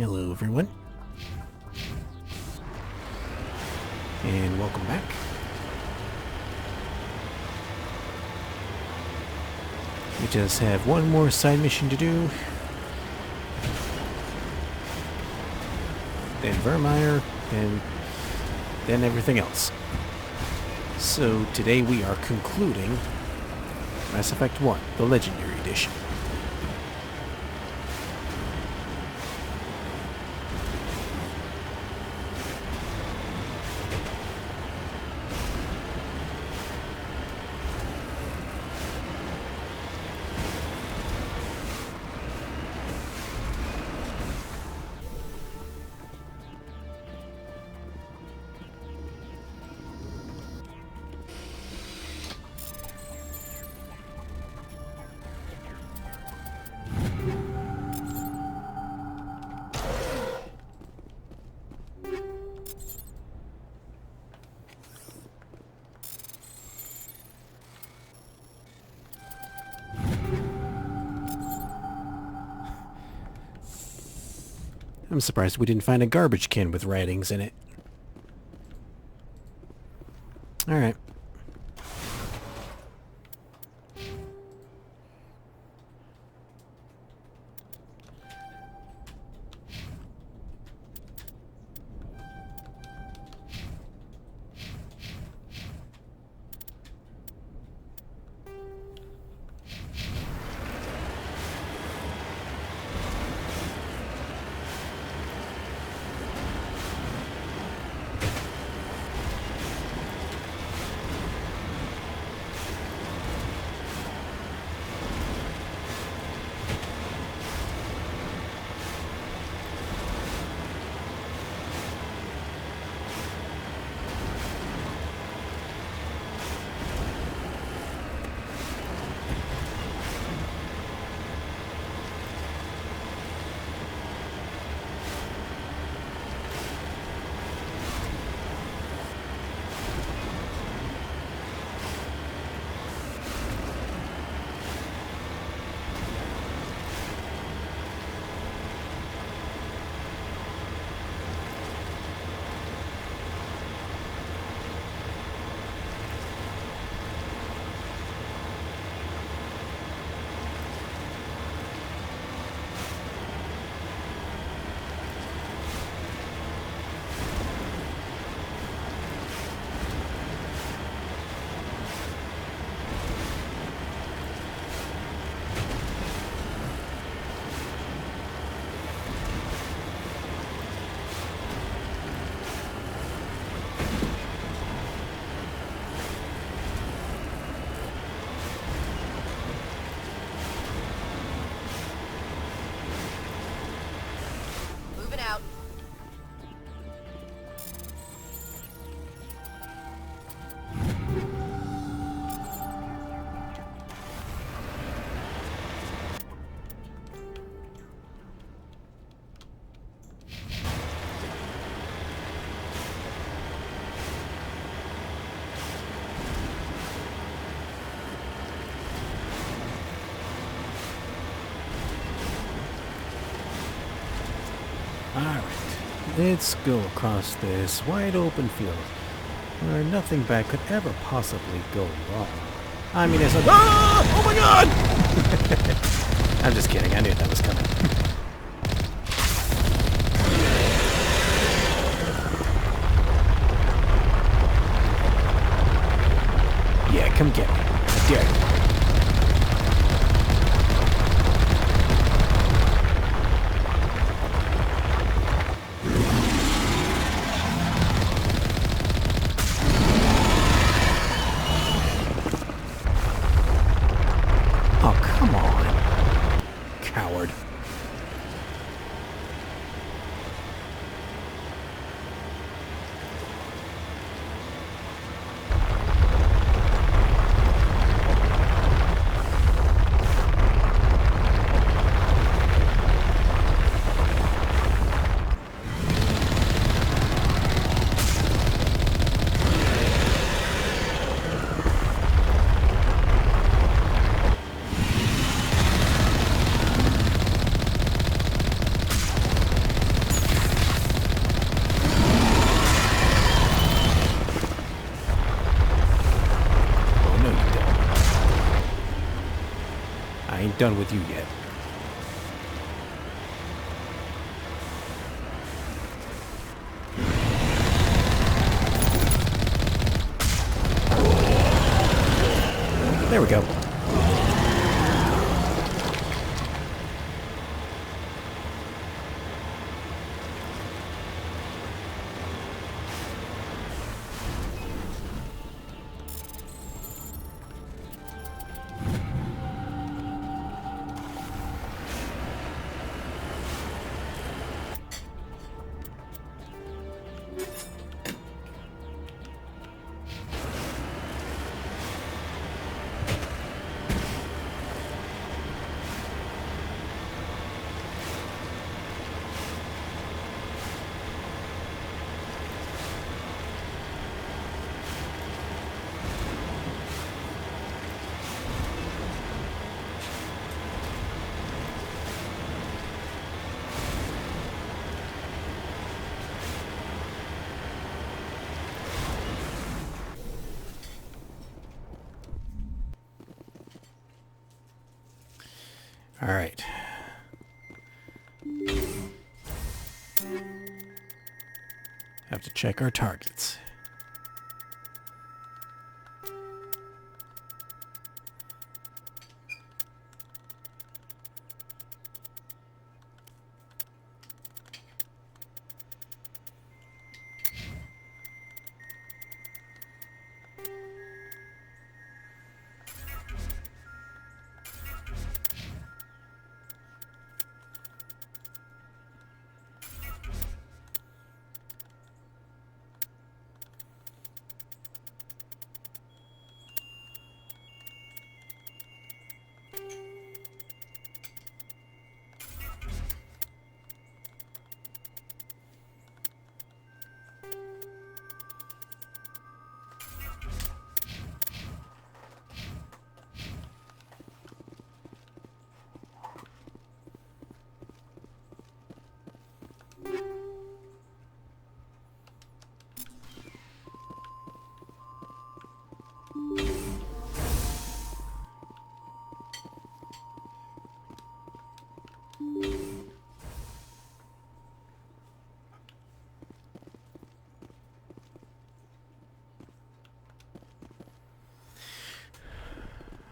Hello everyone, and welcome back. We just have one more side mission to do. Then Vermeer, and then everything else. So today we are concluding Mass Effect 1, the Legendary Edition. I'm surprised we didn't find a garbage can with writings in it. Alright. Out. Alright, let's go across this wide open field where nothing bad could ever possibly go wrong. I mean, it's like, ah! Oh my god! I'm just kidding, I knew that was coming. Yeah, come get me. I dare you. Oh, come on. Coward. I ain't done with you yet. There we go. All right. Have to check our targets.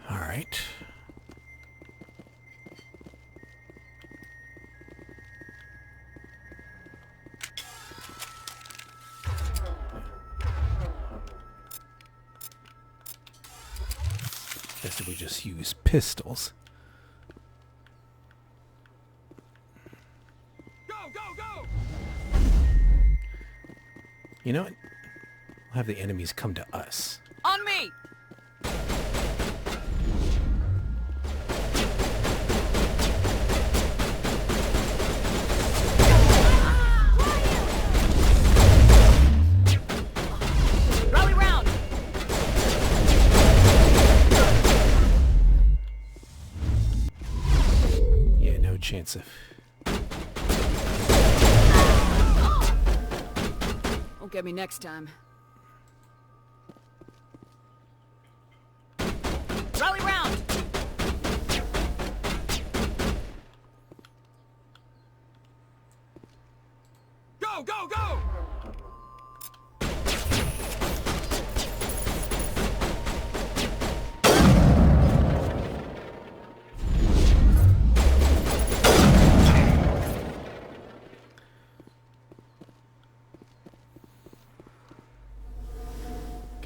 All right. Guess if we just use pistols. Go, go, go! You know what? We'll have the enemies come to us. On me! Rally round! Yeah, no chance of... Won't get me next time. Rally round! Go, go, go!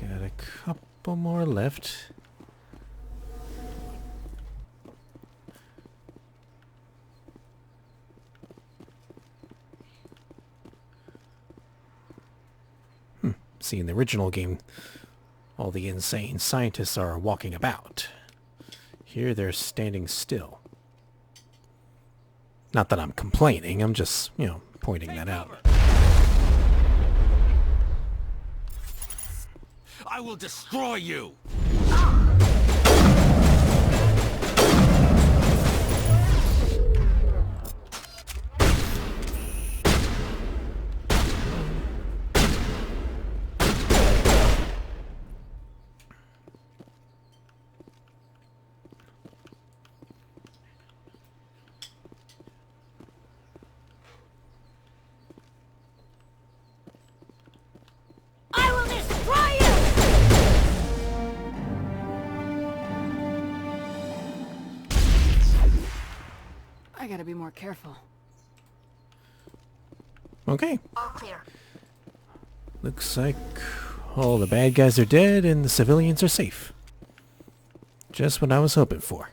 Got a couple more left. See, in the original game, all the insane scientists are walking about. Here they're standing still. Not that I'm complaining, I'm just, you know, pointing that out. I will destroy you! I gotta be more careful. Okay. All clear. Looks like all the bad guys are dead and the civilians are safe. Just what I was hoping for.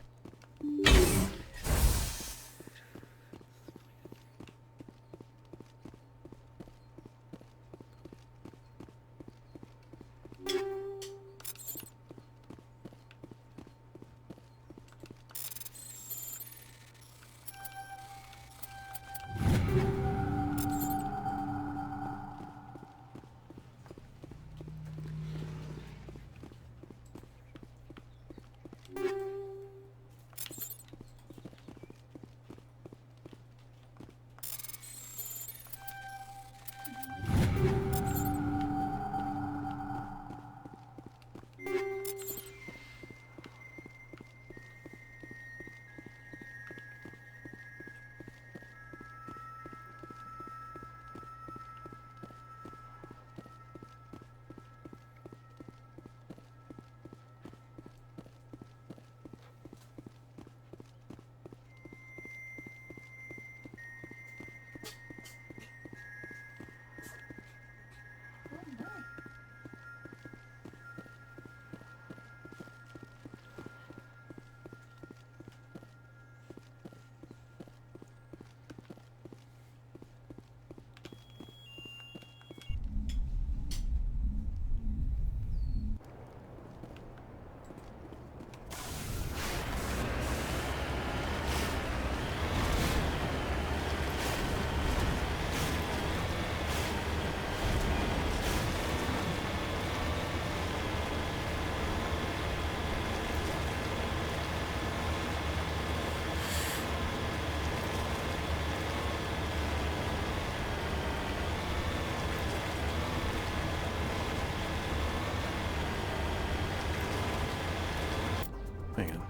Hang on.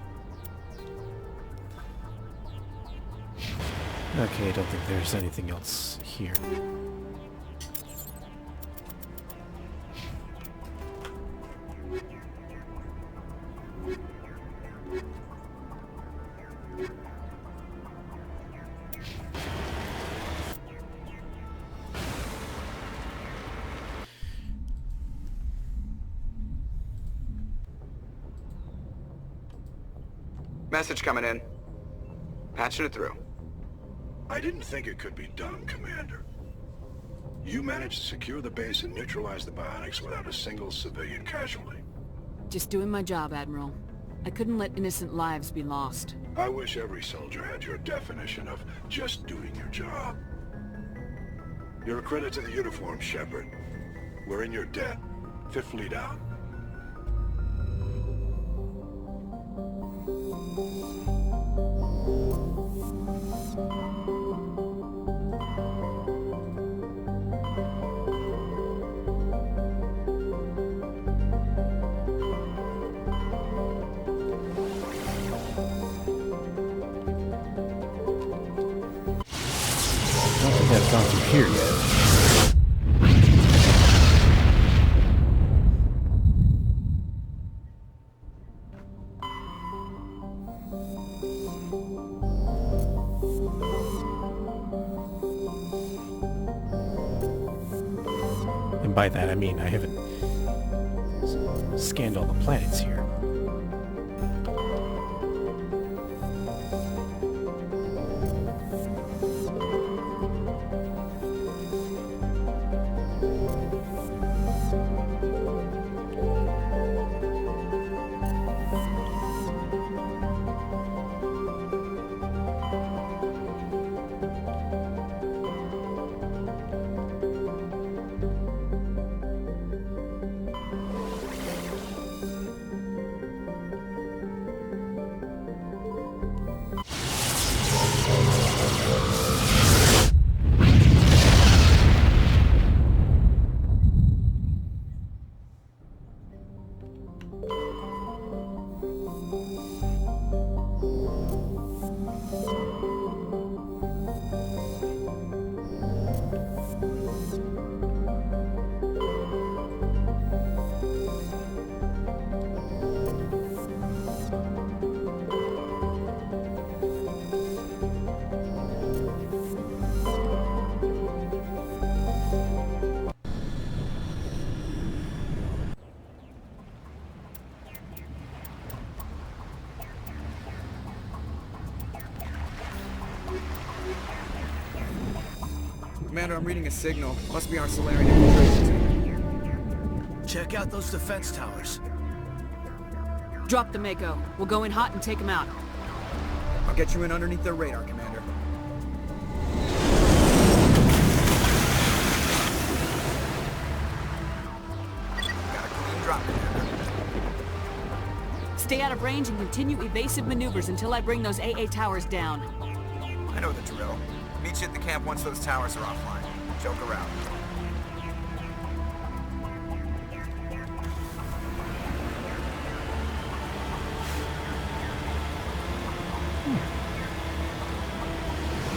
Okay, I don't think there's anything else here. Message coming in. Patching it through. I didn't think it could be done, Commander. You managed to secure the base and neutralize the bionics without a single civilian casualty. Just doing my job, Admiral. I couldn't let innocent lives be lost. I wish every soldier had your definition of just doing your job. You're a credit to the uniform, Shepard. We're in your debt. Fifth Fleet out. I don't think I've gone through here yet. And by that I mean I haven't scanned all the planets here. Commander, I'm reading a signal. Must be our Solarian infiltration team. Check out those defense towers. Drop the Mako. We'll go in hot and take them out. I'll get you in underneath their radar, Commander. Got a clean drop, Commander. Stay out of range and continue evasive maneuvers until I bring those AA towers down. I know the drill. Meet you at the camp once those towers are offline. Joke around.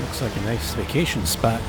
Looks like a nice vacation spot.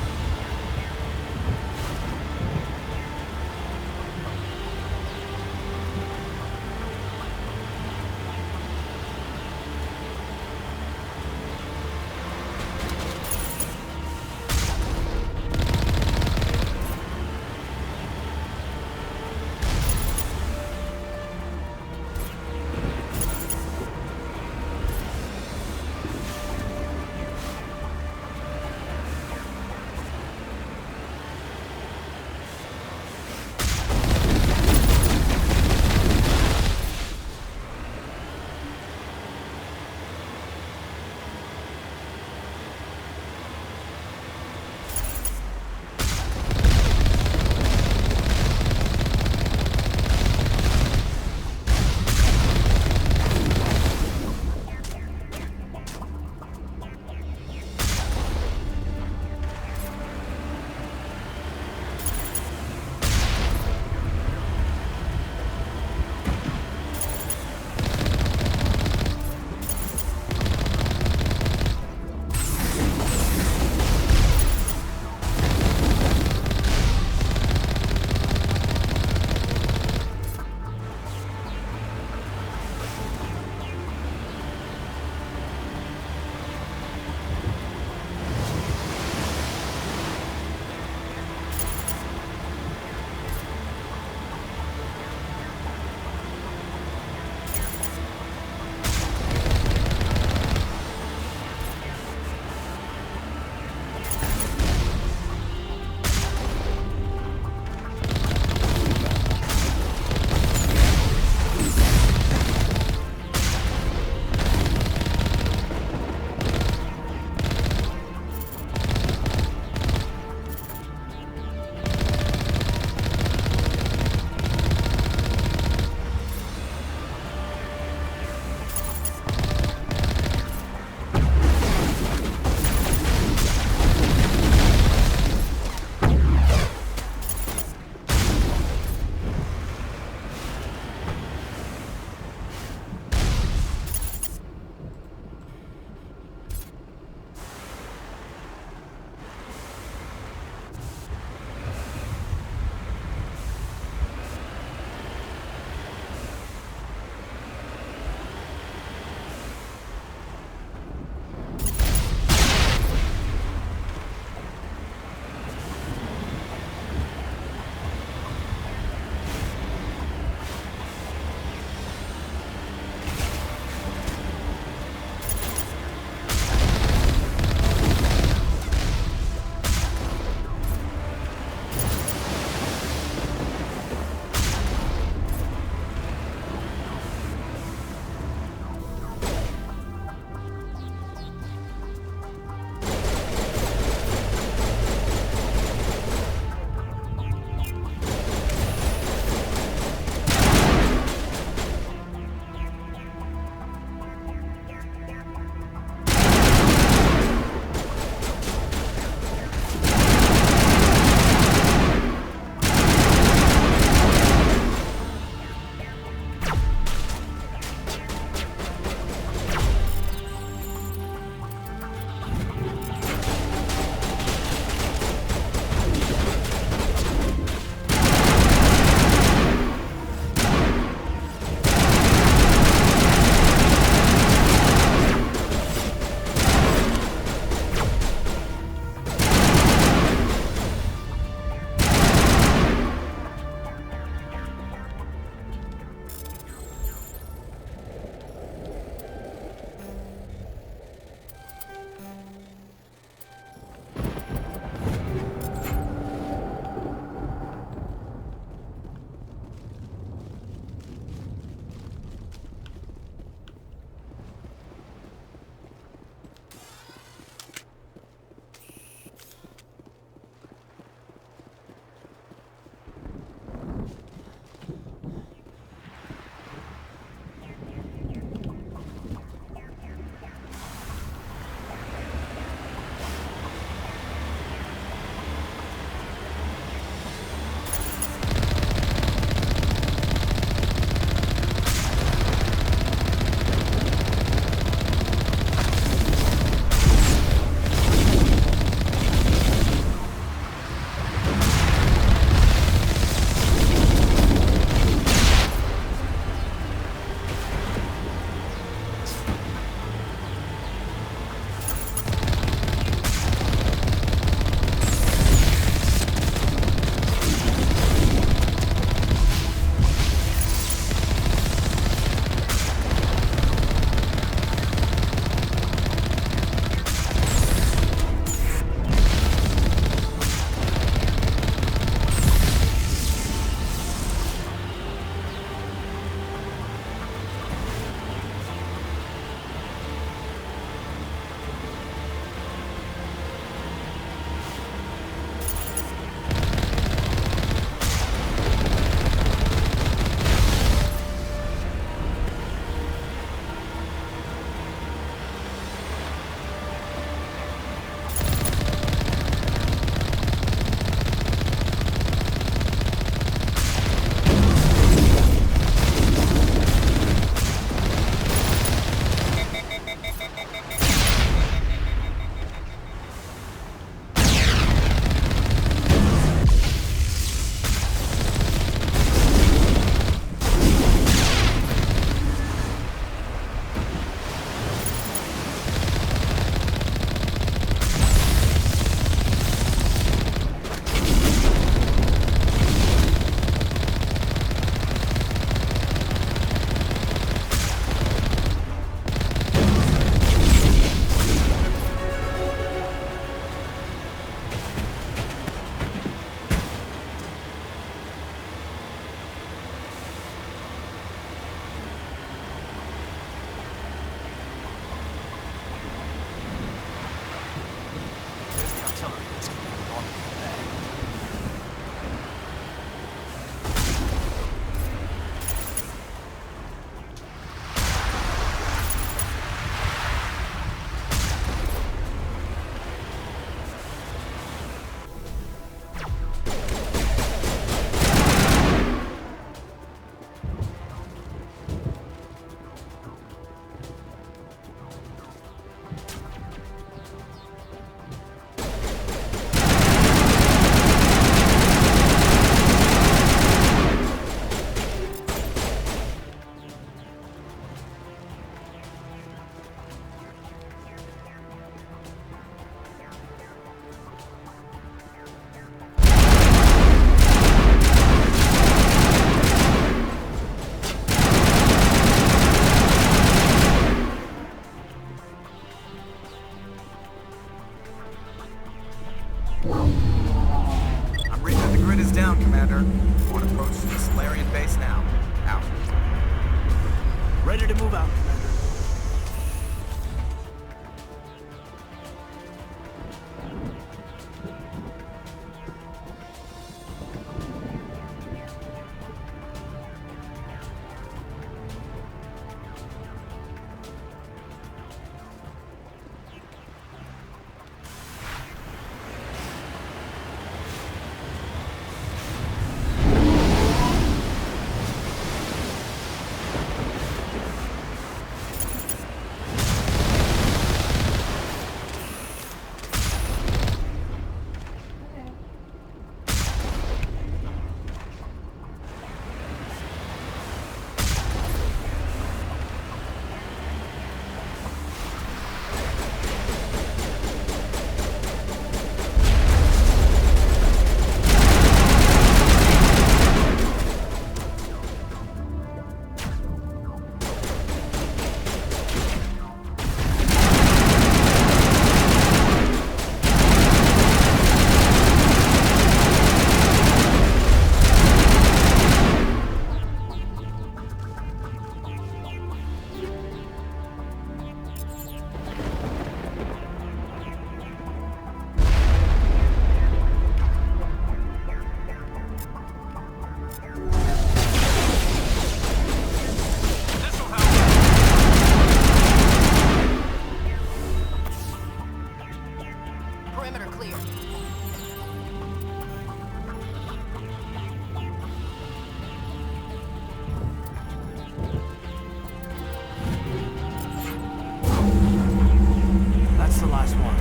last one.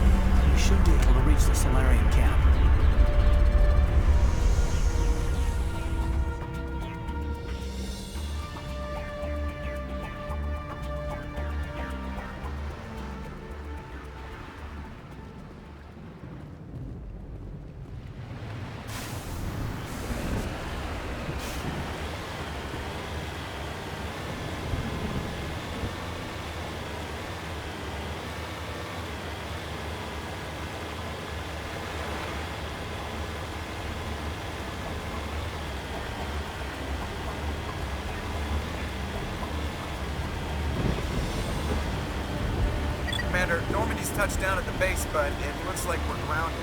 We should be able to reach the Solarian camp. Commander, Normandy's touched down at the base, but it looks like we're grounded.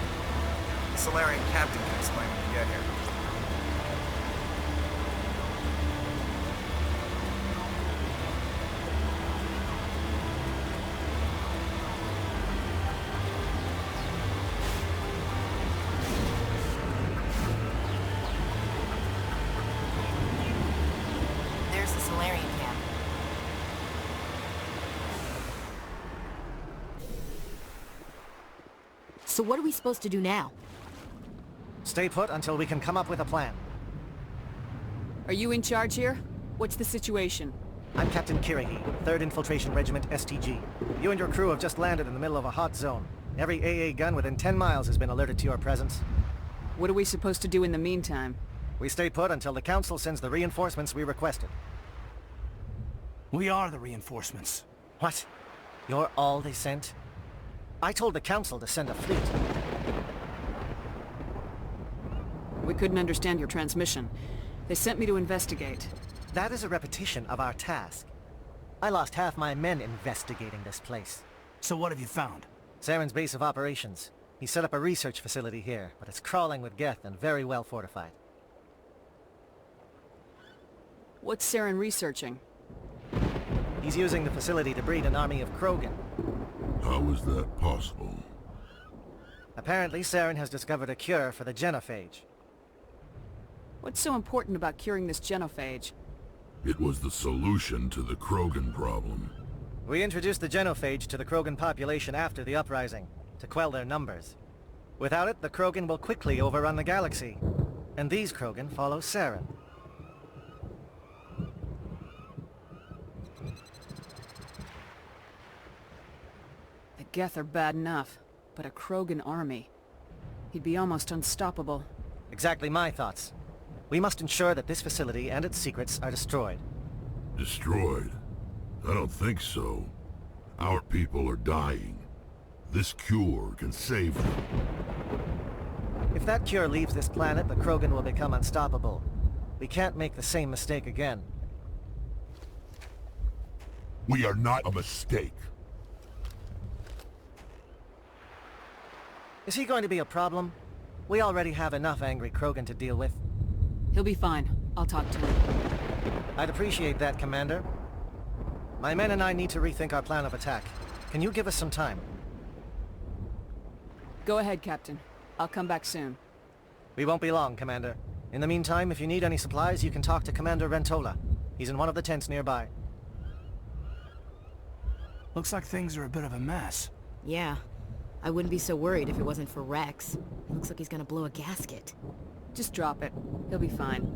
The Solarian captain can explain when we get here. There's the Solarian camp. So what are we supposed to do now? Stay put until we can come up with a plan. Are you in charge here? What's the situation? I'm Captain Kirigi, 3rd Infiltration Regiment STG. You and your crew have just landed in the middle of a hot zone. Every AA gun within 10 miles has been alerted to your presence. What are we supposed to do in the meantime? We stay put until the Council sends the reinforcements we requested. We are the reinforcements. What? You're all they sent? I told the Council to send a fleet. We couldn't understand your transmission. They sent me to investigate. That is a repetition of our task. I lost half my men investigating this place. So what have you found? Saren's base of operations. He set up a research facility here, but it's crawling with Geth and very well fortified. What's Saren researching? He's using the facility to breed an army of Krogan. How is that possible? Apparently, Saren has discovered a cure for the genophage. What's so important about curing this genophage? It was the solution to the Krogan problem. We introduced the genophage to the Krogan population after the uprising, to quell their numbers. Without it, the Krogan will quickly overrun the galaxy. And these Krogan follow Saren. The Geth are bad enough, but a Krogan army. He'd be almost unstoppable. Exactly my thoughts. We must ensure that this facility and its secrets are destroyed. Destroyed? I don't think so. Our people are dying. This cure can save them. If that cure leaves this planet, the Krogan will become unstoppable. We can't make the same mistake again. We are not a mistake. Is he going to be a problem? We already have enough angry Krogan to deal with. He'll be fine. I'll talk to him. I'd appreciate that, Commander. My men and I need to rethink our plan of attack. Can you give us some time? Go ahead, Captain. I'll come back soon. We won't be long, Commander. In the meantime, if you need any supplies, you can talk to Commander Rentola. He's in one of the tents nearby. Looks like things are a bit of a mess. Yeah. I wouldn't be so worried if it wasn't for Rex. It looks like he's gonna blow a gasket. Just drop it. He'll be fine.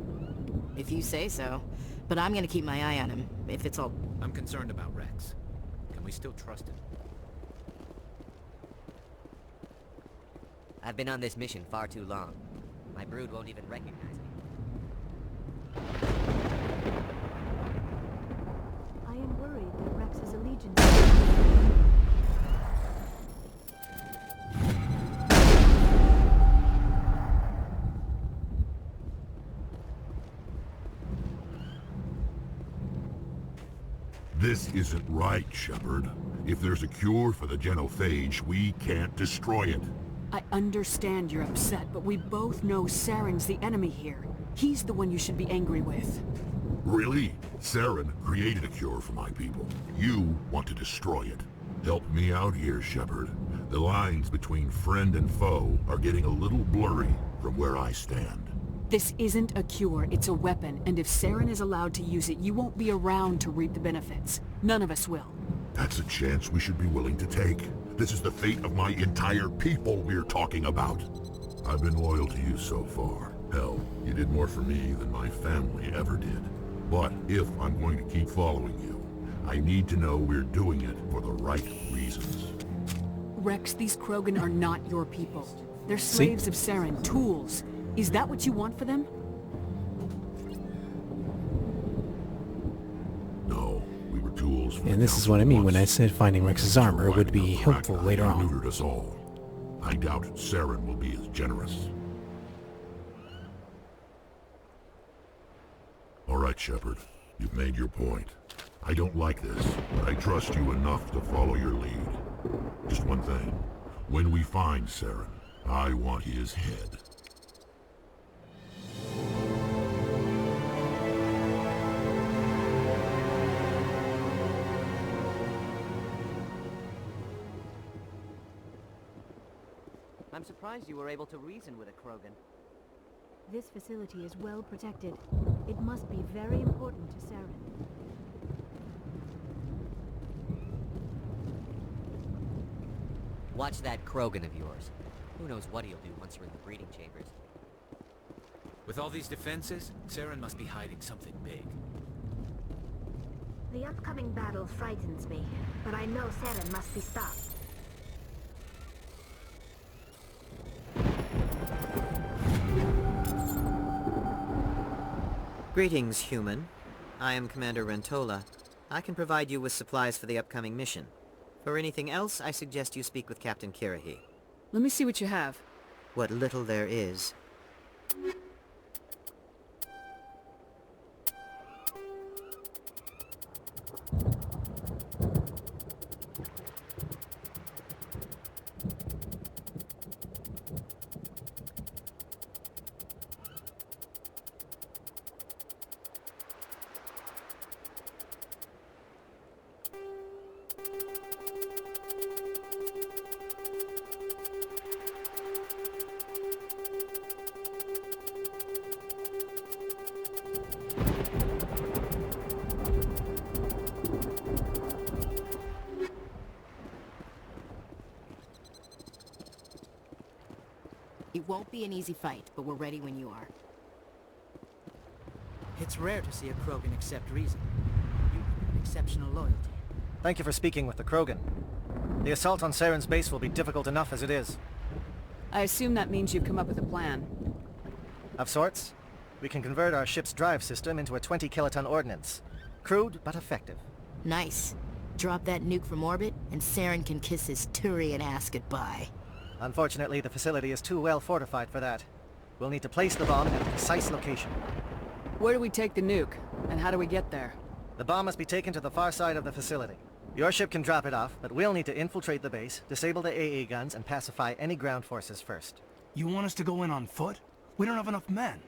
If you say so. But I'm gonna keep my eye on him, if it's all... I'm concerned about Rex. Can we still trust him? I've been on this mission far too long. My brood won't even recognize me. I am worried that Rex's allegiance... This isn't right, Shepard. If there's a cure for the genophage, we can't destroy it. I understand you're upset, but we both know Saren's the enemy here. He's the one you should be angry with. Really? Saren created a cure for my people. You want to destroy it. Help me out here, Shepard. The lines between friend and foe are getting a little blurry from where I stand. This isn't a cure, it's a weapon, and if Saren is allowed to use it, you won't be around to reap the benefits. None of us will. That's a chance we should be willing to take. This is the fate of my entire people we're talking about. I've been loyal to you so far. Hell, you did more for me than my family ever did. But if I'm going to keep following you, I need to know we're doing it for the right reasons. Rex, these Krogan are not your people. They're slaves of Saren, tools. Is that what you want for them? No, we were tools for And this is what I mean when I said finding Rex's armor would be helpful later on. Neutered us all. I doubt Saren will be as generous. All right, Shepard. You've made your point. I don't like this, but I trust you enough to follow your lead. Just one thing. When we find Saren, I want his head. I'm surprised you were able to reason with a Krogan. This facility is well protected. It must be very important to Saren. Watch that Krogan of yours. Who knows what he'll do once you're in the breeding chambers. With all these defenses, Saren must be hiding something big. The upcoming battle frightens me, but I know Saren must be stopped. Greetings, human. I am Commander Rentola. I can provide you with supplies for the upcoming mission. For anything else, I suggest you speak with Captain Kirrahe. Let me see what you have. What little there is. It won't be an easy fight, but we're ready when you are. It's rare to see a Krogan accept reason. You have exceptional loyalty. Thank you for speaking with the Krogan. The assault on Saren's base will be difficult enough as it is. I assume that means you've come up with a plan. Of sorts. We can convert our ship's drive system into a 20-kiloton ordnance. Crude, but effective. Nice. Drop that nuke from orbit, and Saren can kiss his Turian ass goodbye. Unfortunately, the facility is too well fortified for that. We'll need to place the bomb at a precise location. Where do we take the nuke? And how do we get there? The bomb must be taken to the far side of the facility. Your ship can drop it off, but we'll need to infiltrate the base, disable the AA guns, and pacify any ground forces first. You want us to go in on foot? We don't have enough men.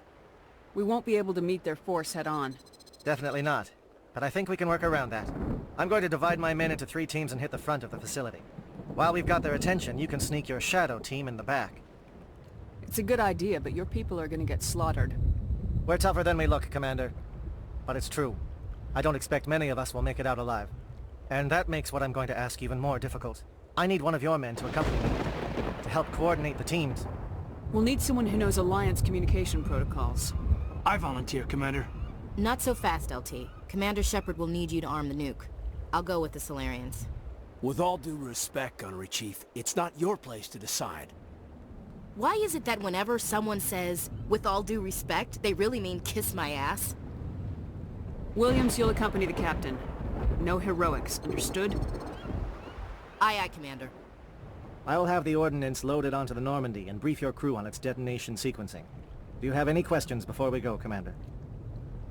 We won't be able to meet their force head-on. Definitely not. But I think we can work around that. I'm going to divide my men into 3 teams and hit the front of the facility. While we've got their attention, you can sneak your shadow team in the back. It's a good idea, but your people are gonna get slaughtered. We're tougher than we look, Commander. But it's true. I don't expect many of us will make it out alive. And that makes what I'm going to ask even more difficult. I need one of your men to accompany me, to help coordinate the teams. We'll need someone who knows Alliance communication protocols. I volunteer, Commander. Not so fast, LT. Commander Shepard will need you to arm the nuke. I'll go with the Solarians. With all due respect, Gunnery Chief, it's not your place to decide. Why is it that whenever someone says, with all due respect, they really mean kiss my ass? Williams, you'll accompany the captain. No heroics, understood? Aye, aye, Commander. I will have the ordnance loaded onto the Normandy and brief your crew on its detonation sequencing. Do you have any questions before we go, Commander?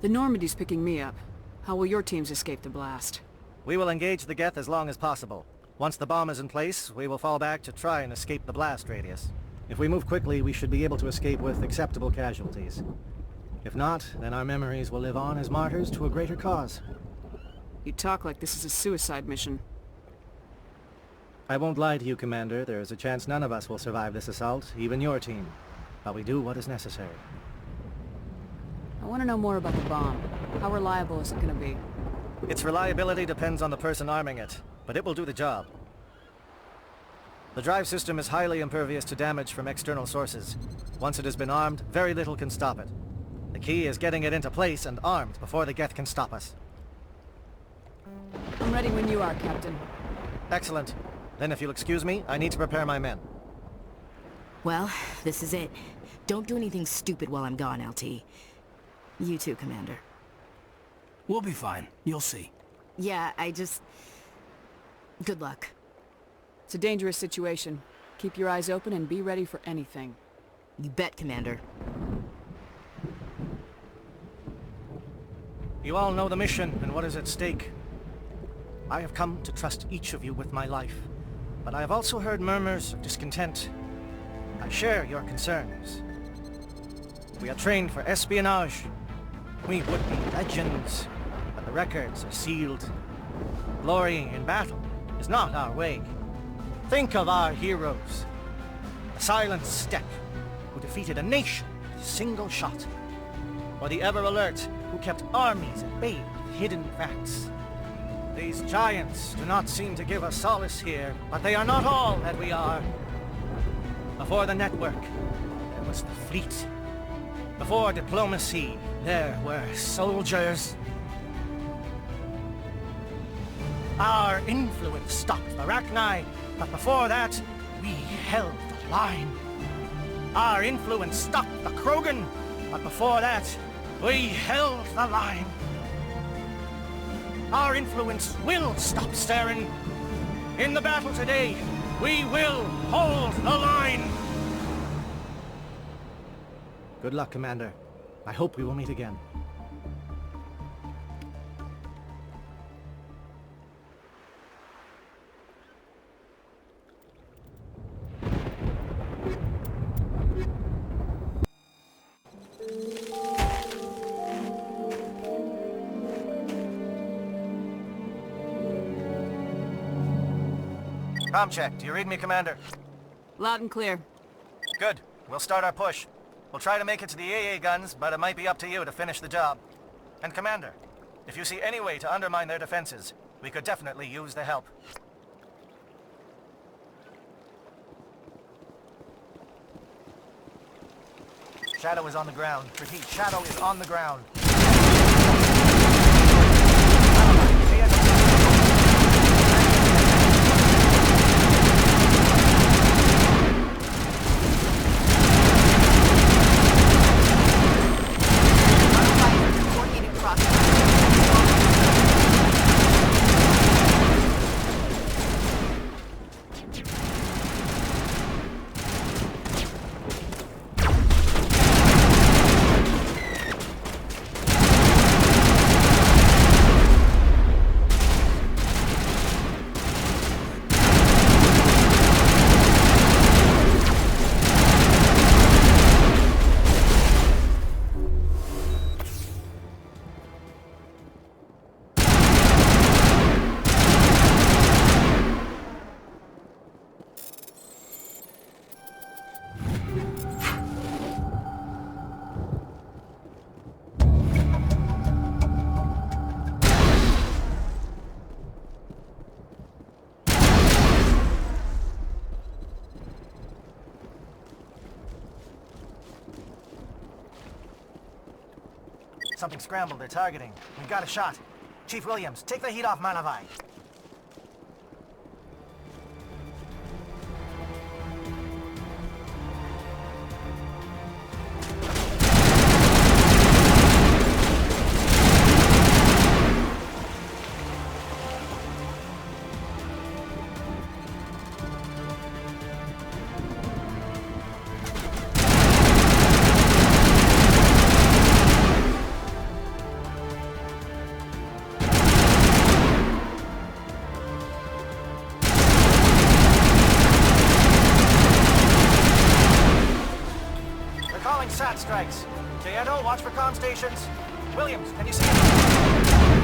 The Normandy's picking me up. How will your teams escape the blast? We will engage the Geth as long as possible. Once the bomb is in place, we will fall back to try and escape the blast radius. If we move quickly, we should be able to escape with acceptable casualties. If not, then our memories will live on as martyrs to a greater cause. You talk like this is a suicide mission. I won't lie to you, Commander. There is a chance none of us will survive this assault, even your team. But we do what is necessary. I want to know more about the bomb. How reliable is it going to be? Its reliability depends on the person arming it, but it will do the job. The drive system is highly impervious to damage from external sources. Once it has been armed, very little can stop it. The key is getting it into place and armed before the Geth can stop us. I'm ready when you are, Captain. Excellent. Then if you'll excuse me, I need to prepare my men. Well, this is it. Don't do anything stupid while I'm gone, LT. You too, Commander. We'll be fine. You'll see. Yeah, good luck. It's a dangerous situation. Keep your eyes open and be ready for anything. You bet, Commander. You all know the mission and what is at stake. I have come to trust each of you with my life, but I have also heard murmurs of discontent. I share your concerns. We are trained for espionage. We would be legends, but the records are sealed. Glorying in battle is not our way. Think of our heroes. The Silent Steppe, who defeated a nation with a single shot. Or the Ever Alert, who kept armies at bay with hidden facts. These giants do not seem to give us solace here, but they are not all that we are. Before the network, there was the fleet. Before diplomacy, there were soldiers. Our influence stopped the Rachni, but before that, we held the line. Our influence stopped the Krogan, but before that, we held the line. Our influence will stop Saren. In the battle today, we will hold the line. Good luck, Commander. I hope we will meet again. Com check. Do you read me, Commander? Loud and clear. Good. We'll start our push. We'll try to make it to the AA guns, but it might be up to you to finish the job. And Commander, if you see any way to undermine their defenses, we could definitely use the help. Shadow is on the ground. Repeat, Shadow is on the ground. Something scrambled. They're targeting. We got a shot. Chief Williams, take the heat off Malavai. SAT strikes. Kayeto, watch for comm stations. Williams, can you see it?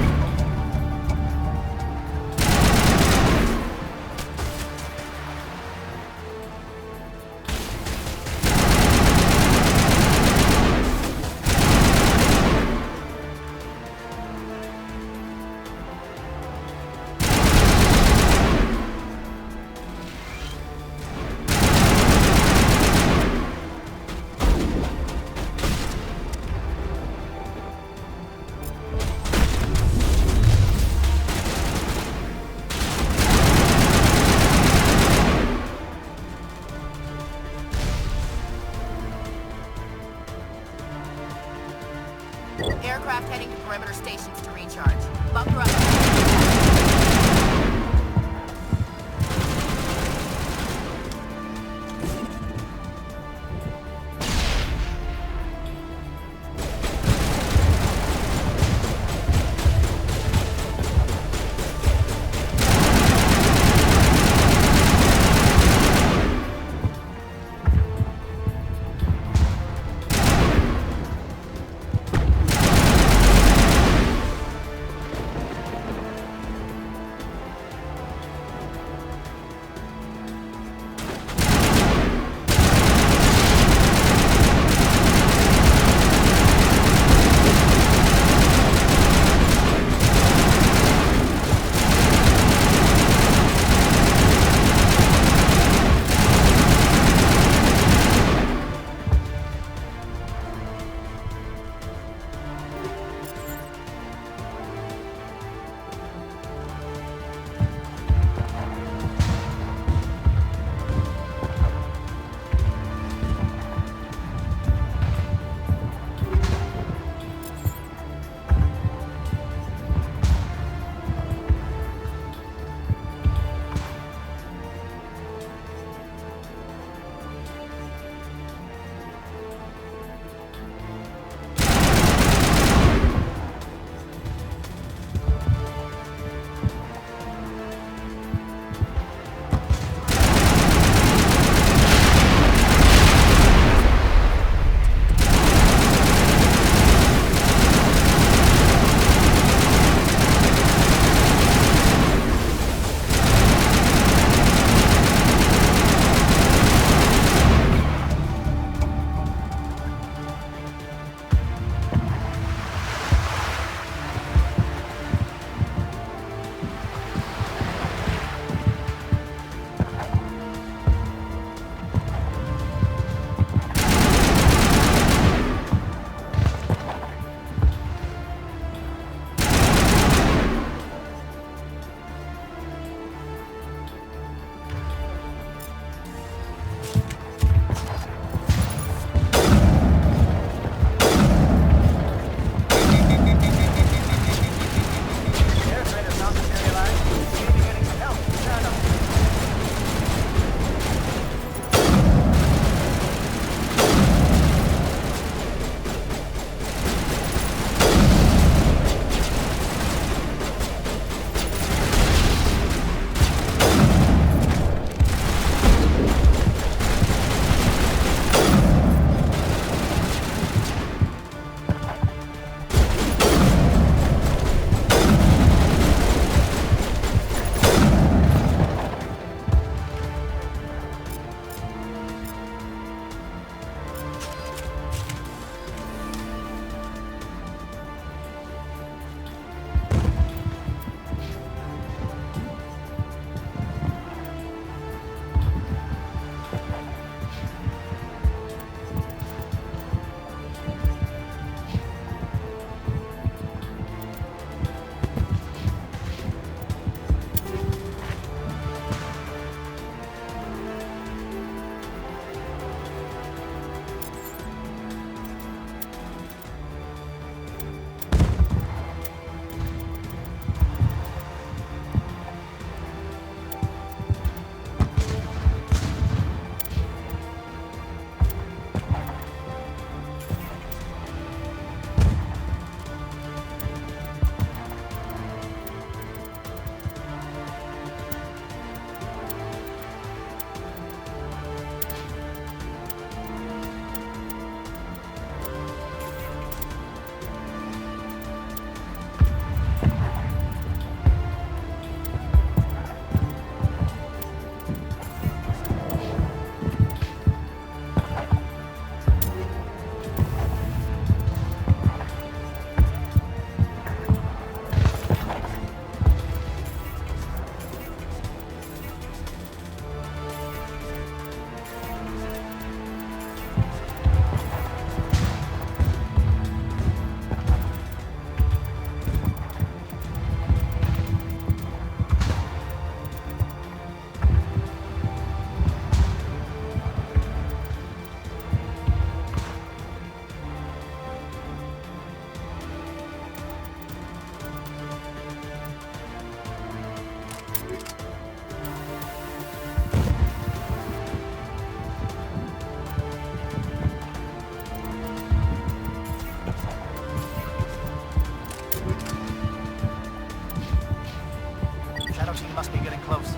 must be getting close.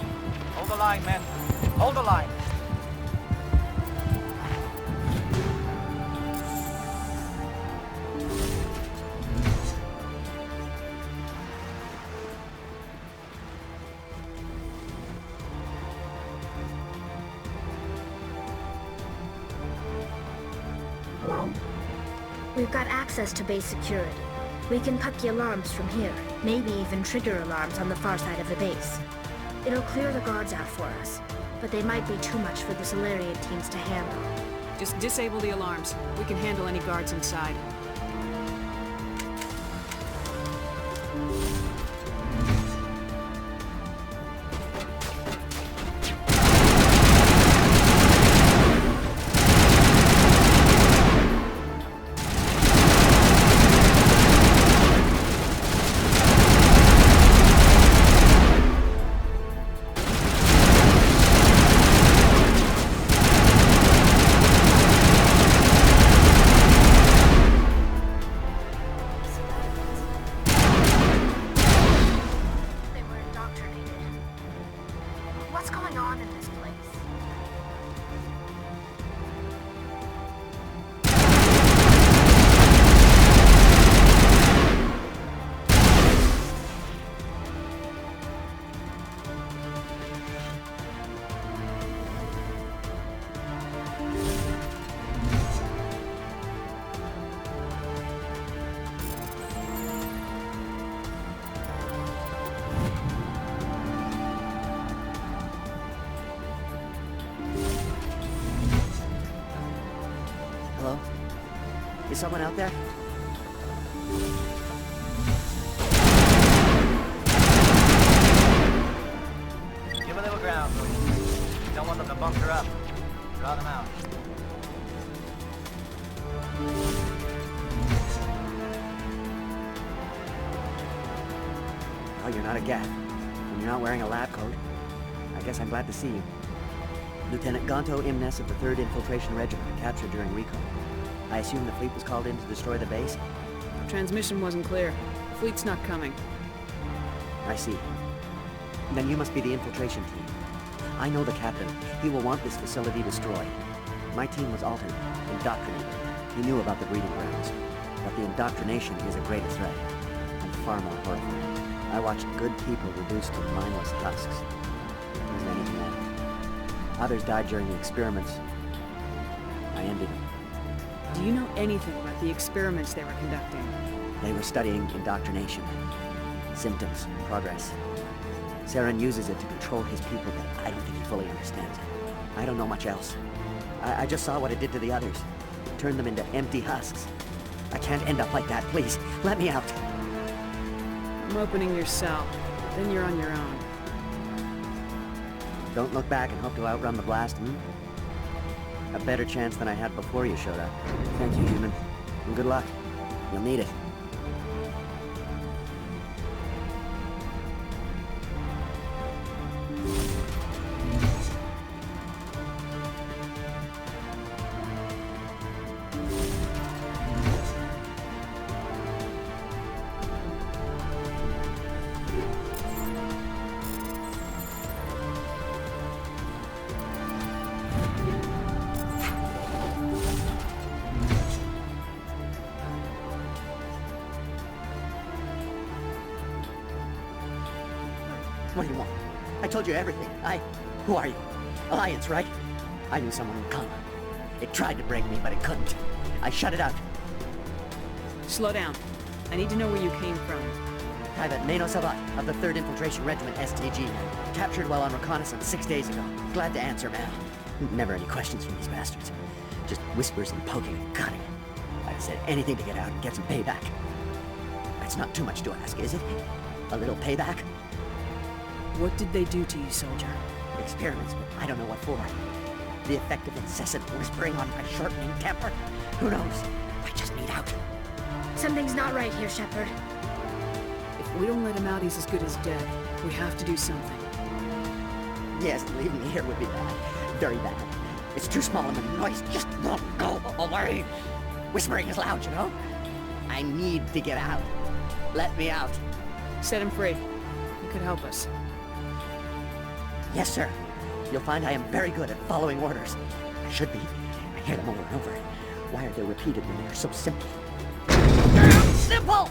Hold the line, men. Hold the line. We've got access to base security. We can cut the alarms from here, maybe even trigger alarms on the far side of the base. It'll clear the guards out for us, but they might be too much for the Solarian teams to handle. Just disable the alarms. We can handle any guards inside. What's going on in this place? Hello? Is someone out there? Give a little ground, please. You don't want them to bunker up. Draw them out. Oh, you're not a Geth. And you're not wearing a lab coat. I guess I'm glad to see you. Lieutenant Gonto Imnes of the 3rd Infiltration Regiment, captured during recon. I assume the fleet was called in to destroy the base? Transmission wasn't clear. Fleet's not coming. I see. Then you must be the infiltration team. I know the captain. He will want this facility destroyed. My team was altered, indoctrinated. He knew about the breeding grounds. But the indoctrination is a greater threat, and far more horrifying. I watched good people reduced to mindless husks. Wasn't anything left. Others died during the experiments. I ended them. Do you know anything about the experiments they were conducting? They were studying indoctrination. Symptoms, progress. Saren uses it to control his people, but I don't think he fully understands it. I don't know much else. I just saw what it did to the others. It turned them into empty husks. I can't end up like that, please. Let me out. I'm opening your cell. Then you're on your own. Don't look back and hope to outrun the blast, A better chance than I had before you showed up. Thank you, human. And good luck. You'll need it. What do you want? I told you everything. Who are you? Alliance, right? I knew someone would come. It tried to break me, but it couldn't. I shut it out. Slow down. I need to know where you came from. Private Mano Savat of the 3rd Infiltration Regiment STG. Captured while on reconnaissance 6 days ago. Glad to answer, man. Never any questions from these bastards. Just whispers and poking and cutting. I'd said anything to get out and get some payback. That's not too much to ask, is it? A little payback? What did they do to you, soldier? Experiments, but I don't know what for. The effect of incessant whispering on my shortening temper? Who knows? I just need out. Something's not right here, Shepard. If we don't let him out, he's as good as dead. We have to do something. Yes, leaving me here would be bad. Very bad. It's too small of a noise. Just won't go away. Whispering is loud, you know? I need to get out. Let me out. Set him free. He could help us. Yes, sir. You'll find I am very good at following orders. I should be. I hear them over and over. Why are they repeated when they're so simple? Simple!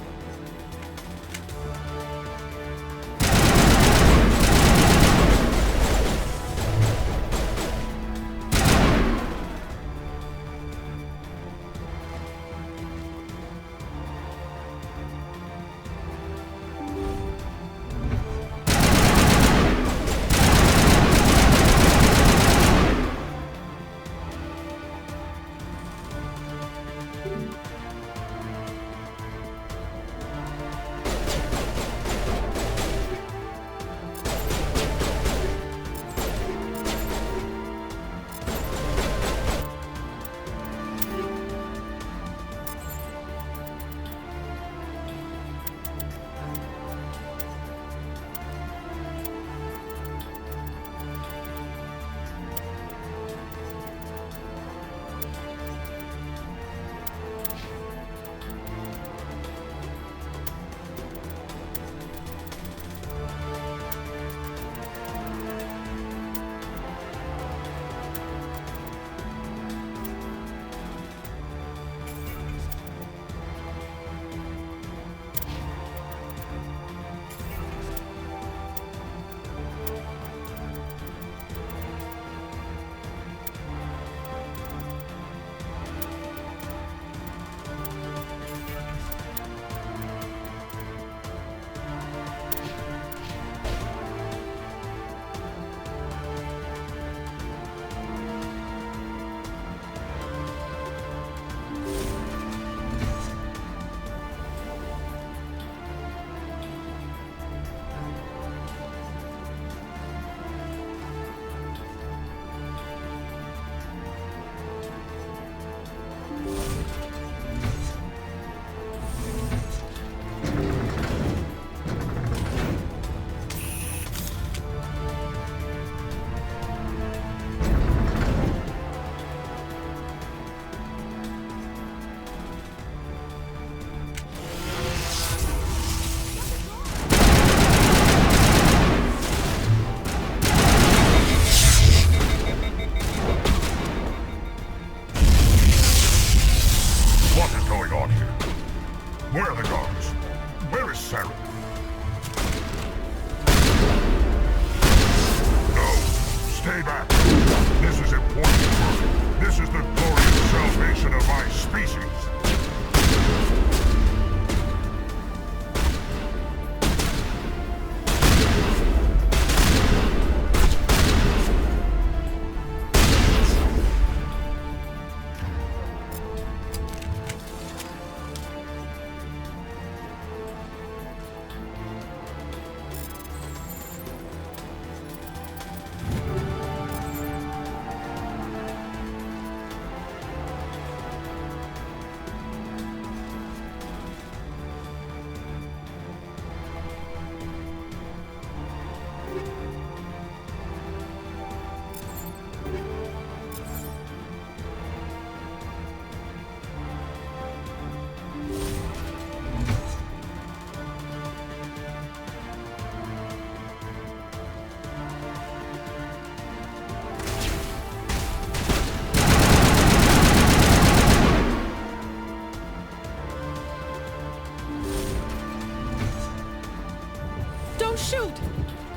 Shoot!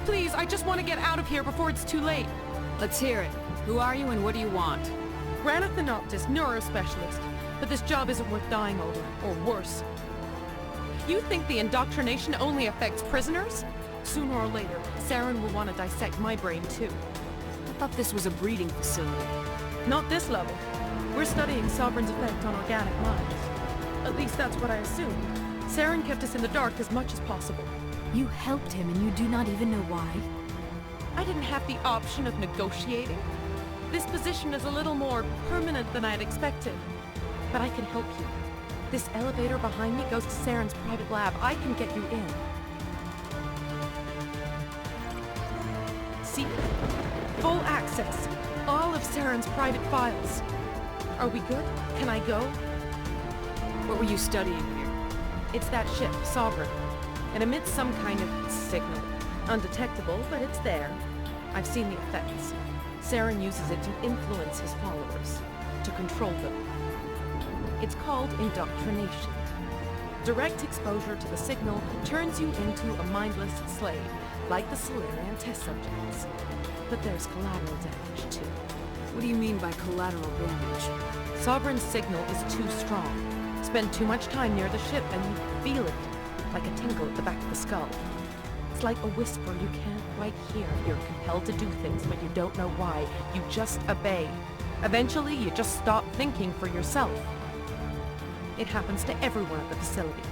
Please, I just want to get out of here before it's too late. Let's hear it. Who are you and what do you want? Granith the Noctis, neurospecialist. But this job isn't worth dying over, or worse. You think the indoctrination only affects prisoners? Sooner or later, Saren will want to dissect my brain too. I thought this was a breeding facility. Not this level. We're studying Sovereign's effect on organic minds. At least that's what I assumed. Saren kept us in the dark as much as possible. You helped him and you do not even know why? I didn't have the option of negotiating. This position is a little more permanent than I had expected. But I can help you. This elevator behind me goes to Saren's private lab. I can get you in. See? Full access. All of Saren's private files. Are we good? Can I go? What were you studying here? It's that ship, Sovereign. It emits some kind of signal. Undetectable, but it's there. I've seen the effects. Saren uses it to influence his followers, to control them. It's called indoctrination. Direct exposure to the signal turns you into a mindless slave, like the Solarian test subjects. But there's collateral damage, too. What do you mean by collateral damage? Sovereign's signal is too strong. Spend too much time near the ship and you feel it, like a tingle at the back of the skull. It's like a whisper you can't quite hear. You're compelled to do things, but you don't know why. You just obey. Eventually, you just stop thinking for yourself. It happens to everyone at the facility.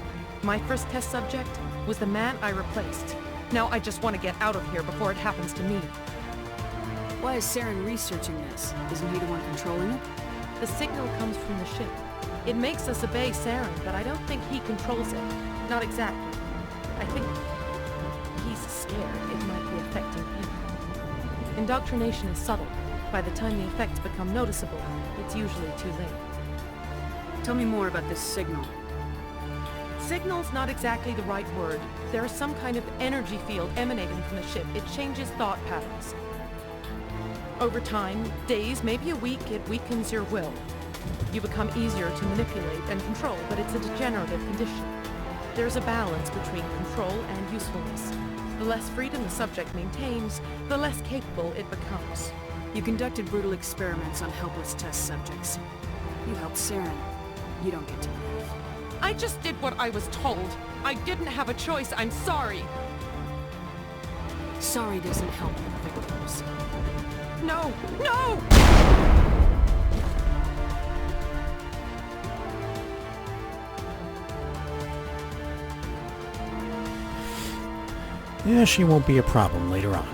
My first test subject was the man I replaced. Now I just want to get out of here before it happens to me. Why is Saren researching this? Isn't he the one controlling it? The signal comes from the ship. It makes us obey Saren, but I don't think he controls it. Not exactly. I think he's scared it might be affecting him. Indoctrination is subtle. By the time the effects become noticeable, it's usually too late. Tell me more about this signal. Signal's not exactly the right word. There is some kind of energy field emanating from the ship. It changes thought patterns. Over time, days, maybe a week, it weakens your will. You become easier to manipulate and control, but it's a degenerative condition. There's a balance between control and usefulness. The less freedom the subject maintains, the less capable it becomes. You conducted brutal experiments on helpless test subjects. You helped Saren. You don't get to live. I just did what I was told. I didn't have a choice. I'm sorry. Sorry doesn't help the victims. No! No! Yeah, she won't be a problem later on.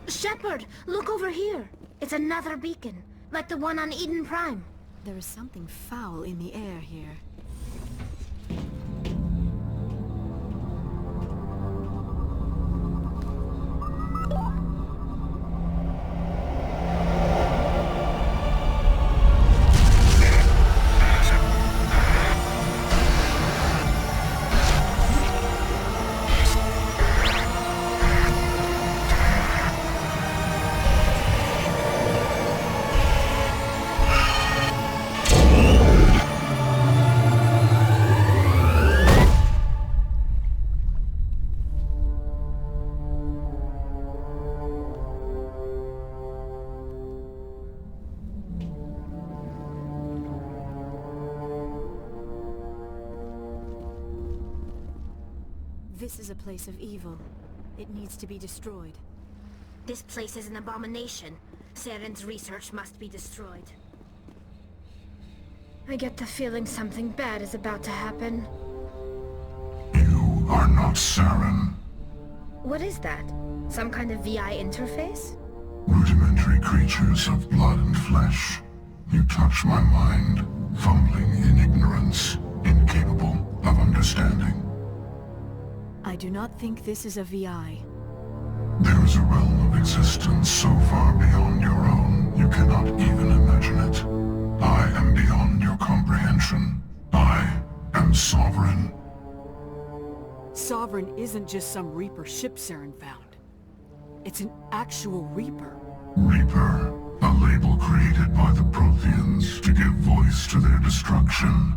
Shepard, look over here. It's another beacon, like the one on Eden Prime. There is something foul in the air here. This is a place of evil. It needs to be destroyed. This place is an abomination. Saren's research must be destroyed. I get the feeling something bad is about to happen. You are not Saren. What is that? Some kind of VI interface? Rudimentary creatures of blood and flesh. You touch my mind, fumbling in ignorance, incapable of understanding. I do not think this is a VI. There is a realm of existence so far beyond your own, you cannot even imagine it. I am beyond your comprehension. I am Sovereign. Sovereign isn't just some Reaper ship Saren found. It's an actual Reaper. Reaper, a label created by the Protheans to give voice to their destruction.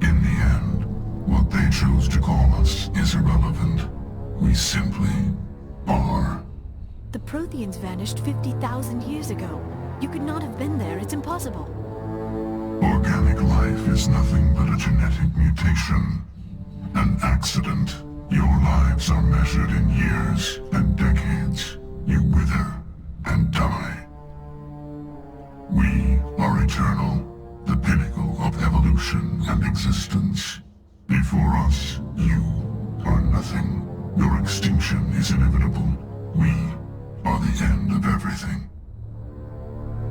In the end, what they chose to call us is irrelevant. We simply are. The Protheans vanished 50,000 years ago. You could not have been there. It's impossible. Organic life is nothing but a genetic mutation. An accident. Your lives are measured in years and decades. You wither and die. We are eternal, the pinnacle of evolution and existence. Before us, nothing. Your extinction is inevitable. We are the end of everything.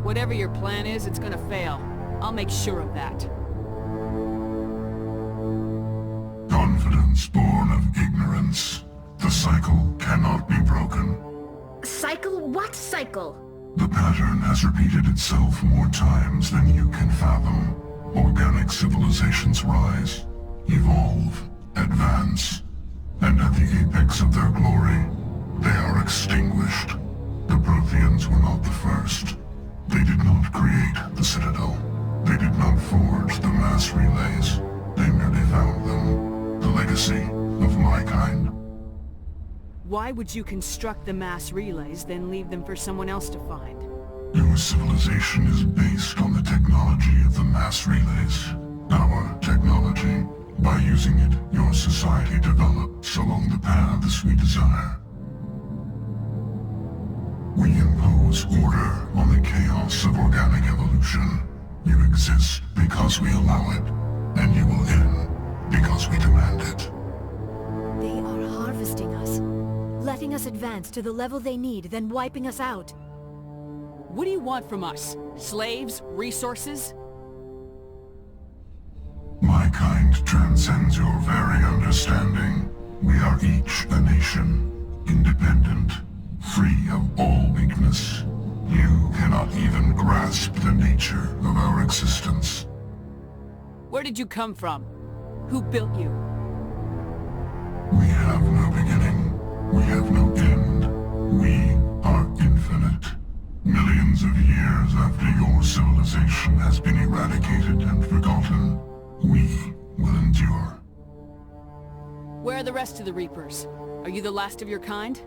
Whatever your plan is, it's gonna fail. I'll make sure of that. Confidence born of ignorance. The cycle cannot be broken. Cycle? What cycle? The pattern has repeated itself more times than you can fathom. Organic civilizations rise, evolve, advance, and at the apex of their glory, they are extinguished. The Protheans were not the first. They did not create the Citadel. They did not forge the mass relays. They merely found them. The legacy of my kind. Why would you construct the mass relays, then leave them for someone else to find? Your civilization is based on the technology of the mass relays. Our technology. By using it, your society develops along the paths we desire. We impose order on the chaos of organic evolution. You exist because we allow it, and you will end because we demand it. They are harvesting us, letting us advance to the level they need, then wiping us out. What do you want from us? Slaves? Resources? My kind transcends your very understanding. We are each a nation, independent, free of all weakness. You cannot even grasp the nature of our existence. Where did you come from? Who built you? We have no beginning. We have no end. We are infinite. Millions of years after your civilization has been eradicated and forgotten, we will endure. Where are the rest of the Reapers? Are you the last of your kind?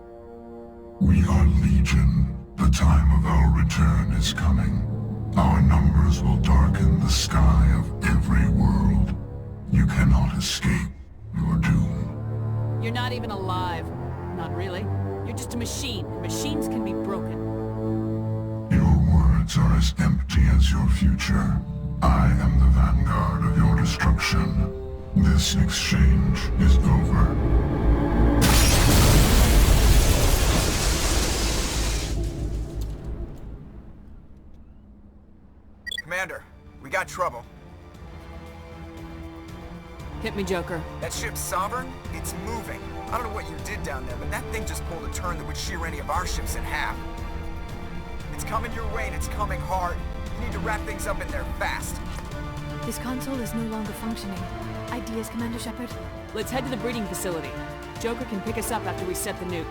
We are Legion. The time of our return is coming. Our numbers will darken the sky of every world. You cannot escape your doom. You're not even alive. Not really. You're just a machine, and machines can be broken. Your words are as empty as your future. I am the vanguard of your destruction. This exchange is over. Commander, we got trouble. Hit me, Joker. That ship's Sovereign? It's moving. I don't know what you did down there, but that thing just pulled a turn that would shear any of our ships in half. It's coming your way and it's coming hard. You need to wrap things up in there fast. This console is no longer functioning. Ideas, Commander Shepard? Let's head to the breeding facility. Joker can pick us up after we set the nuke.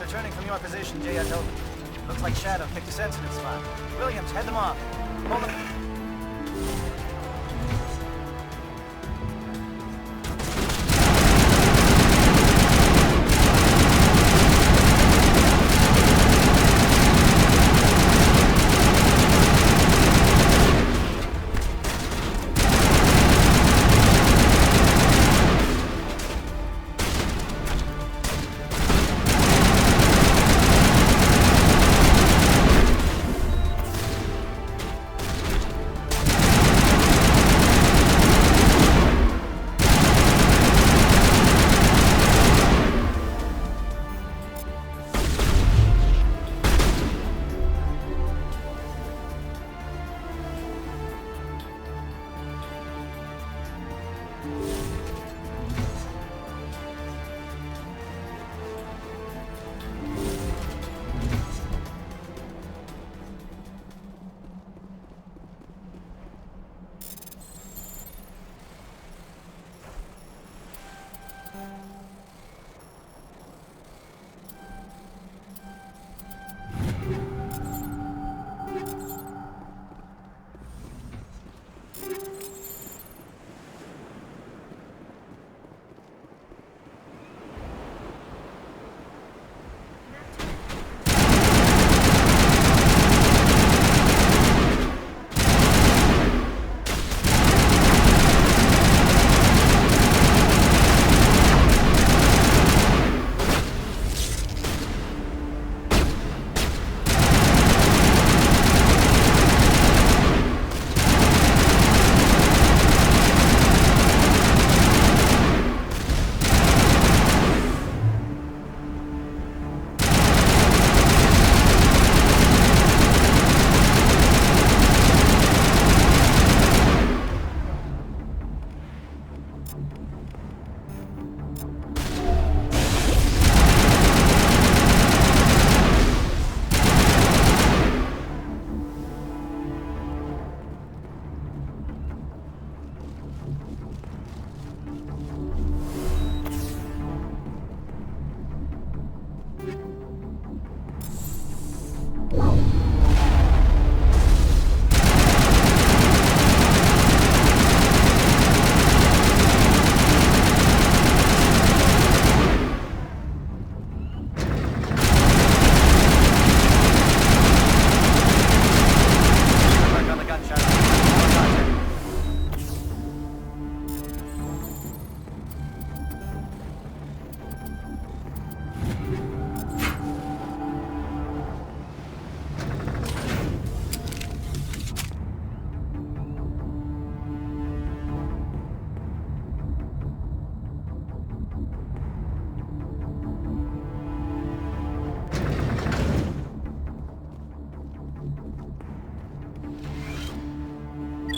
Returning from your position, J.S. Open. Looks like Shadow picked a sensitive spot. Williams, head them off. Pull them.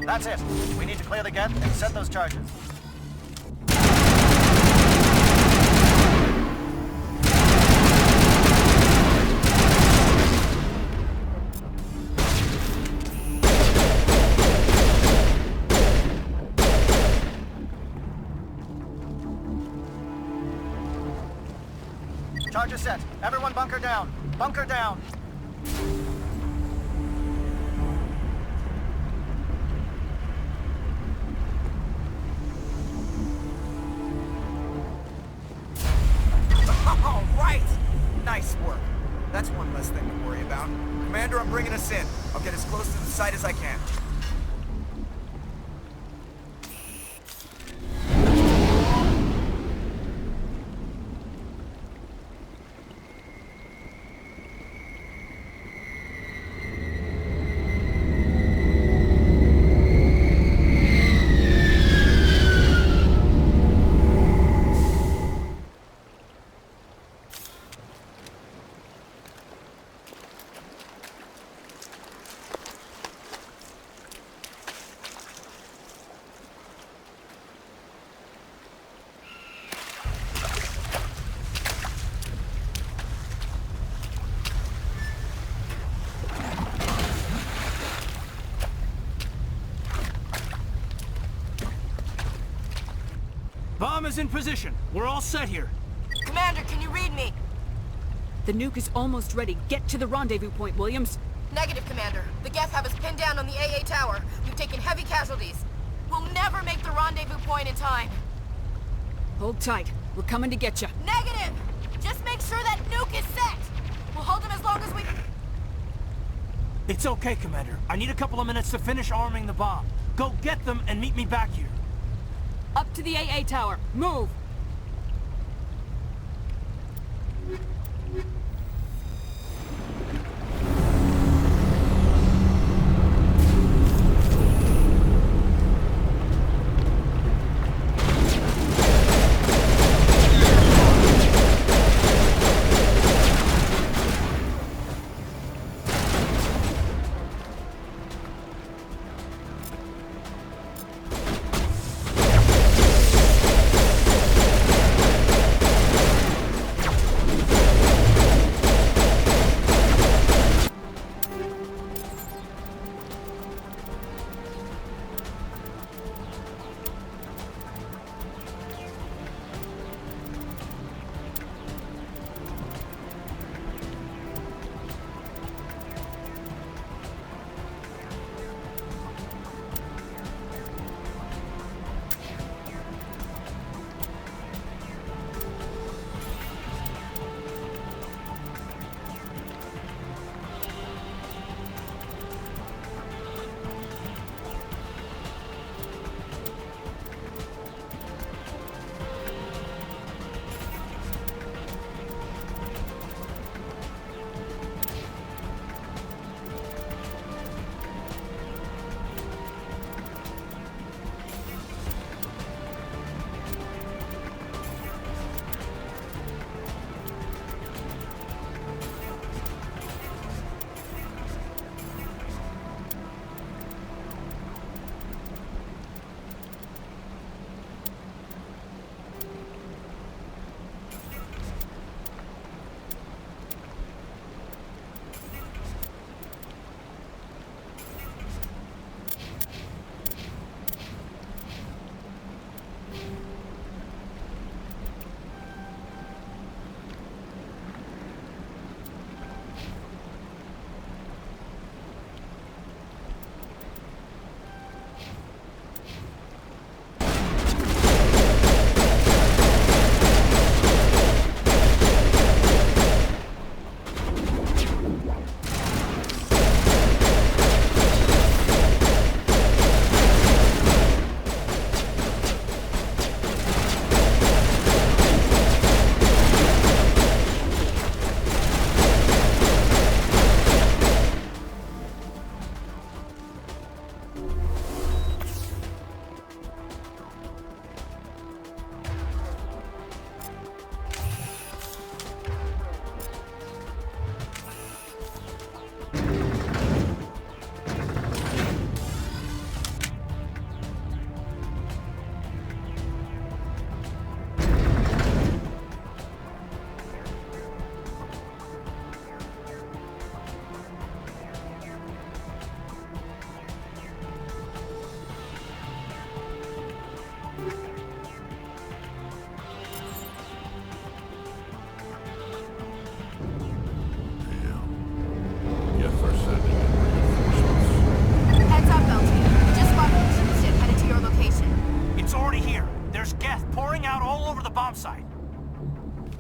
That's it. We need to clear the Geth and set those charges. Charges set. Everyone bunker down. Bunker down. All right! Nice work. That's one less thing to worry about. Commander, I'm bringing us in. I'll get as close to the site as I can. Bomb is in position. We're all set here. Commander, can you read me? The nuke is almost ready. Get to the rendezvous point, Williams. Negative, Commander. The Geth have us pinned down on the AA tower. We've taken heavy casualties. We'll never make the rendezvous point in time. Hold tight. We're coming to get you. Negative! Just make sure that nuke is set! We'll hold them as long as we... It's okay, Commander. I need a couple of minutes to finish arming the bomb. Go get them and meet me back here. Up to the AA tower. Move!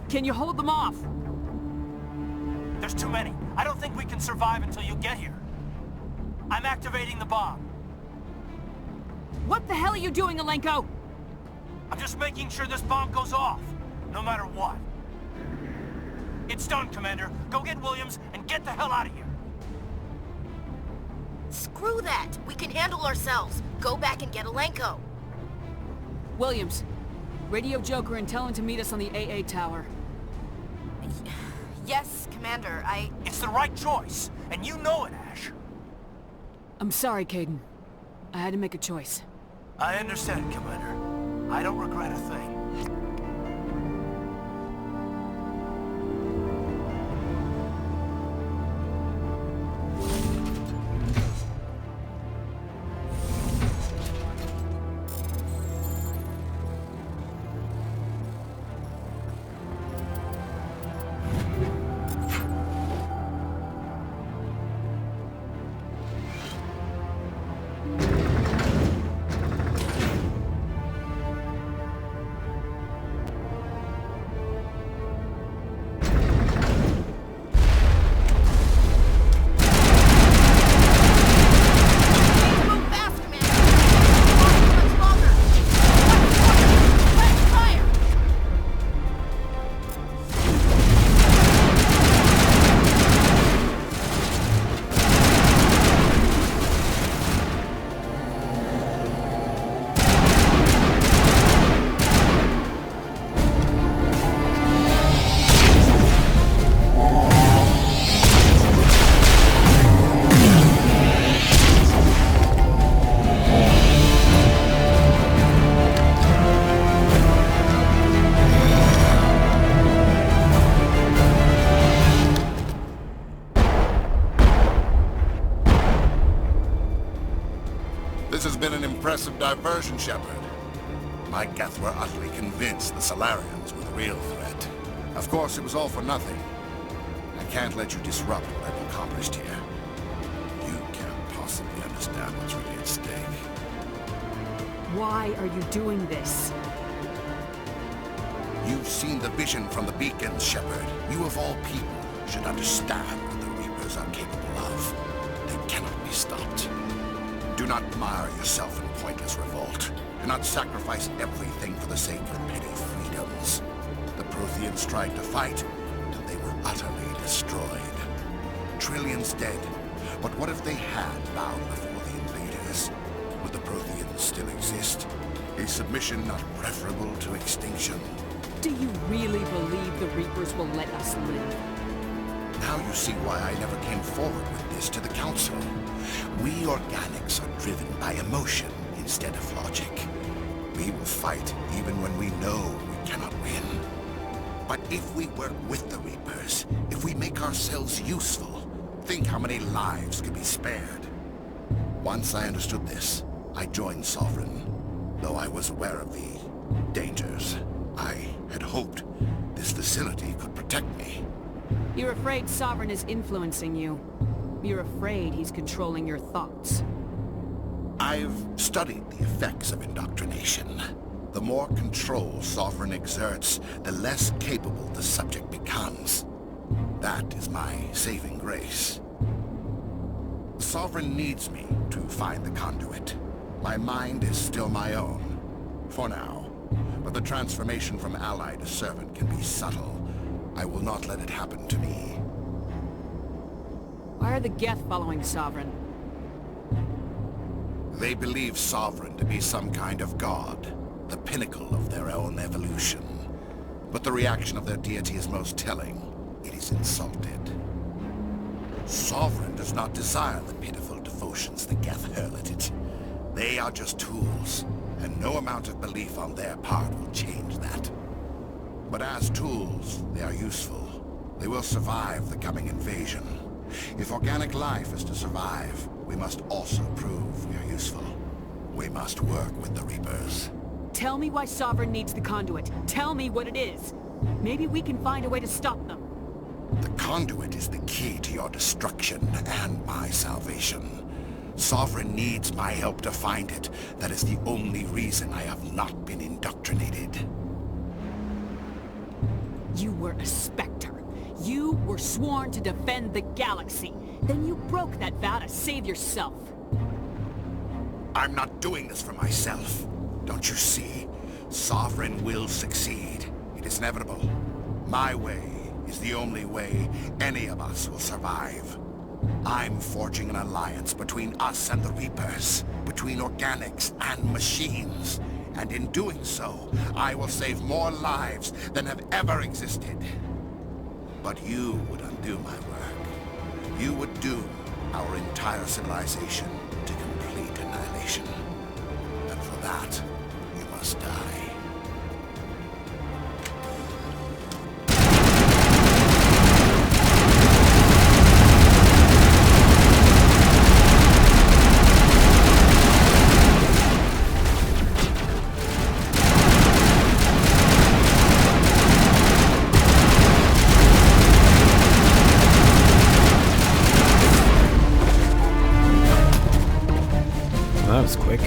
Can you hold them off? There's too many. I don't think we can survive until you get here. I'm activating the bomb. What the hell are you doing, Alenko? I'm just making sure this bomb goes off, no matter what. It's done, Commander. Go get Williams and get the hell out of here. Screw that! We can handle ourselves. Go back and get Alenko. Williams, radio Joker and tell him to meet us on the AA tower. Yes, Commander, It's the right choice, and you know it, Ash. I'm sorry, Kaidan. I had to make a choice. I understand, Commander. I don't regret a thing. Impressive diversion, Shepard. My Geth were utterly convinced the Salarians were the real threat. Of course, it was all for nothing. I can't let you disrupt what I've accomplished here. You can't possibly understand what's really at stake. Why are you doing this? You've seen the vision from the beacons, Shepard. You of all people should understand what the Reapers are capable of. They cannot be stopped. Do not mire yourself in pointless revolt. Do not sacrifice everything for the sake of petty freedoms. The Protheans tried to fight, and they were utterly destroyed. Trillions dead. But what if they had bowed before the invaders? Would the Protheans still exist? A submission not preferable to extinction? Do you really believe the Reapers will let us live? Now you see why I never came forward with this to the Council. We organics are driven by emotion instead of logic. We will fight even when we know we cannot win. But if we work with the Reapers, if we make ourselves useful, think how many lives could be spared. Once I understood this, I joined Sovereign, though I was aware of the dangers. I had hoped this facility could protect me. You're afraid Sovereign is influencing you. You're afraid he's controlling your thoughts. I've studied the effects of indoctrination. The more control Sovereign exerts, the less capable the subject becomes. That is my saving grace. Sovereign needs me to find the conduit. My mind is still my own, for now. But the transformation from ally to servant can be subtle. I will not let it happen to me. Why are the Geth following Sovereign? They believe Sovereign to be some kind of god, the pinnacle of their own evolution. But the reaction of their deity is most telling. It is insulted. Sovereign does not desire the pitiful devotions the Geth hurl at it. They are just tools, and no amount of belief on their part will change that. But as tools, they are useful. They will survive the coming invasion. If organic life is to survive, we must also prove we are useful. We must work with the Reapers. Tell me why Sovereign needs the conduit. Tell me what it is. Maybe we can find a way to stop them. The conduit is the key to your destruction and my salvation. Sovereign needs my help to find it. That is the only reason I have not been indoctrinated. You were a Spectre. You were sworn to defend the galaxy. Then you broke that vow to save yourself. I'm not doing this for myself. Don't you see? Sovereign will succeed. It is inevitable. My way is the only way any of us will survive. I'm forging an alliance between us and the Reapers, between organics and machines. And in doing so, I will save more lives than have ever existed. But you would undo my work. You would doom our entire civilization to complete annihilation. And for that, you must die. That was quick.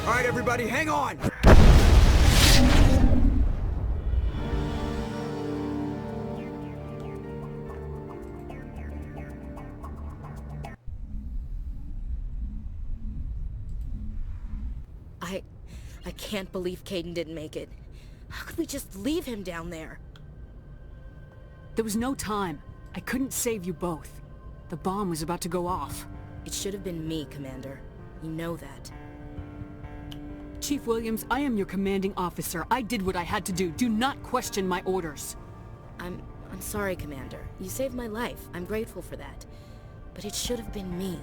All right, everybody, hang on! I can't believe Kaidan didn't make it. How could we just leave him down there? There was no time. I couldn't save you both. The bomb was about to go off. It should have been me, Commander. You know that. Chief Williams, I am your commanding officer. I did what I had to do. Do not question my orders. I'm sorry, Commander. You saved my life. I'm grateful for that. But it should have been me.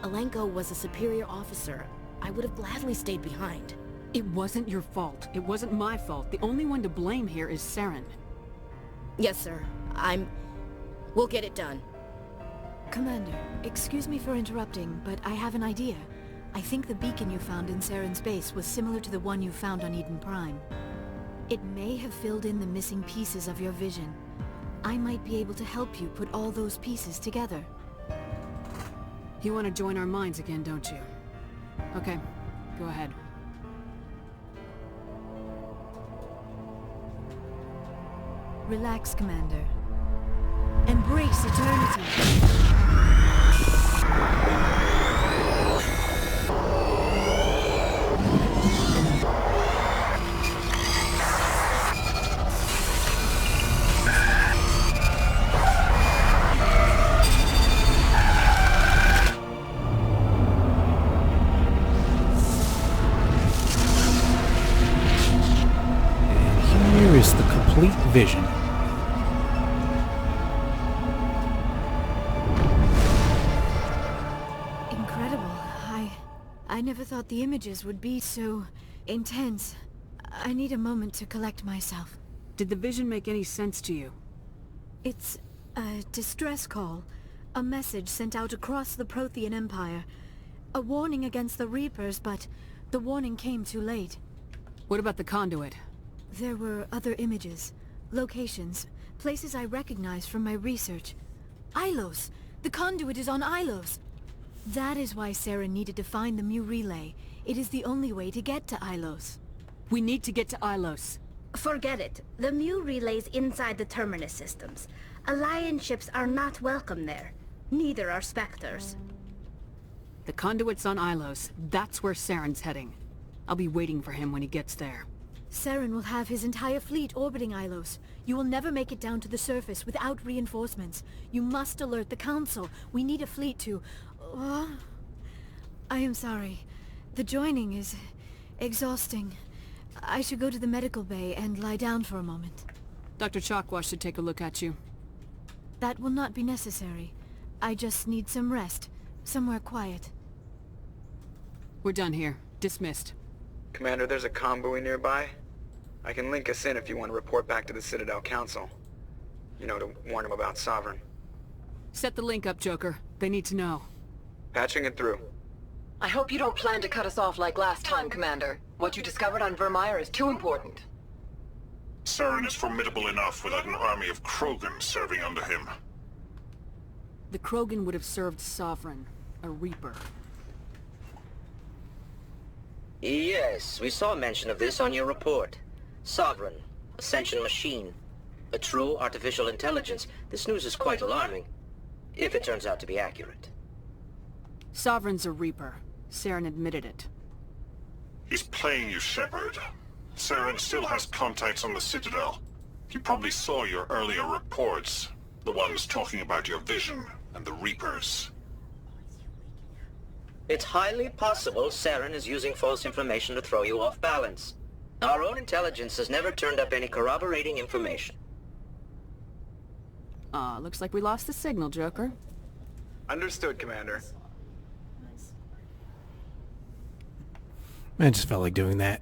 Alenko was a superior officer. I would have gladly stayed behind. It wasn't your fault. It wasn't my fault. The only one to blame here is Saren. Yes, sir. We'll get it done. Commander, excuse me for interrupting, but I have an idea. I think the beacon you found in Saren's base was similar to the one you found on Eden Prime. It may have filled in the missing pieces of your vision. I might be able to help you put all those pieces together. You want to join our minds again, don't you? Okay, go ahead. Relax, Commander. Embrace eternity. And here is the complete vision. I never thought the images would be so intense. I need a moment to collect myself. Did the vision make any sense to you? It's a distress call. A message sent out across the Prothean Empire. A warning against the Reapers, but the warning came too late. What about the conduit? There were other images, locations, places I recognized from my research. Ilos! The conduit is on Ilos! That is why Saren needed to find the Mu relay. It is the only way to get to Ilos. We need to get to Ilos. Forget it. The Mu relay's inside the Terminus systems. Alliance ships are not welcome there. Neither are Spectres. The conduit's on Ilos. That's where Saren's heading. I'll be waiting for him when he gets there. Saren will have his entire fleet orbiting Ilos. You will never make it down to the surface without reinforcements. You must alert the Council. We need a fleet to... I am sorry. The joining is exhausting. I should go to the medical bay and lie down for a moment. Dr. Chakwas should take a look at you. That will not be necessary. I just need some rest. Somewhere quiet. We're done here. Dismissed. Commander, there's a convoy nearby. I can link us in if you want to report back to the Citadel Council. You know, to warn them about Sovereign. Set the link up, Joker. They need to know. Patching it through. I hope you don't plan to cut us off like last time, Commander. What you discovered on Vermeer is too important. Saren is formidable enough without an army of Krogan serving under him. The Krogan would have served Sovereign, a Reaper. Yes, we saw mention of this on your report. Sovereign, Ascension machine, a true artificial intelligence. This news is quite alarming, if it turns out to be accurate. Sovereign's a Reaper. Saren admitted it. He's playing you, Shepard. Saren still has contacts on the Citadel. He probably saw your earlier reports, the ones talking about your vision and the Reapers. It's highly possible Saren is using false information to throw you off balance. Our own intelligence has never turned up any corroborating information. Looks like we lost the signal, Joker. Understood, Commander. I just felt like doing that.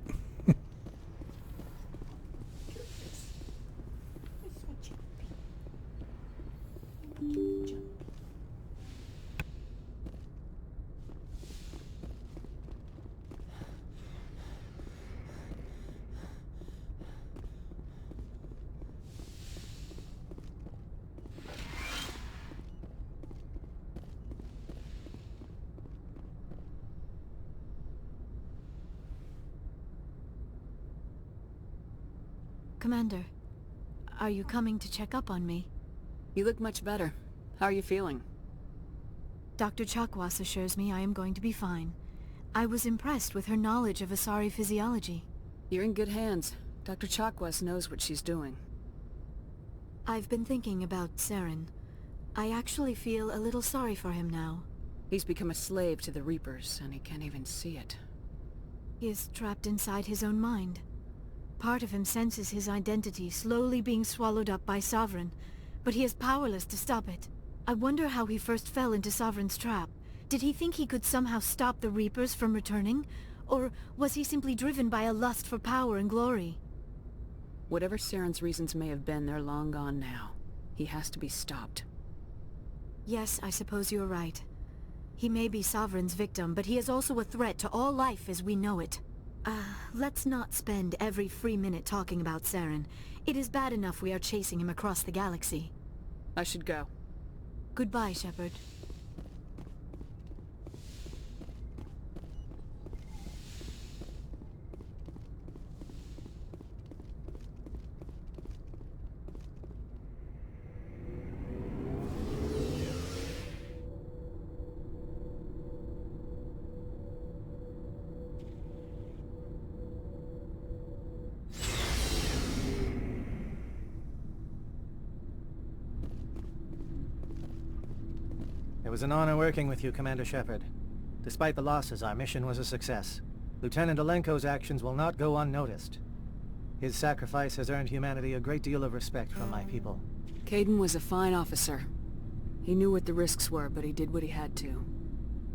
Commander, are you coming to check up on me? You look much better. How are you feeling? Dr. Chakwas assures me I am going to be fine. I was impressed with her knowledge of Asari physiology. You're in good hands. Dr. Chakwas knows what she's doing. I've been thinking about Saren. I actually feel a little sorry for him now. He's become a slave to the Reapers, and he can't even see it. He is trapped inside his own mind. Part of him senses his identity slowly being swallowed up by Sovereign, but he is powerless to stop it. I wonder how he first fell into Sovereign's trap. Did he think he could somehow stop the Reapers from returning? Or was he simply driven by a lust for power and glory? Whatever Saren's reasons may have been, they're long gone now. He has to be stopped. Yes, I suppose you're right. He may be Sovereign's victim, but he is also a threat to all life as we know it. Let's not spend every free minute talking about Saren. It is bad enough we are chasing him across the galaxy. I should go. Goodbye, Shepard. It was an honor working with you, Commander Shepard. Despite the losses, our mission was a success. Lieutenant Alenko's actions will not go unnoticed. His sacrifice has earned humanity a great deal of respect from my people. Kaidan was a fine officer. He knew what the risks were, but he did what he had to.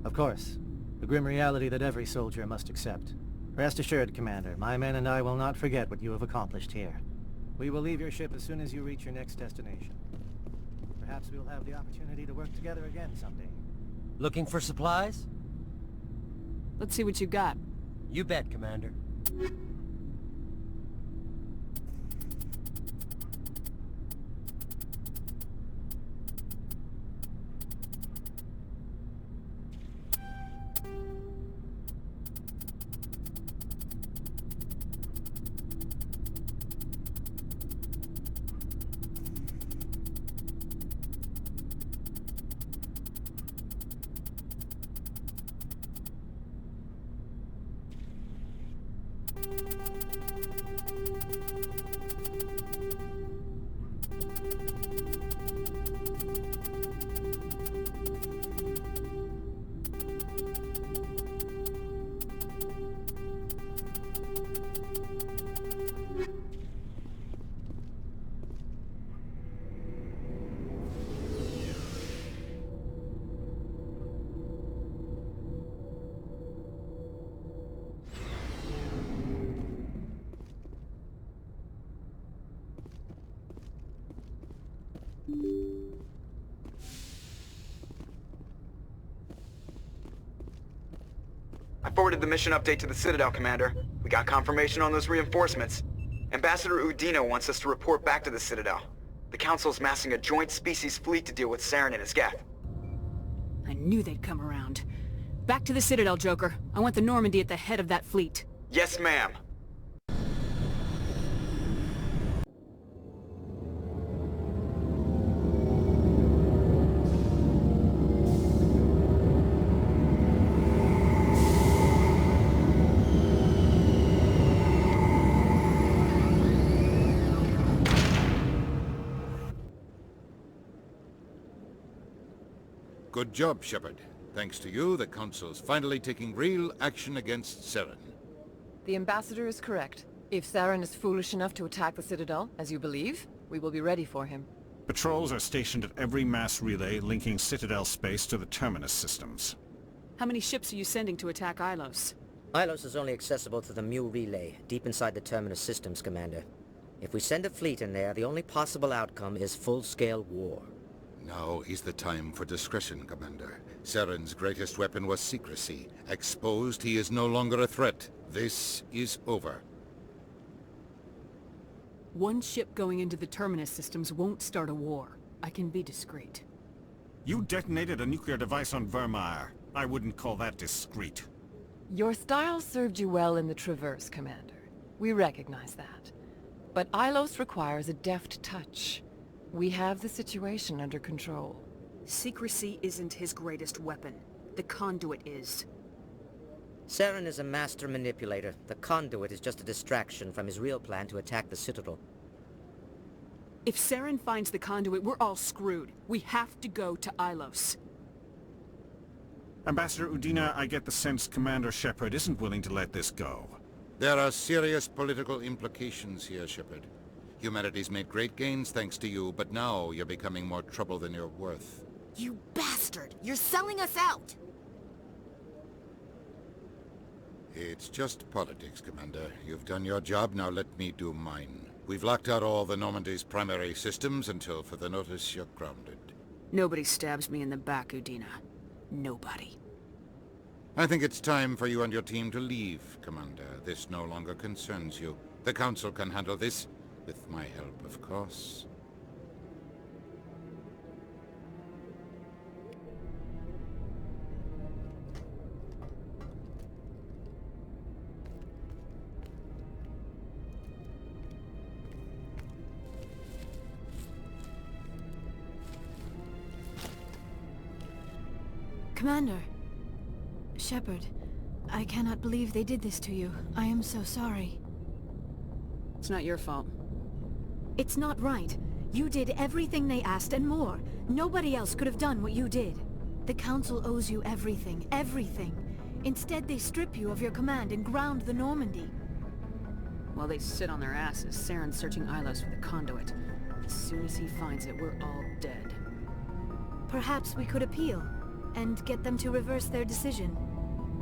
Of course. The grim reality that every soldier must accept. Rest assured, Commander, my men and I will not forget what you have accomplished here. We will leave your ship as soon as you reach your next destination. Perhaps we will have the opportunity to work together again someday. Looking for supplies? Let's see what you got. You bet, Commander. I forwarded the mission update to the Citadel, Commander. We got confirmation on those reinforcements. Ambassador Udina wants us to report back to the Citadel. The Council's massing a joint species fleet to deal with Saren and his Geth. I knew they'd come around. Back to the Citadel, Joker. I want the Normandy at the head of that fleet. Yes, ma'am. Good job, Shepard. Thanks to you, the Council's finally taking real action against Saren. The Ambassador is correct. If Saren is foolish enough to attack the Citadel, as you believe, we will be ready for him. Patrols are stationed at every mass relay linking Citadel space to the Terminus systems. How many ships are you sending to attack Ilos? Ilos is only accessible through the Mu relay, deep inside the Terminus systems, Commander. If we send a fleet in there, the only possible outcome is full-scale war. Now is the time for discretion, Commander. Saren's greatest weapon was secrecy. Exposed, he is no longer a threat. This is over. One ship going into the Terminus systems won't start a war. I can be discreet. You detonated a nuclear device on Vermeer. I wouldn't call that discreet. Your style served you well in the Traverse, Commander. We recognize that. But Ilos requires a deft touch. We have the situation under control. Secrecy isn't his greatest weapon. The conduit is. Saren is a master manipulator. The conduit is just a distraction from his real plan to attack the Citadel. If Saren finds the conduit, we're all screwed. We have to go to Ilos. Ambassador Udina, I get the sense Commander Shepard isn't willing to let this go. There are serious political implications here, Shepard. Humanity's made great gains thanks to you, but now you're becoming more trouble than you're worth. You bastard! You're selling us out! It's just politics, Commander. You've done your job, now let me do mine. We've locked out all the Normandy's primary systems until further notice you're grounded. Nobody stabs me in the back, Udina. Nobody. I think it's time for you and your team to leave, Commander. This no longer concerns you. The Council can handle this, with my help, of course. Commander. Shepard, I cannot believe they did this to you. I am so sorry. It's not your fault. It's not right. You did everything they asked and more. Nobody else could have done what you did. The Council owes you everything, everything. Instead, they strip you of your command and ground the Normandy. While they sit on their asses, Saren's searching Ilos for the conduit. As soon as he finds it, we're all dead. Perhaps we could appeal, and get them to reverse their decision.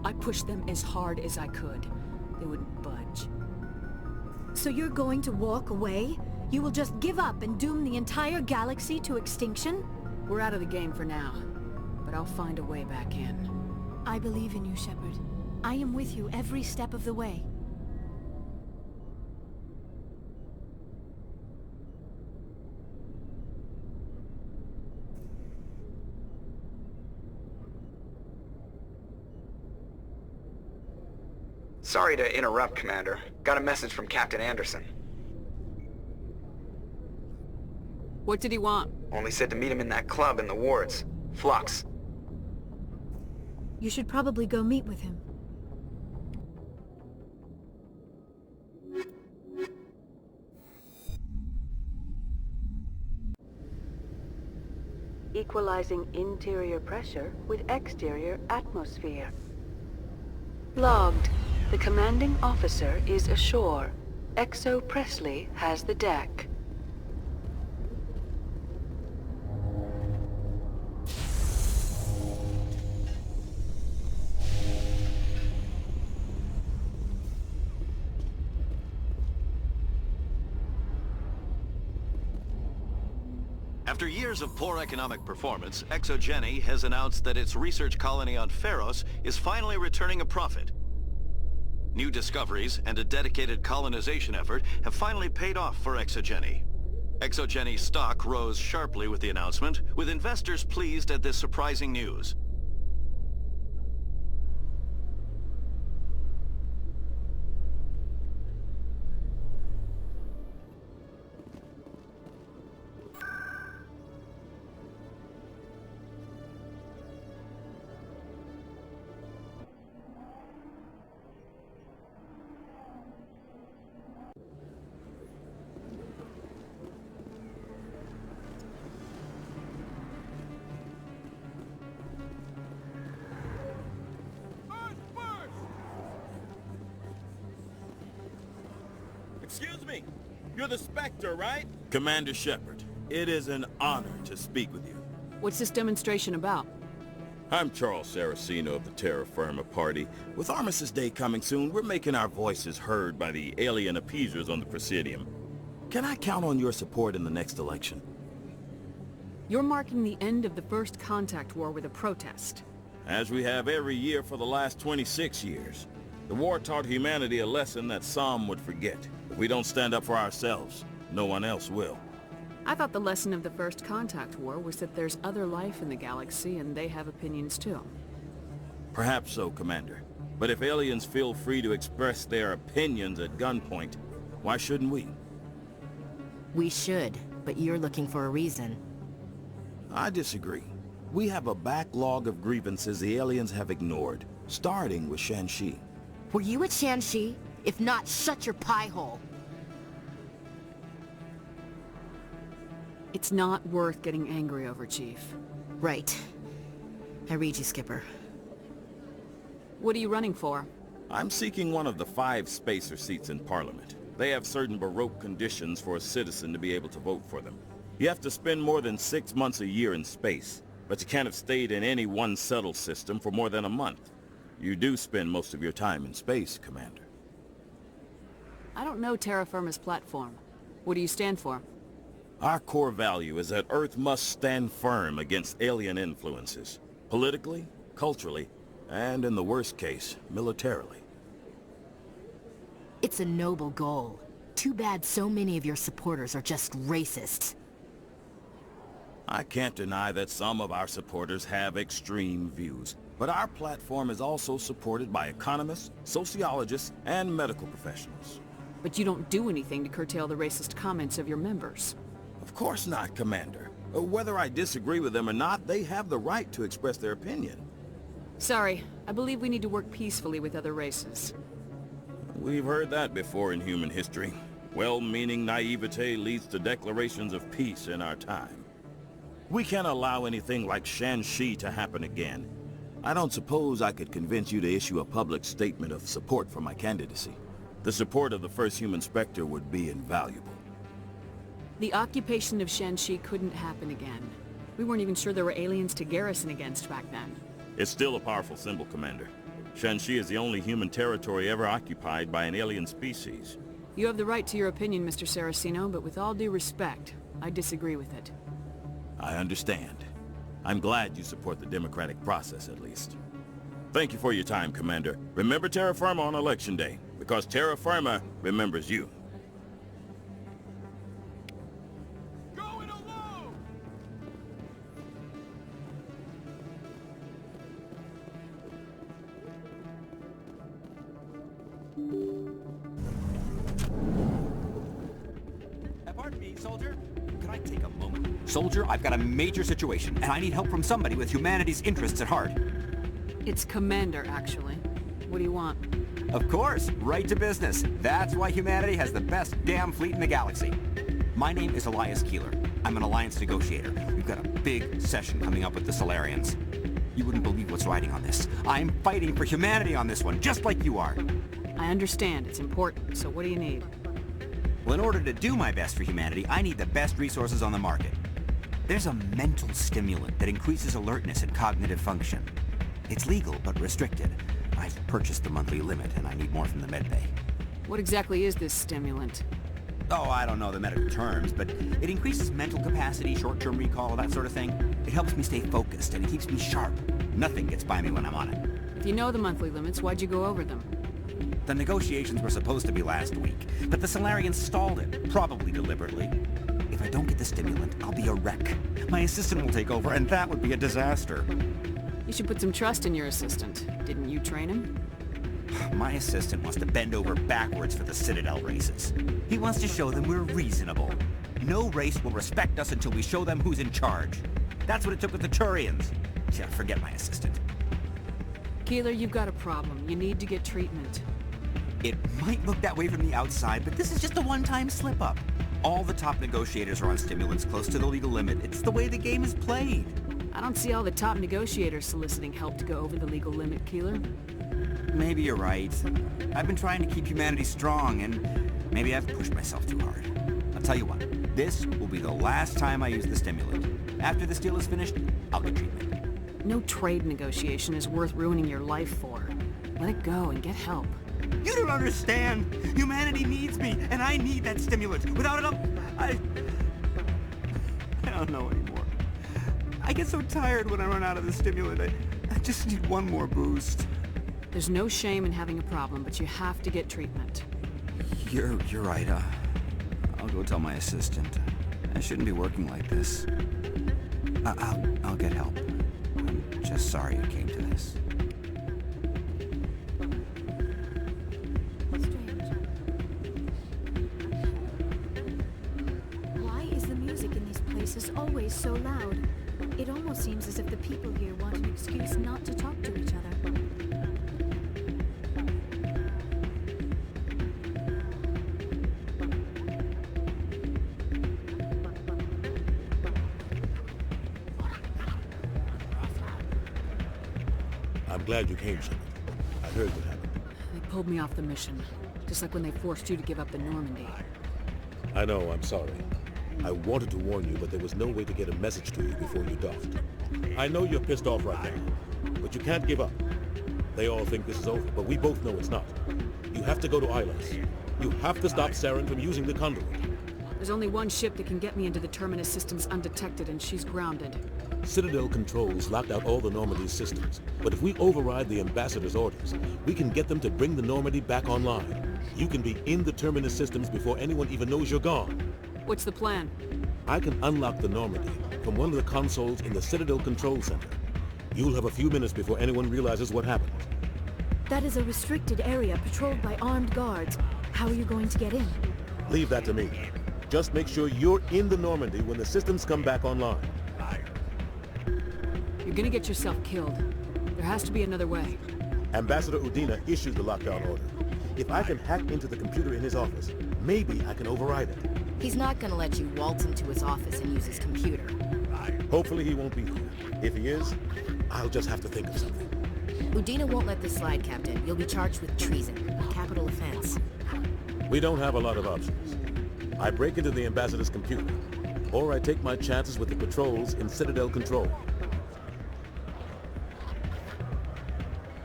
I pushed them as hard as I could. They wouldn't budge. So you're going to walk away? You will just give up and doom the entire galaxy to extinction? We're out of the game for now, but I'll find a way back in. I believe in you, Shepard. I am with you every step of the way. Sorry to interrupt, Commander. Got a message from Captain Anderson. What did he want? Only said to meet him in that club in the wards. Flux. You should probably go meet with him. Equalizing interior pressure with exterior atmosphere. Logged. The commanding officer is ashore. Exo Presley has the deck. After years of poor economic performance, ExoGeni has announced that its research colony on Pharos is finally returning a profit. New discoveries and a dedicated colonization effort have finally paid off for ExoGeni. ExoGeni's stock rose sharply with the announcement, with investors pleased at this surprising news. Excuse me, you're the Spectre, right? Commander Shepard, it is an honor to speak with you. What's this demonstration about? I'm Charles Saraceno of the Terra Firma Party. With Armistice Day coming soon, we're making our voices heard by the alien appeasers on the Presidium. Can I count on your support in the next election? You're marking the end of the First Contact War with a protest. As we have every year for the last 26 years. The war taught humanity a lesson that some would forget. If we don't stand up for ourselves, no one else will. I thought the lesson of the First Contact War was that there's other life in the galaxy and they have opinions too. Perhaps so, Commander. But if aliens feel free to express their opinions at gunpoint, why shouldn't we? We should, but you're looking for a reason. I disagree. We have a backlog of grievances the aliens have ignored, starting with Shanxi. Were you at Shanxi? If not, shut your pie hole. It's not worth getting angry over, Chief. Right. I read you, Skipper. What are you running for? I'm seeking one of the 5 spacer seats in Parliament. They have certain Baroque conditions for a citizen to be able to vote for them. You have to spend more than 6 months a year in space, but you can't have stayed in any one settled system for more than a month. You do spend most of your time in space, Commander. I don't know Terra Firma's platform. What do you stand for? Our core value is that Earth must stand firm against alien influences. Politically, culturally, and in the worst case, militarily. It's a noble goal. Too bad so many of your supporters are just racists. I can't deny that some of our supporters have extreme views, but our platform is also supported by economists, sociologists, and medical professionals. But you don't do anything to curtail the racist comments of your members. Of course not, Commander. Whether I disagree with them or not, they have the right to express their opinion. Sorry, I believe we need to work peacefully with other races. We've heard that before in human history. Well-meaning naivete leads to declarations of peace in our time. We can't allow anything like Shanxi to happen again. I don't suppose I could convince you to issue a public statement of support for my candidacy. The support of the first human Spectre would be invaluable. The occupation of Shanxi couldn't happen again. We weren't even sure there were aliens to garrison against back then. It's still a powerful symbol, Commander. Shanxi is the only human territory ever occupied by an alien species. You have the right to your opinion, Mr. Saraceno, but with all due respect, I disagree with it. I understand. I'm glad you support the democratic process, at least. Thank you for your time, Commander. Remember Terra Firma on Election Day, because Terra Firma remembers you. Pardon me, soldier. Could I take a moment? Soldier, I've got a major situation, and I need help from somebody with humanity's interests at heart. It's Commander, actually. What do you want? Of course, right to business. That's why humanity has the best damn fleet in the galaxy. My name is Elias Keeler. I'm an alliance negotiator. We've got a big session coming up with the Solarians. You wouldn't believe what's riding on this. I'm fighting for humanity on this one, just like you are. I understand. It's important. So what do you need? Well, in order to do my best for humanity, I need the best resources on the market. There's a mental stimulant that increases alertness and cognitive function. It's legal, but restricted. I've purchased the monthly limit, and I need more from the medbay. What exactly is this stimulant? Oh, I don't know the medical terms, but it increases mental capacity, short-term recall, that sort of thing. It helps me stay focused, and it keeps me sharp. Nothing gets by me when I'm on it. If you know the monthly limits, why'd you go over them? The negotiations were supposed to be last week, but the Solarians stalled it, probably deliberately. If I don't get the stimulant, I'll be a wreck. My assistant will take over, and that would be a disaster. You should put some trust in your assistant. Didn't you train him? My assistant wants to bend over backwards for the Citadel races. He wants to show them we're reasonable. No race will respect us until we show them who's in charge. That's what it took with the Turians. Yeah, forget my assistant. Keeler, you've got a problem. You need to get treatment. It might look that way from the outside, but this is just a one-time slip-up. All the top negotiators are on stimulants close to the legal limit. It's the way the game is played. I don't see all the top negotiators soliciting help to go over the legal limit, Keeler. Maybe you're right. I've been trying to keep humanity strong, and maybe I've pushed myself too hard. I'll tell you what, this will be the last time I use the stimulant. After this deal is finished, I'll get treatment. No trade negotiation is worth ruining your life for. Let it go and get help. You don't understand! Humanity needs me, and I need that stimulant. Without it, I don't know anymore. I get so tired when I run out of the stimulant. I just need one more boost. There's no shame in having a problem, but you have to get treatment. You're right. I'll go tell my assistant. I shouldn't be working like this. I'll get help. I'm just sorry it came to this. Why is the music in these places always so loud? It almost seems as if the people here want an excuse not to talk to each other. I'm glad you came, Shepard. I heard what happened. They pulled me off the mission, just like when they forced you to give up the Normandy. I know, I'm sorry. I wanted to warn you, but there was no way to get a message to you before you docked. I know you're pissed off right now, but you can't give up. They all think this is over, but we both know it's not. You have to go to Ilos. You have to stop Saren from using the conduit. There's only one ship that can get me into the Terminus systems undetected, and she's grounded. Citadel controls locked out all the Normandy's systems, but if we override the Ambassador's orders, we can get them to bring the Normandy back online. You can be in the Terminus systems before anyone even knows you're gone. What's the plan? I can unlock the Normandy from one of the consoles in the Citadel Control Center. You'll have a few minutes before anyone realizes what happened. That is a restricted area patrolled by armed guards. How are you going to get in? Leave that to me. Just make sure you're in the Normandy when the systems come back online. You're gonna get yourself killed. There has to be another way. Ambassador Udina issued the lockdown order. If I can hack into the computer in his office, maybe I can override it. He's not gonna let you waltz into his office and use his computer. Hopefully he won't be here. If he is, I'll just have to think of something. Udina won't let this slide, Captain. You'll be charged with treason, a capital offense. We don't have a lot of options. I break into the Ambassador's computer, or I take my chances with the patrols in Citadel Control.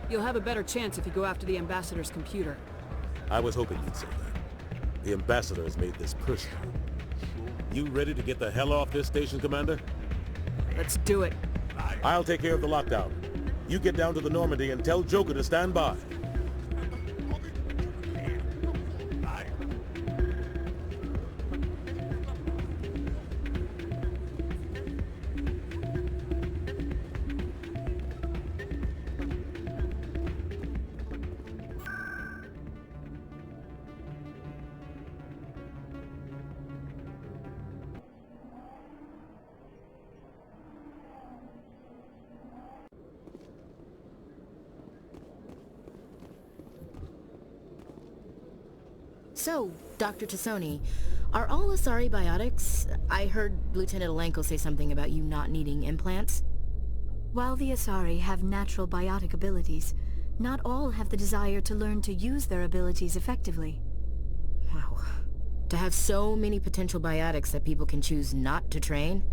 You'll have a better chance if you go after the Ambassador's computer. I was hoping you'd say that. The Ambassador has made this personal. You ready to get the hell off this station, Commander? Let's do it. I'll take care of the lockdown. You get down to the Normandy and tell Joker to stand by. So, Dr. Tassoni, are all Asari biotics? I heard Lieutenant Alenko say something about you not needing implants. While the Asari have natural biotic abilities, not all have the desire to learn to use their abilities effectively. Wow. To have so many potential biotics that people can choose not to train?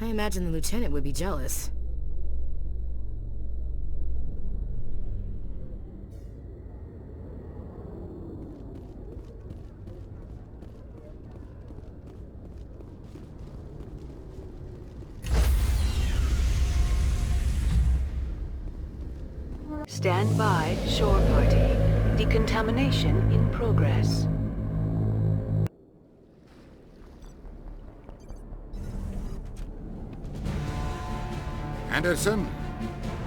I imagine the Lieutenant would be jealous. Stand by, shore party. Decontamination in progress. Anderson,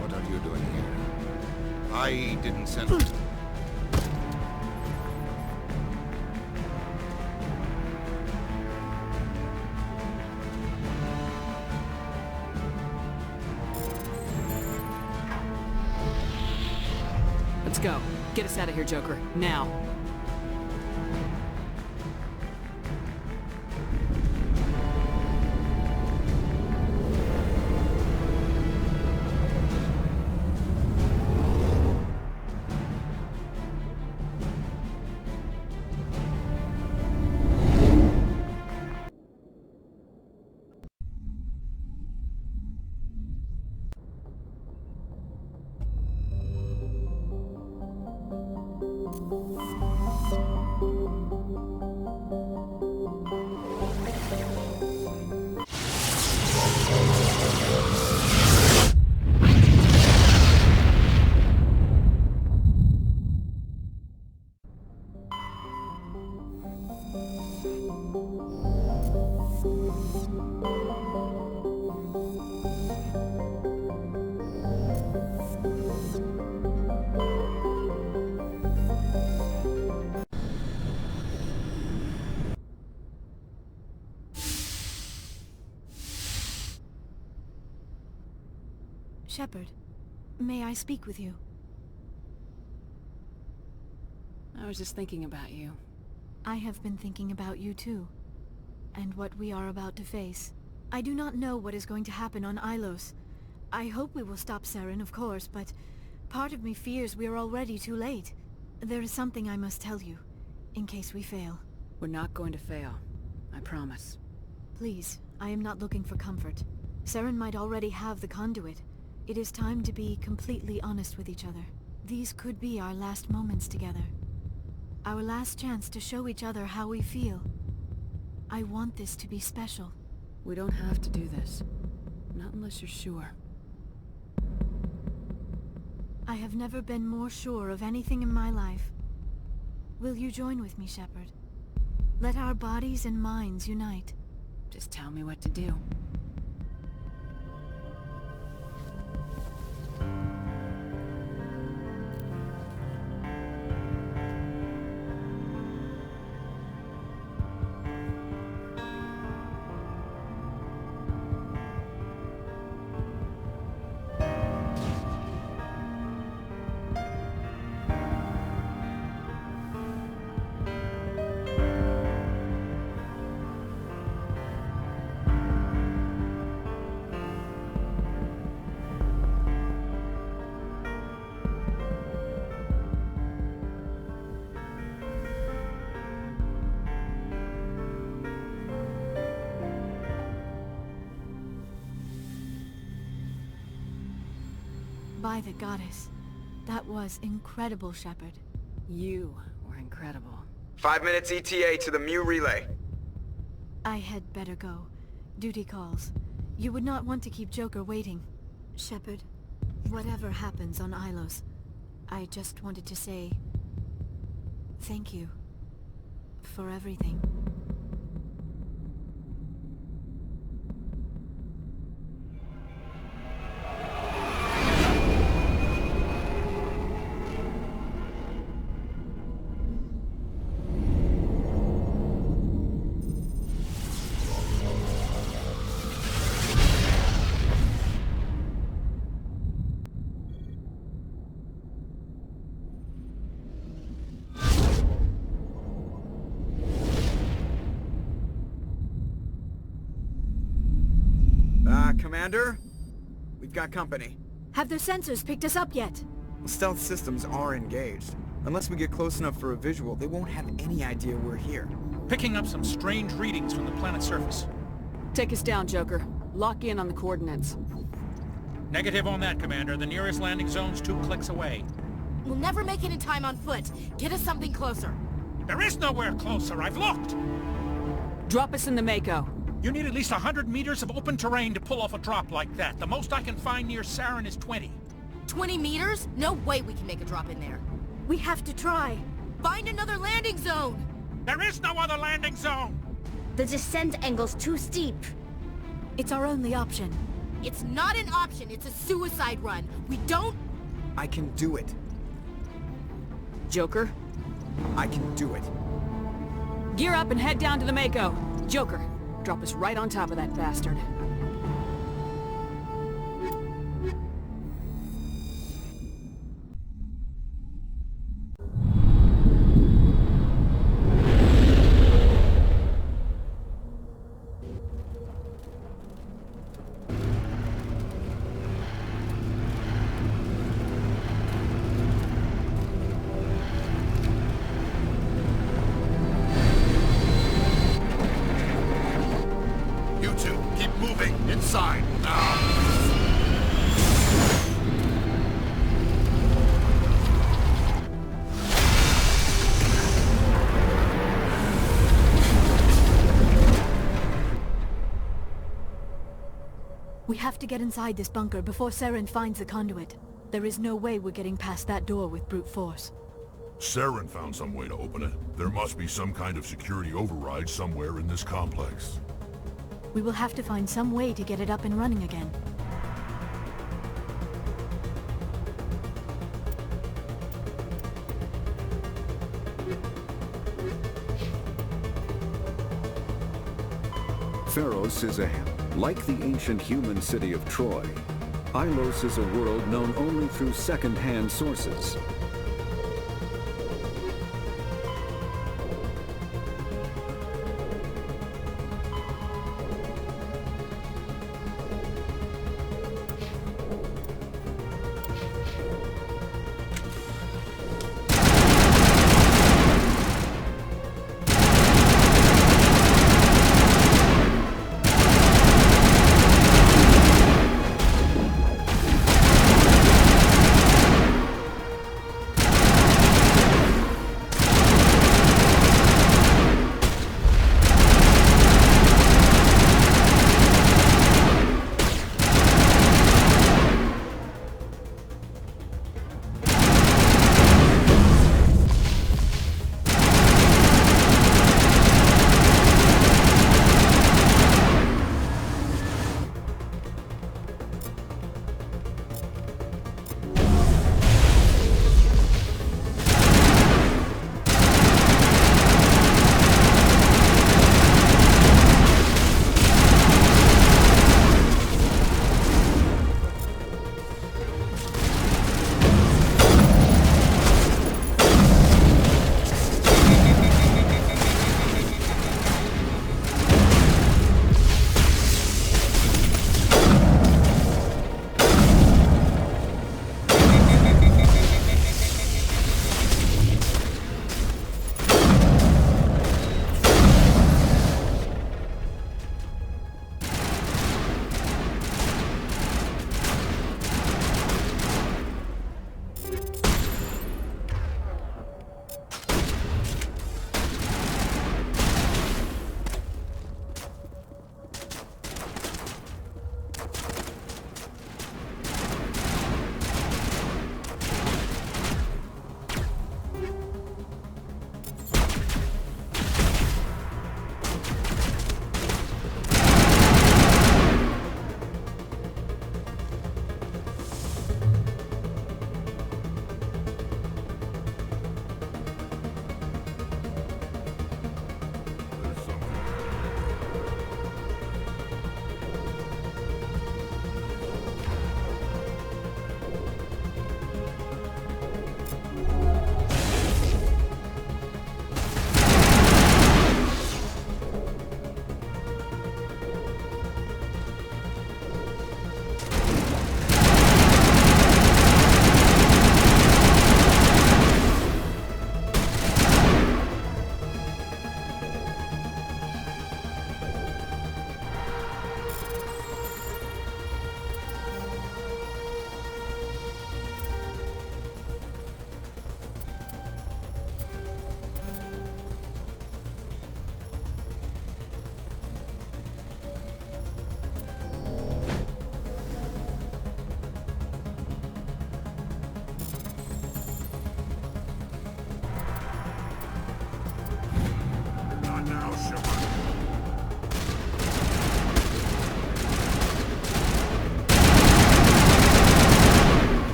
what are you doing here? I didn't send... Let's go. Get us out of here, Joker. Now. Shepard, may I speak with you? I was just thinking about you. I have been thinking about you too, and what we are about to face. I do not know what is going to happen on Ilos. I hope we will stop Saren, of course, but part of me fears we are already too late. There is something I must tell you, in case we fail. We're not going to fail. I promise. Please, I am not looking for comfort. Saren might already have the conduit. It is time to be completely honest with each other. These could be our last moments together. Our last chance to show each other how we feel. I want this to be special. We don't have to do this. Not unless you're sure. I have never been more sure of anything in my life. Will you join with me, Shepard? Let our bodies and minds unite. Just tell me what to do. By the goddess. That was incredible, Shepard. You were incredible. 5 minutes ETA to the Mu relay. I had better go. Duty calls. You would not want to keep Joker waiting. Shepard, whatever happens on Ilos, I just wanted to say... thank you. For everything. Commander? We've got company. Have their sensors picked us up yet? Stealth systems are engaged. Unless we get close enough for a visual, they won't have any idea we're here. Picking up some strange readings from the planet's surface. Take us down, Joker. Lock in on the coordinates. Negative on that, Commander. The nearest landing zone's 2 clicks away. We'll never make it in time on foot. Get us something closer. There is nowhere closer. I've looked! Drop us in the Mako. You need at least 100 meters of open terrain to pull off a drop like that. The most I can find near Saren is 20. 20 meters? No way we can make a drop in there. We have to try. Find another landing zone! There is no other landing zone! The descent angle's too steep. It's our only option. It's not an option, it's a suicide run. We don't... I can do it. Joker, I can do it. gear up and head down to the Mako. Joker, drop us right on top of that bastard. Inside, now! We have to get inside this bunker before Saren finds the conduit. There is no way we're getting past that door with brute force. Saren found some way to open it. There must be some kind of security override somewhere in this complex. We will have to find some way to get it up and running again. Pharos is like the ancient human city of Troy. Ilos is a world known only through second-hand sources.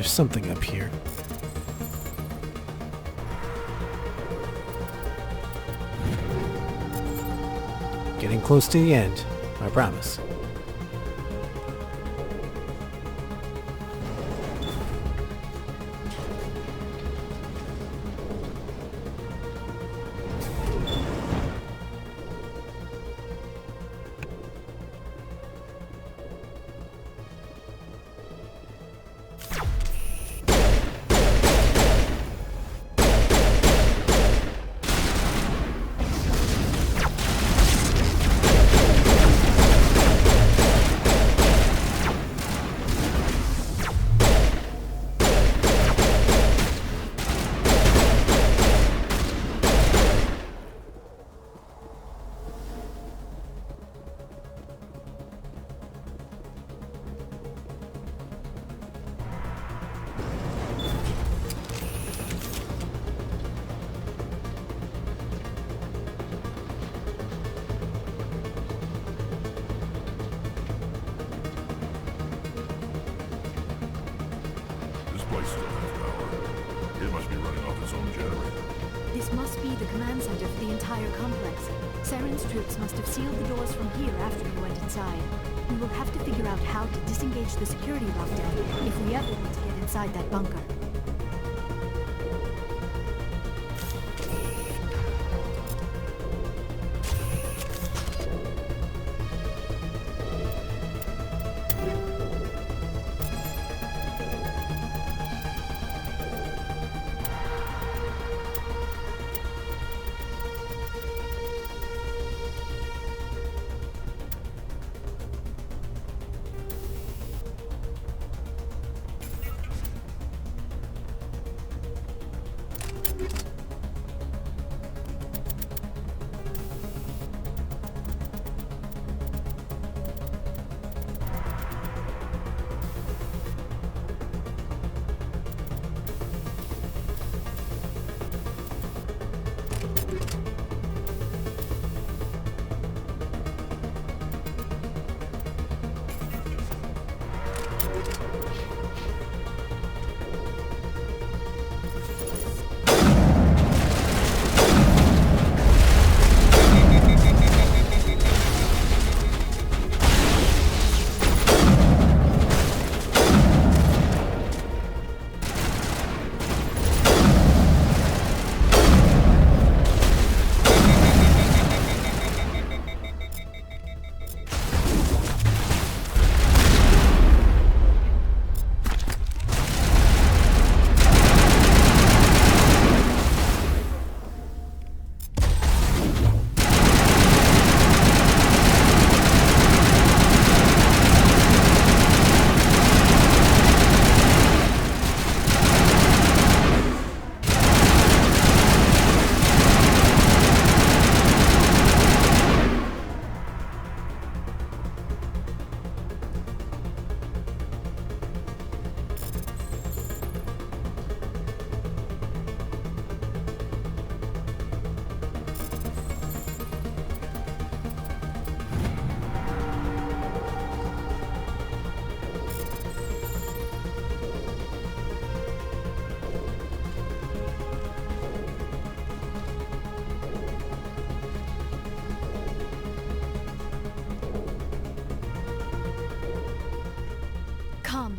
There's something up here. Getting close to the end, I promise. This must be the command center for the entire complex. Saren's troops must have sealed the doors from here after we went inside. We will have to figure out how to disengage the security lockdown if we ever need to get inside that bunker.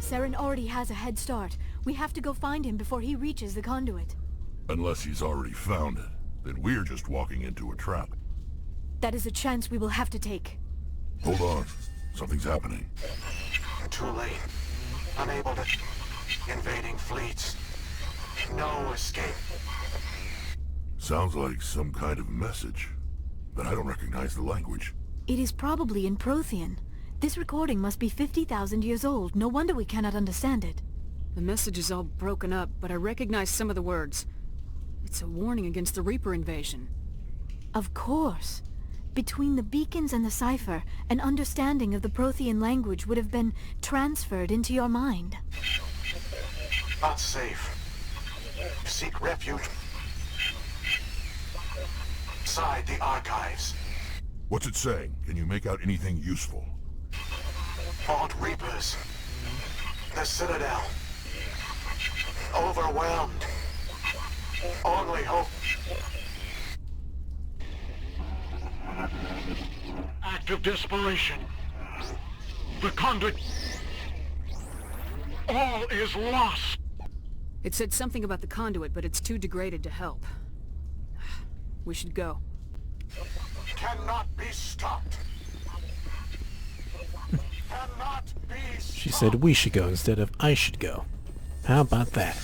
Saren already has a head start. We have to go find him before he reaches the conduit. Unless he's already found it, then we're just walking into a trap. That is a chance we will have to take. Hold on. Something's happening. Too late. Unable to... Invading fleets. No escape. Sounds like some kind of message, but I don't recognize the language. It is probably in Prothean. This recording must be 50,000 years old. No wonder we cannot understand it. The message is all broken up, but I recognize some of the words. It's a warning against the Reaper invasion. Of course. Between the beacons and the cipher, an understanding of the Prothean language would have been transferred into your mind. Not safe. Seek refuge inside the archives. What's it saying? Can you make out anything useful? Vault Reapers. The Citadel. Overwhelmed. Only hope. Act of desperation. The conduit. All is lost. It said something about the conduit, but it's too degraded to help. We should go. Cannot be stopped. Cannot be stopped. She said we should go instead of I should go. How about that?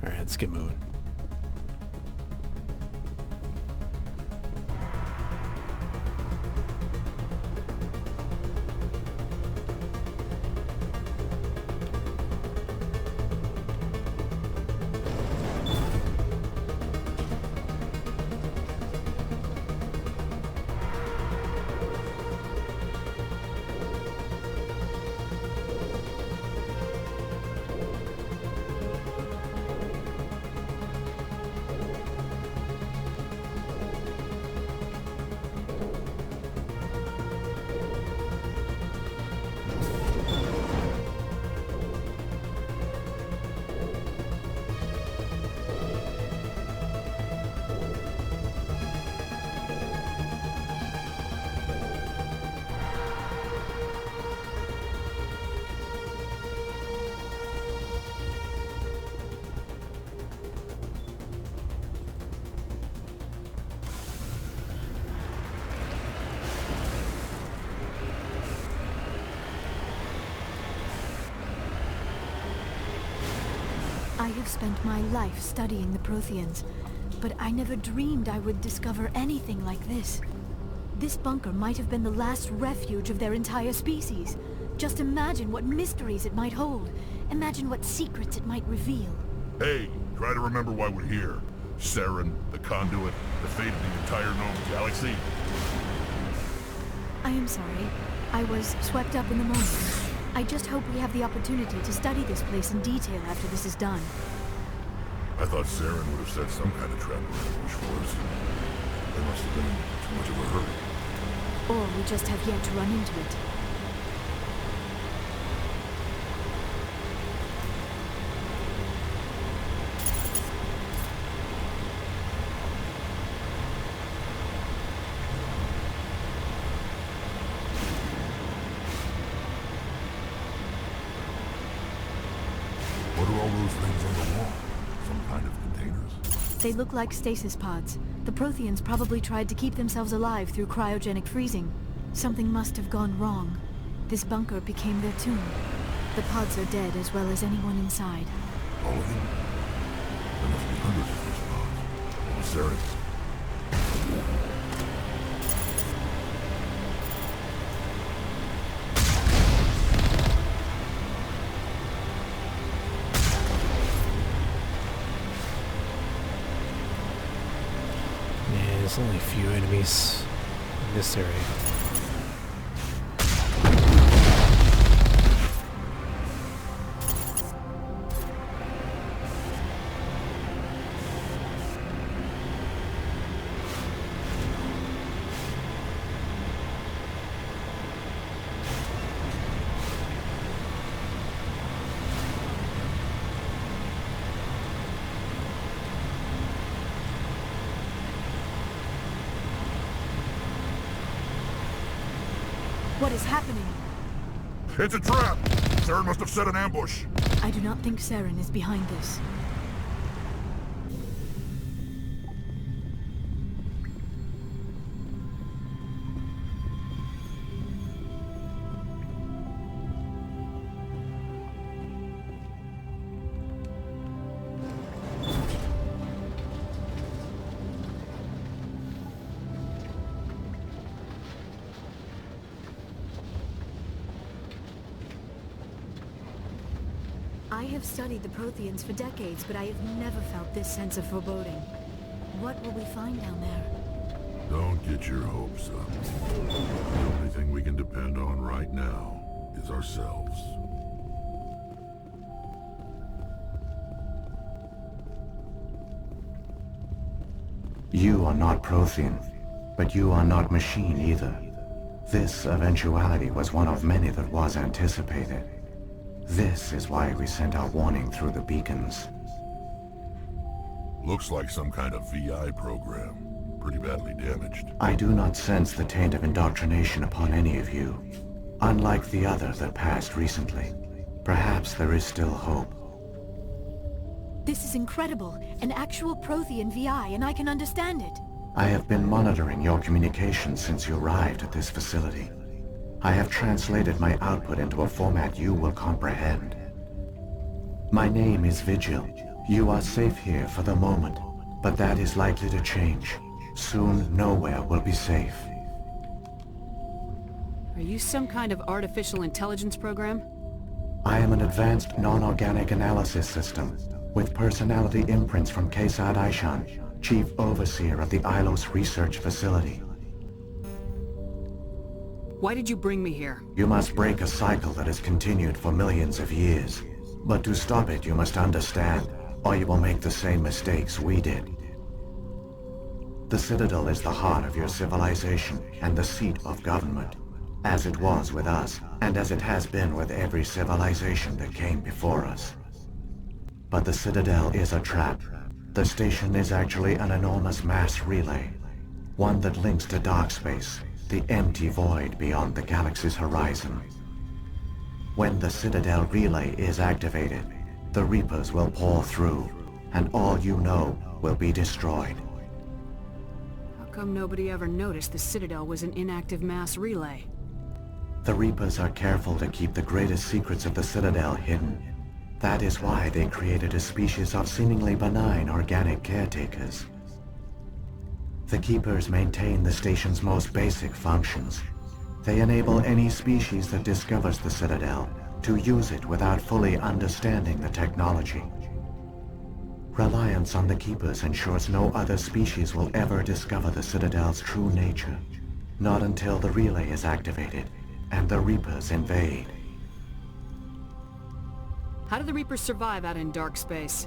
Alright, let's get moving. I have spent my life studying the Protheans, but I never dreamed I would discover anything like this. This bunker might have been the last refuge of their entire species. Just imagine what mysteries it might hold. Imagine what secrets it might reveal. Hey, try to remember why we're here. Saren, the conduit, the fate of the entire known galaxy. I am sorry. I was swept up in the moment. I just hope we have the opportunity to study this place in detail after this is done. I thought Saren would have set some kind of trap or ambush for us. They must have been in too much of a hurry. Or we just have yet to run into it. What are all those things on the wall? Some kind of containers? They look like stasis pods. The Protheans probably tried to keep themselves alive through cryogenic freezing. Something must have gone wrong. This bunker became their tomb. The pods are dead as well as anyone inside. All of them? There must be hundreds of these pods. Saren. There's only a few enemies in this area. What is happening? It's a trap! Saren must have set an ambush. I do not think Saren is behind this. I have studied the Protheans for decades, but I have never felt this sense of foreboding. What will we find down there? Don't get your hopes up. The only thing we can depend on right now is ourselves. You are not Prothean, but you are not machine either. This eventuality was one of many that was anticipated. This is why we sent our warning through the beacons. Looks like some kind of VI program. Pretty badly damaged. I do not sense the taint of indoctrination upon any of you. Unlike the other that passed recently. Perhaps there is still hope. This is incredible. An actual Prothean VI, and I can understand it. I have been monitoring your communications since you arrived at this facility. I have translated my output into a format you will comprehend. My name is Vigil. You are safe here for the moment, but that is likely to change. Soon, nowhere will be safe. Are you some kind of artificial intelligence program? I am an advanced non-organic analysis system, with personality imprints from Kesad Aishan, Chief Overseer of the Ilos Research Facility. Why did you bring me here? You must break a cycle that has continued for millions of years. But to stop it, you must understand, or you will make the same mistakes we did. The Citadel is the heart of your civilization and the seat of government, as it was with us, and as it has been with every civilization that came before us. But the Citadel is a trap. The station is actually an enormous mass relay, one that links to dark space, the empty void beyond the galaxy's horizon. When the Citadel relay is activated, the Reapers will pour through, and all you know will be destroyed. How come nobody ever noticed the Citadel was an inactive mass relay? The Reapers are careful to keep the greatest secrets of the Citadel hidden. That is why they created a species of seemingly benign organic caretakers. The Keepers maintain the station's most basic functions. They enable any species that discovers the Citadel to use it without fully understanding the technology. Reliance on the Keepers ensures no other species will ever discover the Citadel's true nature. Not until the relay is activated and the Reapers invade. How do the Reapers survive out in dark space?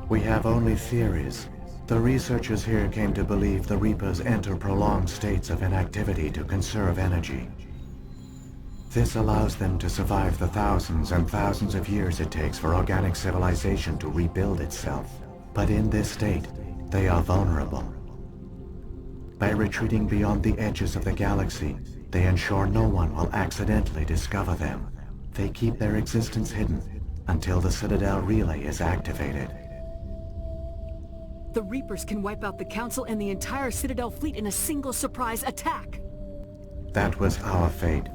We have only theories. The researchers here came to believe the Reapers enter prolonged states of inactivity to conserve energy. This allows them to survive the thousands and thousands of years it takes for organic civilization to rebuild itself. But in this state, they are vulnerable. By retreating beyond the edges of the galaxy, they ensure no one will accidentally discover them. They keep their existence hidden until the Citadel relay is activated. The Reapers can wipe out the Council and the entire Citadel fleet in a single surprise attack. That was our fate.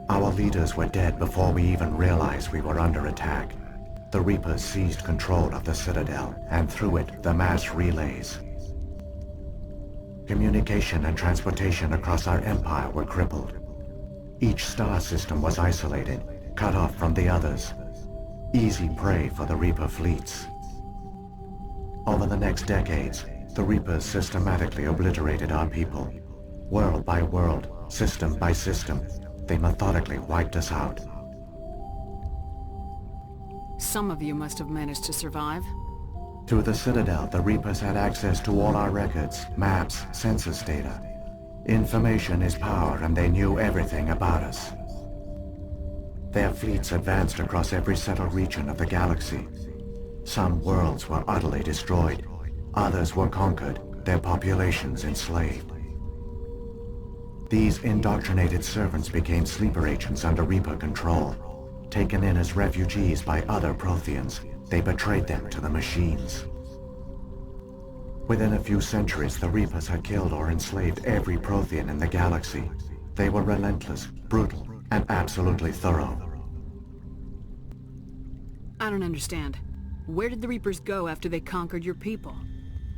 Our leaders were dead before we even realized we were under attack. The Reapers seized control of the Citadel, and through it, the mass relays. Communication and transportation across our empire were crippled. Each star system was isolated, cut off from the others. Easy prey for the Reaper fleets. Over the next decades, the Reapers systematically obliterated our people. World by world, system by system, they methodically wiped us out. Some of you must have managed to survive. Through the Citadel, the Reapers had access to all our records, maps, census data. Information is power, and they knew everything about us. Their fleets advanced across every settled region of the galaxy. Some worlds were utterly destroyed. Others were conquered, their populations enslaved. These indoctrinated servants became sleeper agents under Reaper control. Taken in as refugees by other Protheans, they betrayed them to the machines. Within a few centuries, the Reapers had killed or enslaved every Prothean in the galaxy. They were relentless, brutal, and absolutely thorough. I don't understand. Where did the Reapers go after they conquered your people?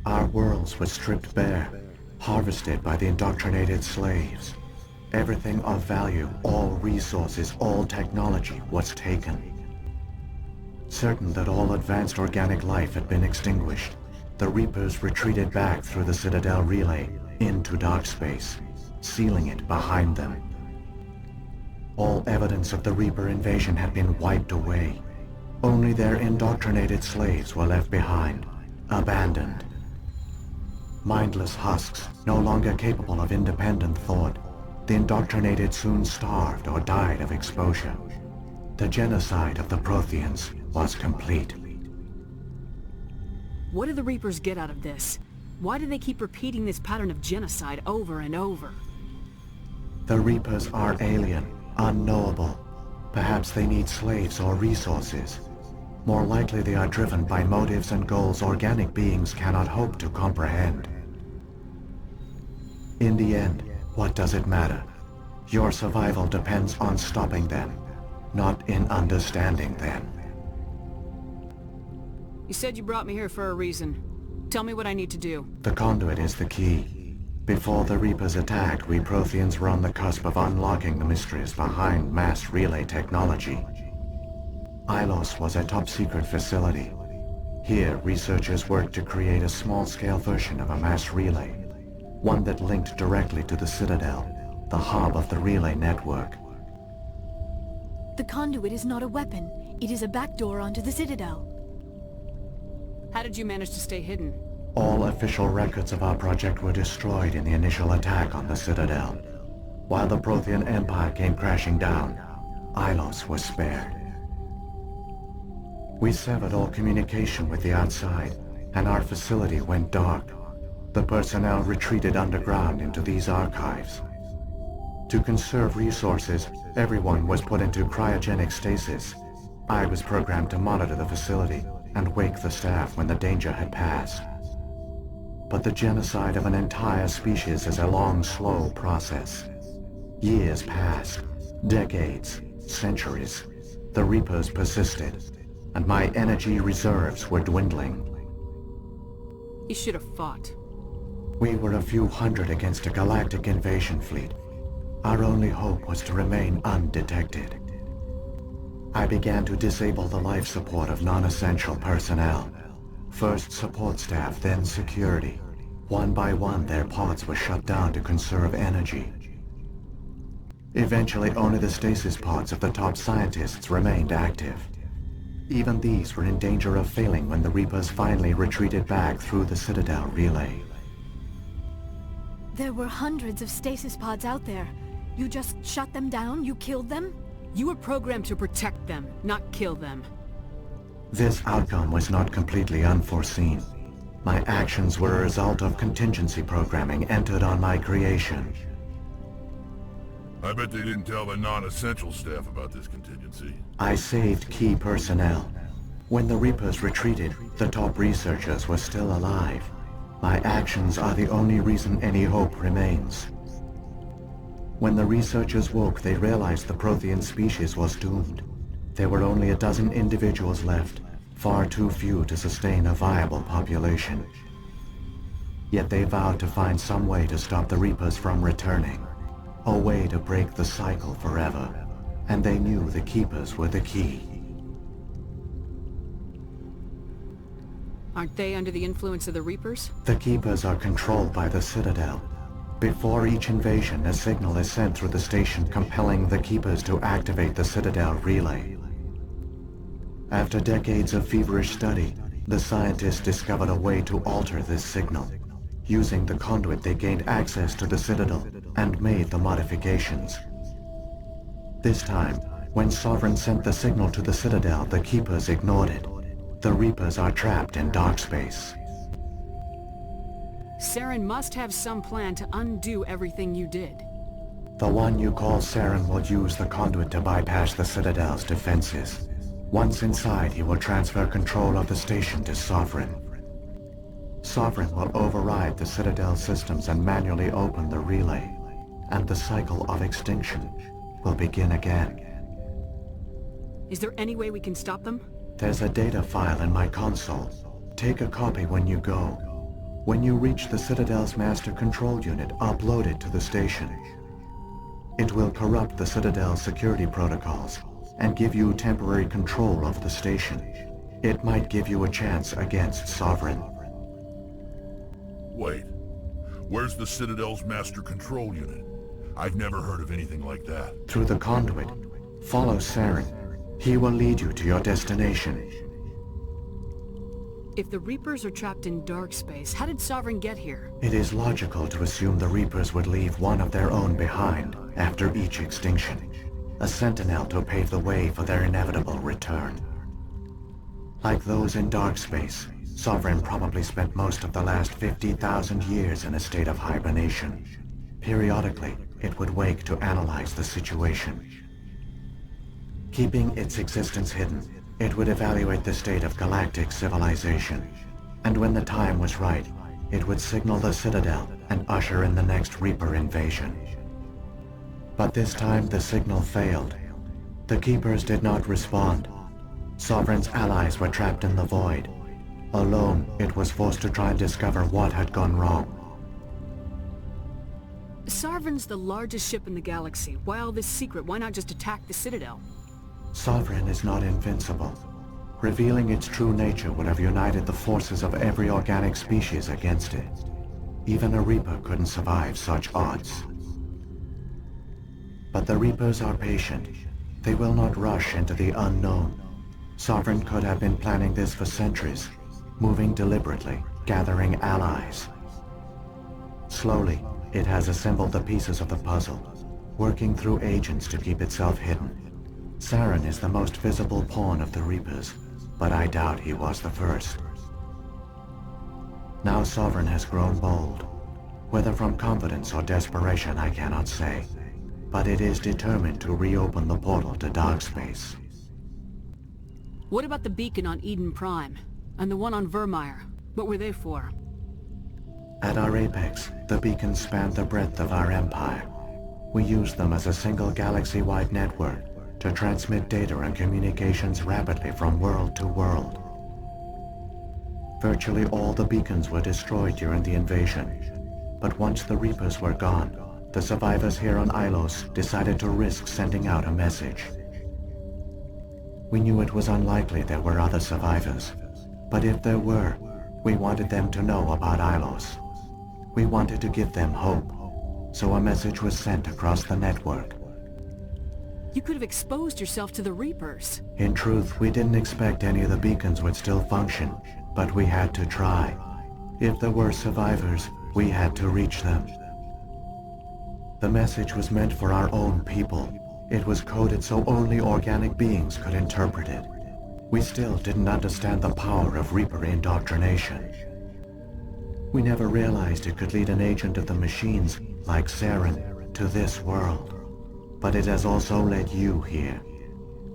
Our worlds were stripped bare, harvested by the indoctrinated slaves. Everything of value, all resources, all technology was taken. Certain that all advanced organic life had been extinguished, the Reapers retreated back through the Citadel relay into dark space, sealing it behind them. All evidence of the Reaper invasion had been wiped away. Only their indoctrinated slaves were left behind, abandoned. Mindless husks, no longer capable of independent thought, the indoctrinated soon starved or died of exposure. The genocide of the Protheans was complete. What do the Reapers get out of this? Why do they keep repeating this pattern of genocide over and over? The Reapers are alien, unknowable. Perhaps they need slaves or resources. More likely they are driven by motives and goals organic beings cannot hope to comprehend. In the end, what does it matter? Your survival depends on stopping them, not in understanding them. You said you brought me here for a reason. Tell me what I need to do. The conduit is the key. Before the Reapers attacked, we Protheans were on the cusp of unlocking the mysteries behind mass relay technology. Ilos was a top-secret facility. Here, researchers worked to create a small-scale version of a mass relay, one that linked directly to the Citadel, the hub of the relay network. The conduit is not a weapon. It is a backdoor onto the Citadel. How did you manage to stay hidden? All official records of our project were destroyed in the initial attack on the Citadel. While the Prothean Empire came crashing down, Ilos was spared. We severed all communication with the outside, and our facility went dark. The personnel retreated underground into these archives. To conserve resources, everyone was put into cryogenic stasis. I was programmed to monitor the facility and wake the staff when the danger had passed. But the genocide of an entire species is a long, slow process. Years passed, decades, centuries. The Reapers persisted, and my energy reserves were dwindling. You should have fought. We were a few hundred against a galactic invasion fleet. Our only hope was to remain undetected. I began to disable the life support of non-essential personnel. First support staff, then security. One by one, their pods were shut down to conserve energy. Eventually, only the stasis pods of the top scientists remained active. Even these were in danger of failing when the Reapers finally retreated back through the Citadel relay. There were hundreds of stasis pods out there. You just shut them down? You killed them? You were programmed to protect them, not kill them. This outcome was not completely unforeseen. My actions were a result of contingency programming entered on my creation. I bet they didn't tell the non-essential staff about this contingency. I saved key personnel. When the Reapers retreated, the top researchers were still alive. My actions are the only reason any hope remains. When the researchers woke, they realized the Prothean species was doomed. There were only a dozen individuals left, far too few to sustain a viable population. Yet they vowed to find some way to stop the Reapers from returning, a way to break the cycle forever, and they knew the Keepers were the key. Aren't they under the influence of the Reapers? The Keepers are controlled by the Citadel. Before each invasion, a signal is sent through the station compelling the Keepers to activate the Citadel relay. After decades of feverish study, the scientists discovered a way to alter this signal. Using the conduit, they gained access to the Citadel and made the modifications. This time, when Sovereign sent the signal to the Citadel, the Keepers ignored it. The Reapers are trapped in dark space. Saren must have some plan to undo everything you did. The one you call Saren will use the conduit to bypass the Citadel's defenses. Once inside, he will transfer control of the station to Sovereign. Sovereign will override the Citadel systems and manually open the relay, and the cycle of extinction will begin again. Is there any way we can stop them? There's a data file in my console. Take a copy when you go. When you reach the Citadel's master control unit, upload it to the station. It will corrupt the Citadel's security protocols and give you temporary control of the station. It might give you a chance against Sovereign. Wait, where's the Citadel's master control unit? I've never heard of anything like that. Through the conduit. Follow Saren. He will lead you to your destination. If the Reapers are trapped in dark space, how did Sovereign get here? It is logical to assume the Reapers would leave one of their own behind after each extinction. a sentinel to pave the way for their inevitable return. Like those in dark space, Sovereign probably spent most of the last 50,000 years in a state of hibernation. Periodically, it would wake to analyze the situation. Keeping its existence hidden, it would evaluate the state of galactic civilization. And when the time was right, it would signal the Citadel and usher in the next Reaper invasion. But this time the signal failed. The Keepers did not respond. Sovereign's allies were trapped in the void. Alone, it was forced to try and discover what had gone wrong. Sovereign's the largest ship in the galaxy. Why all this secret? Why not just attack the Citadel? Sovereign is not invincible. Revealing its true nature would have united the forces of every organic species against it. Even a Reaper couldn't survive such odds. But the Reapers are patient. They will not rush into the unknown. Sovereign could have been planning this for centuries, moving deliberately, gathering allies. Slowly, it has assembled the pieces of the puzzle, working through agents to keep itself hidden. Saren is the most visible pawn of the Reapers, but I doubt he was the first. Now Sovereign has grown bold. Whether from confidence or desperation, I cannot say. But it is determined to reopen the portal to dark space. What about the beacon on Eden Prime? And the one on Vermeer? What were they for? At our apex, the beacons spanned the breadth of our empire. We used them as a single galaxy-wide network to transmit data and communications rapidly from world to world. Virtually all the beacons were destroyed during the invasion, but once the Reapers were gone, the survivors here on Ilos decided to risk sending out a message. We knew it was unlikely there were other survivors, but if there were, we wanted them to know about Ilos. We wanted to give them hope, so a message was sent across the network. You could have exposed yourself to the Reapers. In truth, we didn't expect any of the beacons would still function, but we had to try. If there were survivors, we had to reach them. The message was meant for our own people. It was coded so only organic beings could interpret it. We still didn't understand the power of Reaper indoctrination. We never realized it could lead an agent of the machines, like Saren, to this world. But it has also led you here.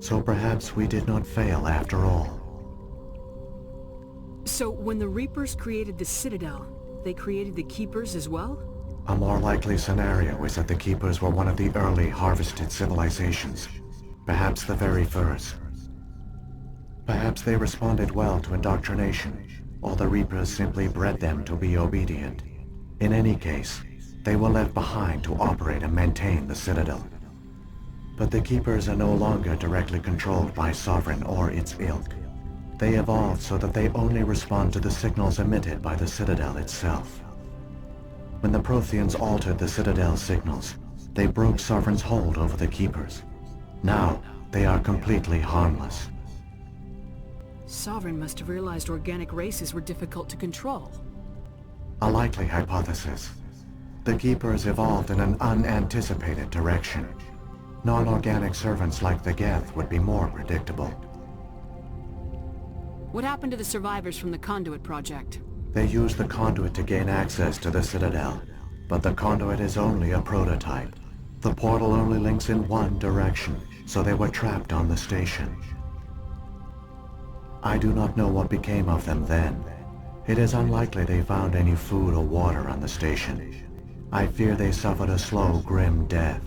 So perhaps we did not fail after all. So when the Reapers created the Citadel, they created the Keepers as well? A more likely scenario is that the Keepers were one of the early harvested civilizations. Perhaps the very first. Perhaps they responded well to indoctrination, or the Reapers simply bred them to be obedient. In any case, they were left behind to operate and maintain the Citadel. But the Keepers are no longer directly controlled by Sovereign or its ilk. They evolved so that they only respond to the signals emitted by the Citadel itself. When the Protheans altered the Citadel's signals, they broke Sovereign's hold over the Keepers. Now, they are completely harmless. Sovereign must have realized organic races were difficult to control. A likely hypothesis. The Keepers evolved in an unanticipated direction. Non-organic servants like the Geth would be more predictable. What happened to the survivors from the Conduit project? They used the Conduit to gain access to the Citadel, but the Conduit is only a prototype. The portal only links in one direction, so they were trapped on the station. I do not know what became of them then. It is unlikely they found any food or water on the station. I fear they suffered a slow, grim death.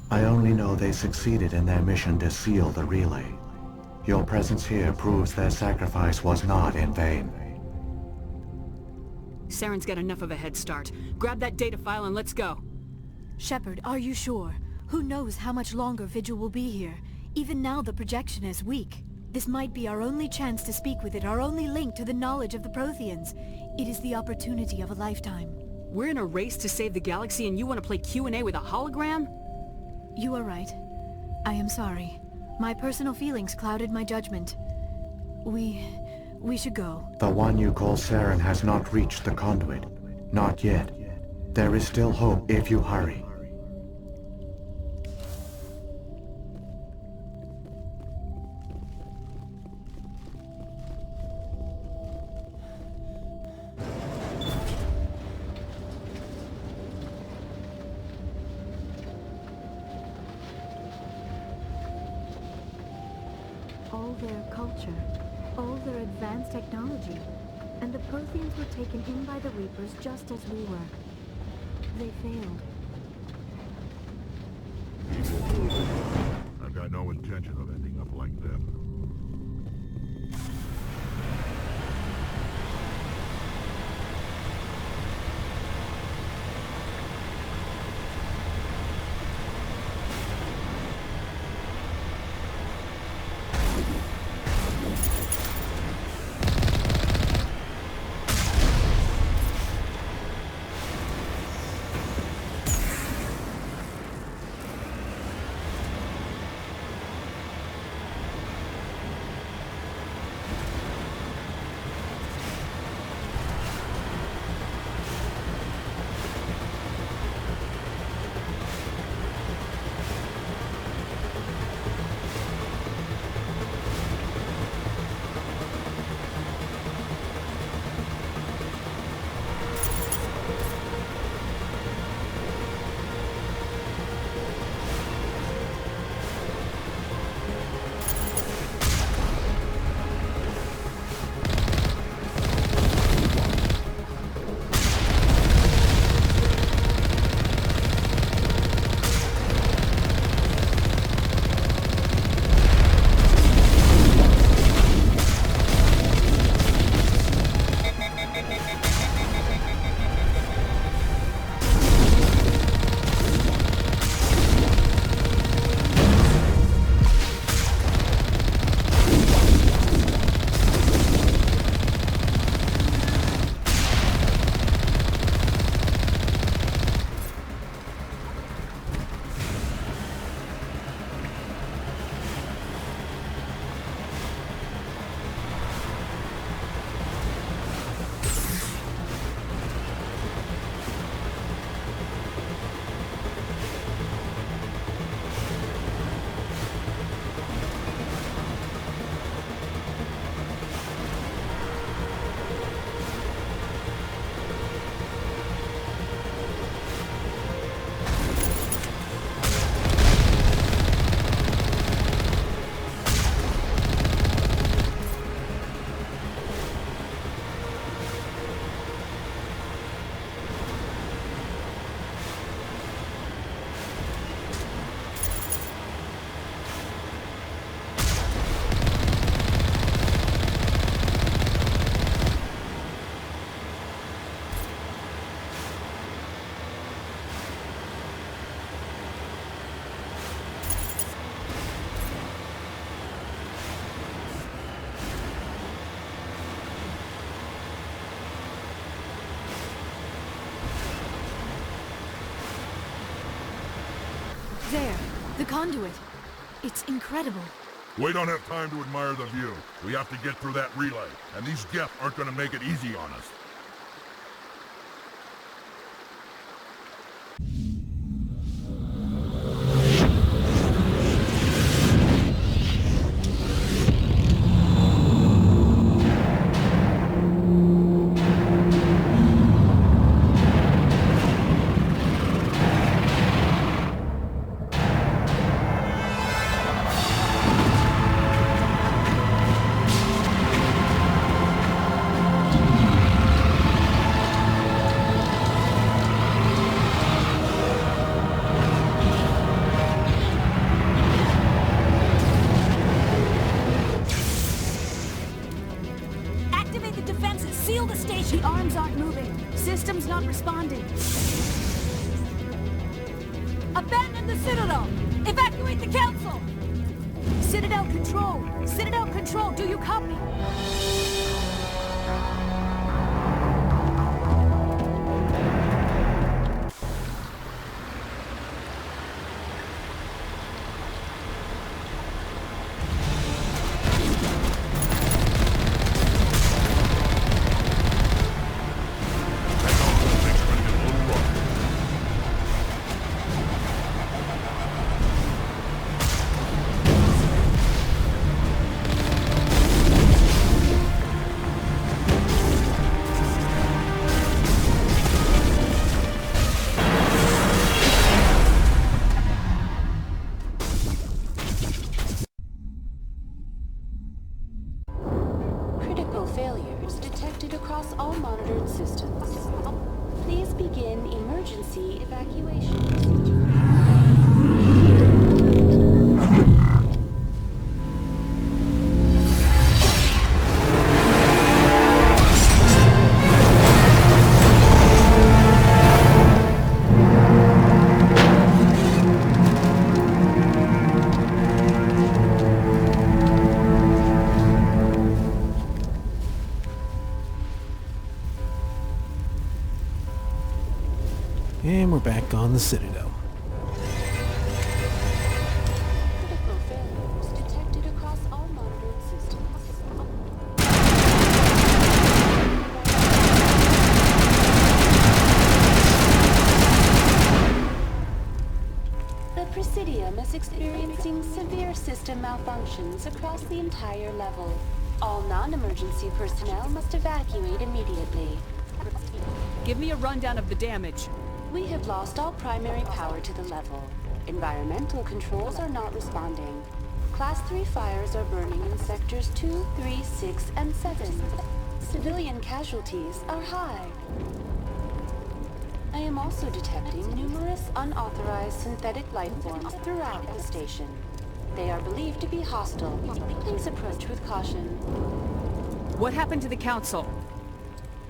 I only know they succeeded in their mission to seal the relay. Your presence here proves their sacrifice was not in vain. Saren's got enough of a head start. Grab that data file and let's go. Shepard, are you sure? Who knows how much longer Vigil will be here? Even now the projection is weak. This might be our only chance to speak with it, our only link to the knowledge of the Protheans. It is the opportunity of a lifetime. We're in a race to save the galaxy and you want to play Q&A with a hologram? You are right. I am sorry. My personal feelings clouded my judgment. We should go. The one you call Saren has not reached the Conduit. Not yet. There is still hope if you hurry. their culture, all their advanced technology, and the Protheans were taken in by the Reapers just as we were. They failed. I've got no intention of ending up like them. There, the conduit. It's incredible. We don't have time to admire the view. We have to get through that relay, and these Geth aren't gonna make it easy on us. Seal the station! The arms aren't moving. System's not responding. Abandon the Citadel! Evacuate the Council! Citadel Control! Citadel Control, do you copy? failures detected across all monitored systems. Please begin emergency evacuation procedure. And we're back on the Citadel. Critical failures detected across all monitored systems. The Presidium is experiencing severe system malfunctions across the entire level. All non-emergency personnel must evacuate immediately. Give me a rundown of the damage. We have lost all primary power to the level. Environmental controls are not responding. Class 3 fires are burning in sectors 2, 3, 6, and 7. Civilian casualties are high. I am also detecting numerous unauthorized synthetic life forms throughout the station. They are believed to be hostile. Please approach with caution. What happened to the Council?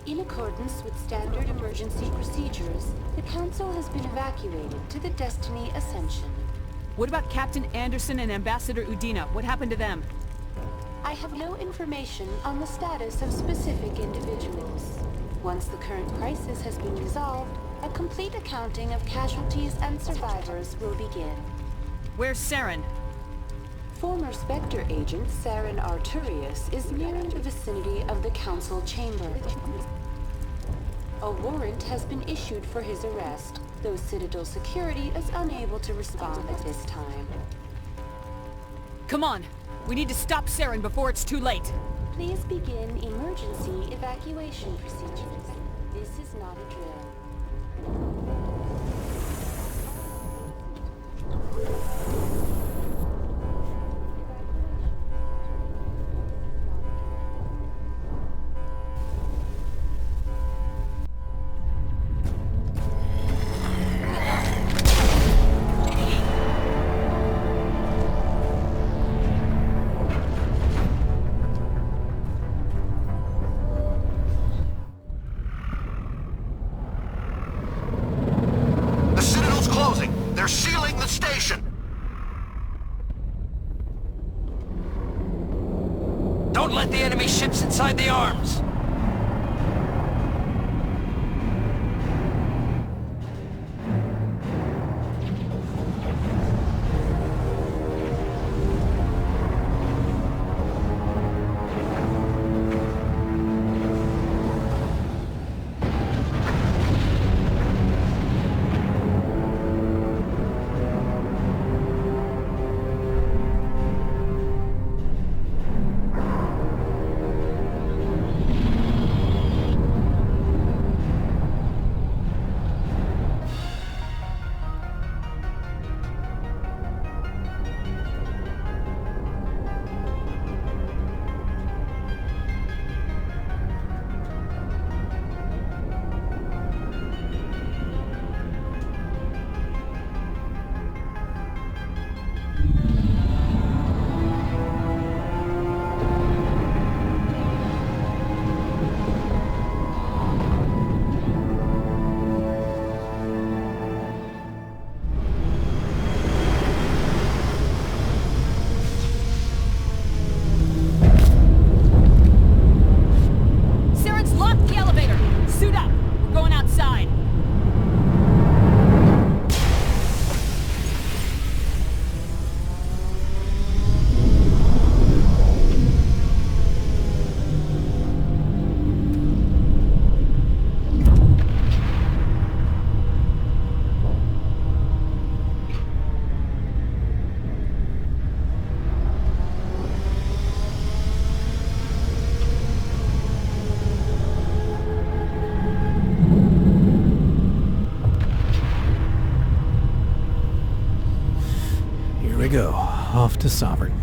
In accordance with standard emergency procedures, the Council has been evacuated to the Destiny Ascension. What about Captain Anderson and Ambassador Udina? What happened to them? I have no information on the status of specific individuals. Once the current crisis has been resolved, a complete accounting of casualties and survivors will begin. Where's Saren? Former Spectre agent Saren Arturius is near the vicinity of the Council chamber. A warrant has been issued for his arrest, though Citadel security is unable to respond at this time. Come on! We need to stop Saren before it's too late! Please begin emergency evacuation procedures. This is not a drill. They're sealing the station! Don't let the enemy ships inside the arms! Go, off to Sovereign.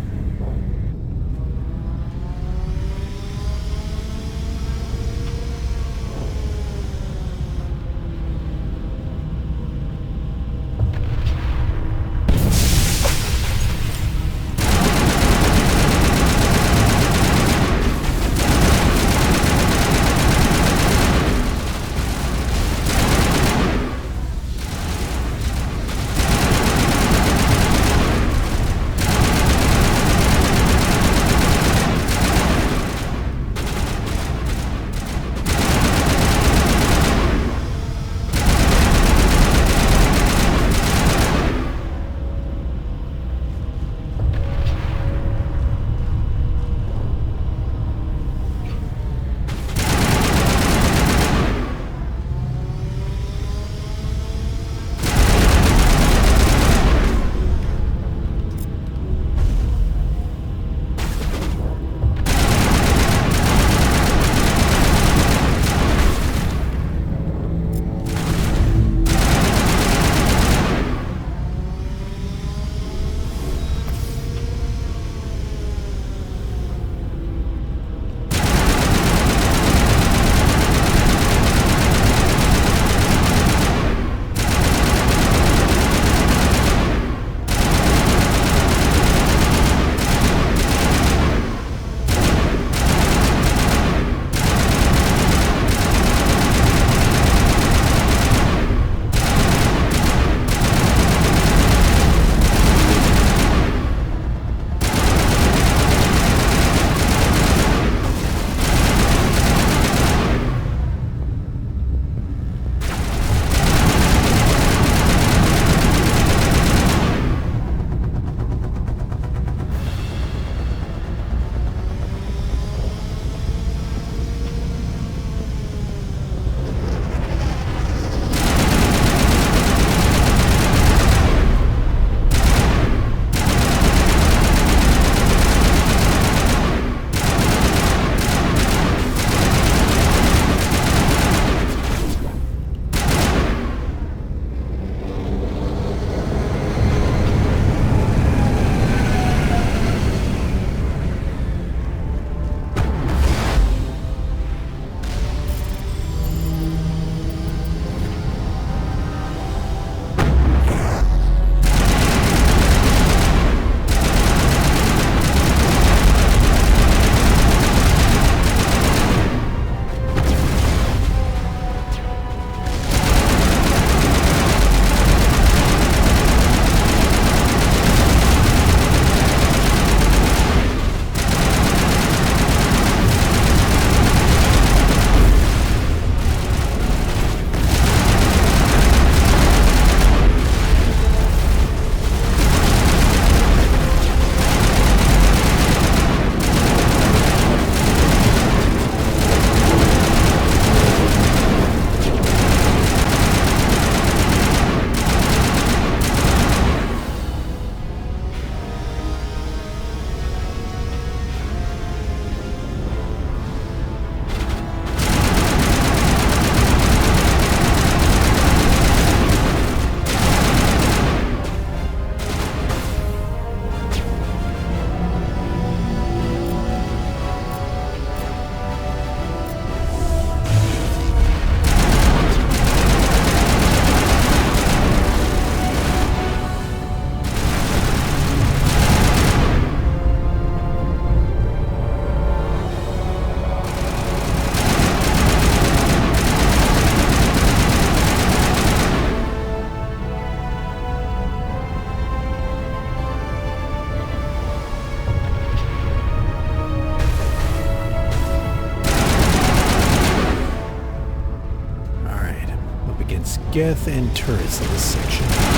Geth and turrets in this section.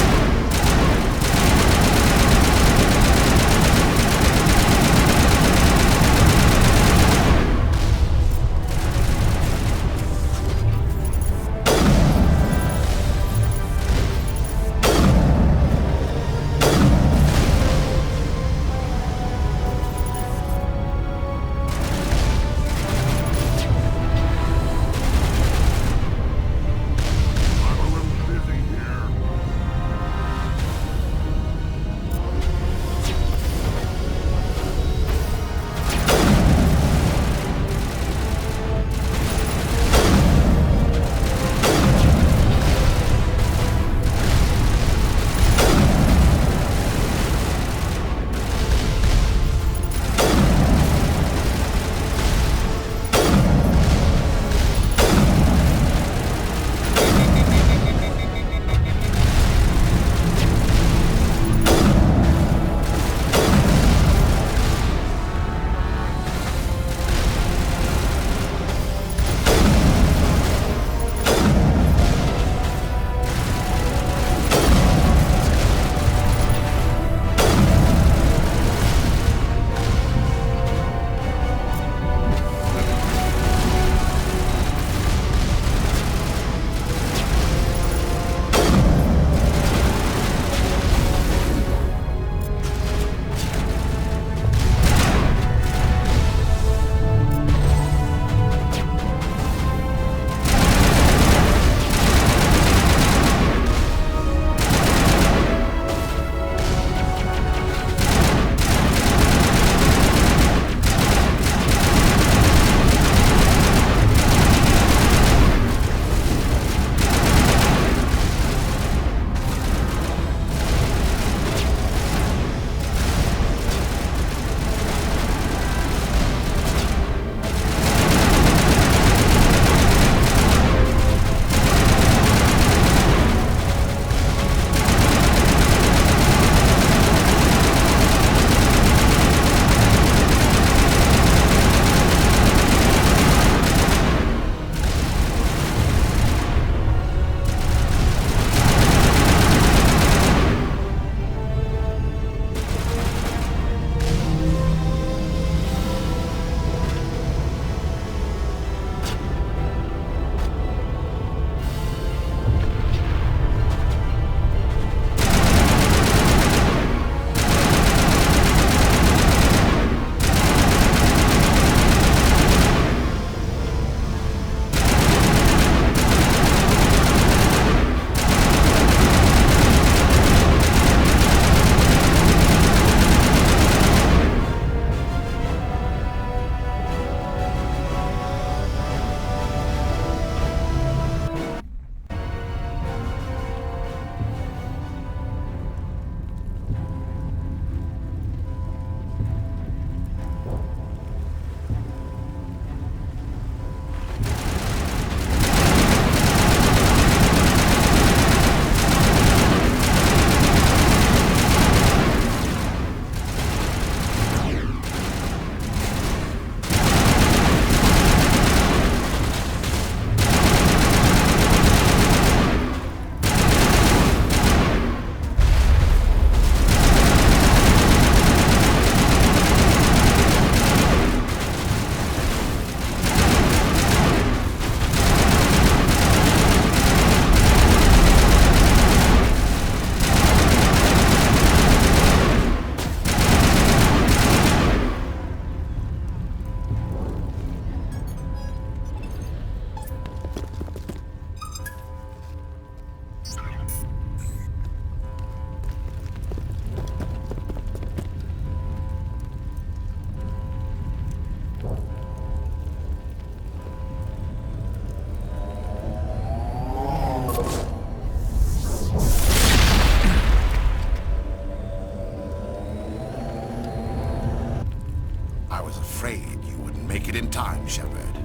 time, Shepard.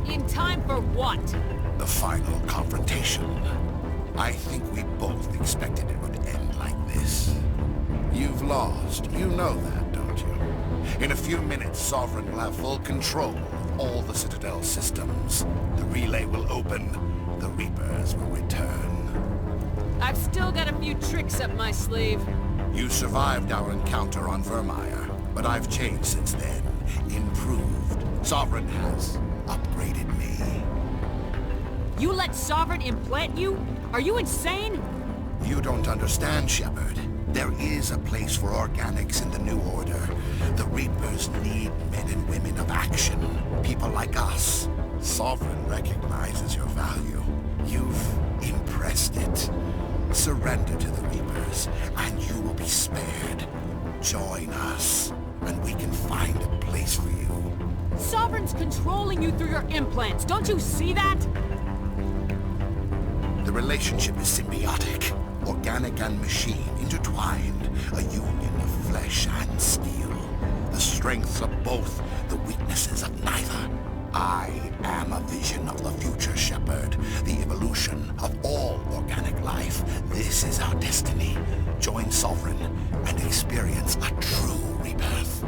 In time for what? The final confrontation. I think we both expected it would end like this. You've lost. You know that, don't you? In a few minutes, Sovereign will have full control of all the Citadel systems. The relay will open. The Reapers will return. I've still got a few tricks up my sleeve. You survived our encounter on Vermeer, but I've changed since then. Improved. Sovereign has upgraded me. You let Sovereign implant you? Are you insane? You don't understand, Shepard. There is a place for organics in the New Order. The Reapers need men and women of action. People like us. Sovereign recognizes your value. You've impressed it. Surrender to the Reapers, and you will be spared. Join us, and we can find a place for you. Sovereign's controlling you through your implants. Don't you see that? The relationship is symbiotic. Organic and machine intertwined. A union of flesh and steel. The strengths of both, the weaknesses of neither. I am a vision of the future, Shepard. The evolution of all organic life. This is our destiny. Join Sovereign and experience a true rebirth.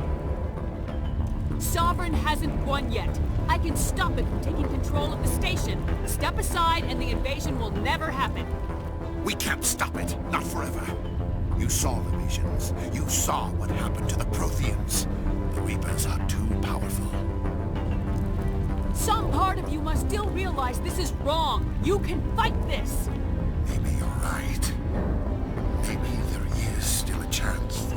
Sovereign hasn't won yet. I can stop it from taking control of the station. Step aside and the invasion will never happen. We can't stop it. Not forever. You saw the visions. You saw what happened to the Protheans. The Reapers are too powerful. Some part of you must still realize this is wrong. You can fight this. Maybe you're right. Maybe there is still a chance for...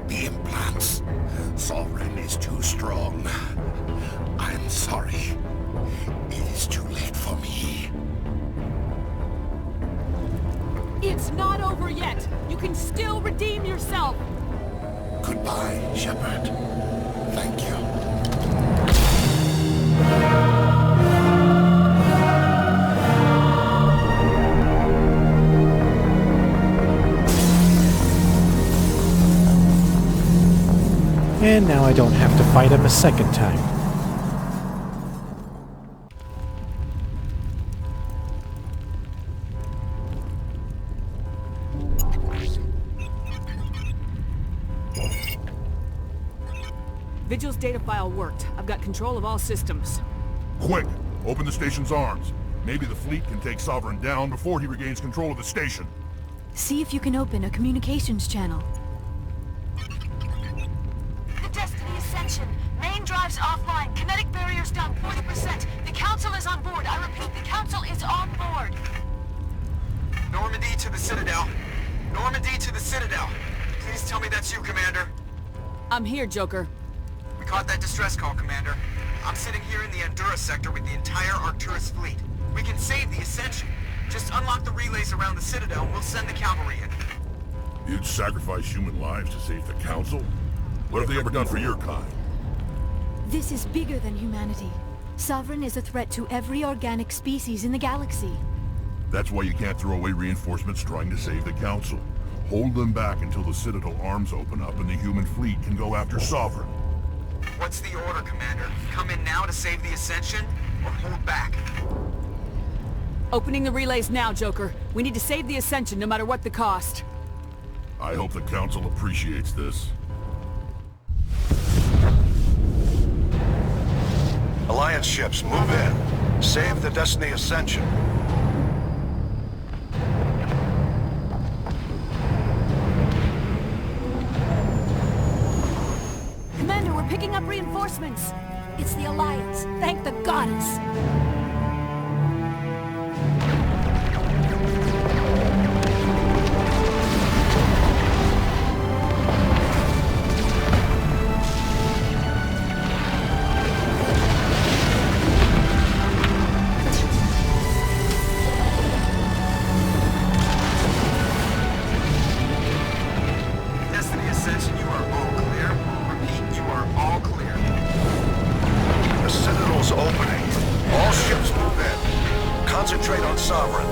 The implants. Sovereign is too strong. I'm sorry. It is too late for me. It's not over yet. You can still redeem yourself. Goodbye, Shepard. Thank you. And now I don't have to fight him a second time. Vigil's data file worked. I've got control of all systems. Quick! Open the station's arms. Maybe the fleet can take Sovereign down before he regains control of the station. See if you can open a communications channel. The Destiny Ascension. Main drives offline. Kinetic barriers down 40%. The Council is on board. I repeat, the Council is on board. Normandy to the Citadel. Normandy to the Citadel. Please tell me that's you, Commander. I'm here, Joker. We caught that distress call, Commander. I'm sitting here in the Endura sector with the entire Arcturus fleet. We can save the Ascension. Just unlock the relays around the Citadel and we'll send the cavalry in. You'd sacrifice human lives to save the Council? What have they ever done for your kind? This is bigger than humanity. Sovereign is a threat to every organic species in the galaxy. That's why you can't throw away reinforcements trying to save the Council. Hold them back until the Citadel arms open up and the human fleet can go after Sovereign. What's the order, Commander? Come in now to save the Ascension, or hold back? Opening the relays now, Joker. We need to save the Ascension no matter what the cost. I hope the Council appreciates this. Alliance ships, move in. Save the Destiny Ascension. Commander, we're picking up reinforcements. It's the Alliance. Thank the goddess. Destiny Ascension, you are all clear. Repeat, you are all clear. The Citadel's opening. All ships move in. Concentrate on Sovereign.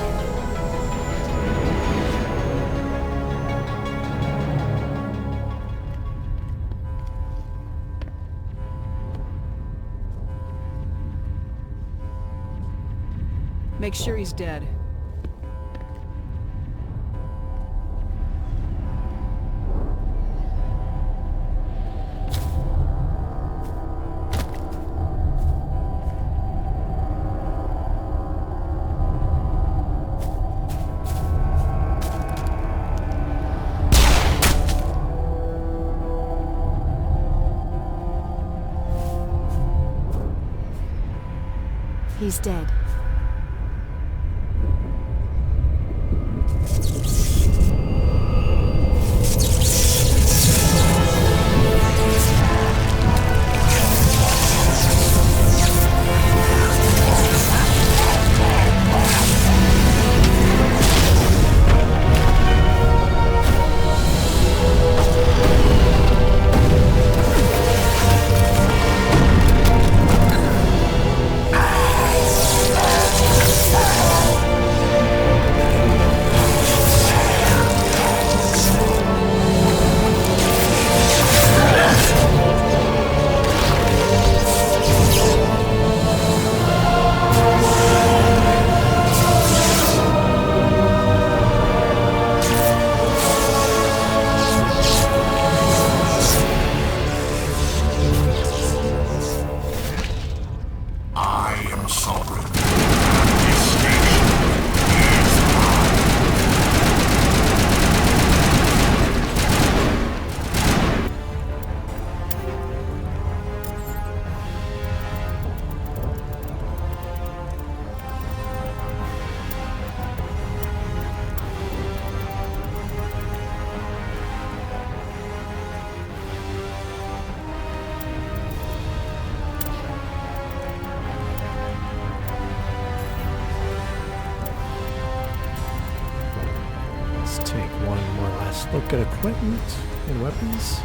Make sure he's dead. He's dead. Look at equipment and weapons.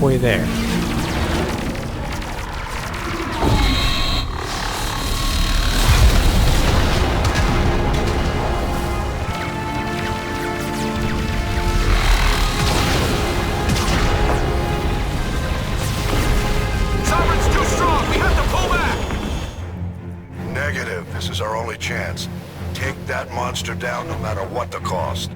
halfway there. Sovereign's too strong! We have to pull back! Negative. This is our only chance. Take that monster down no matter what the cost.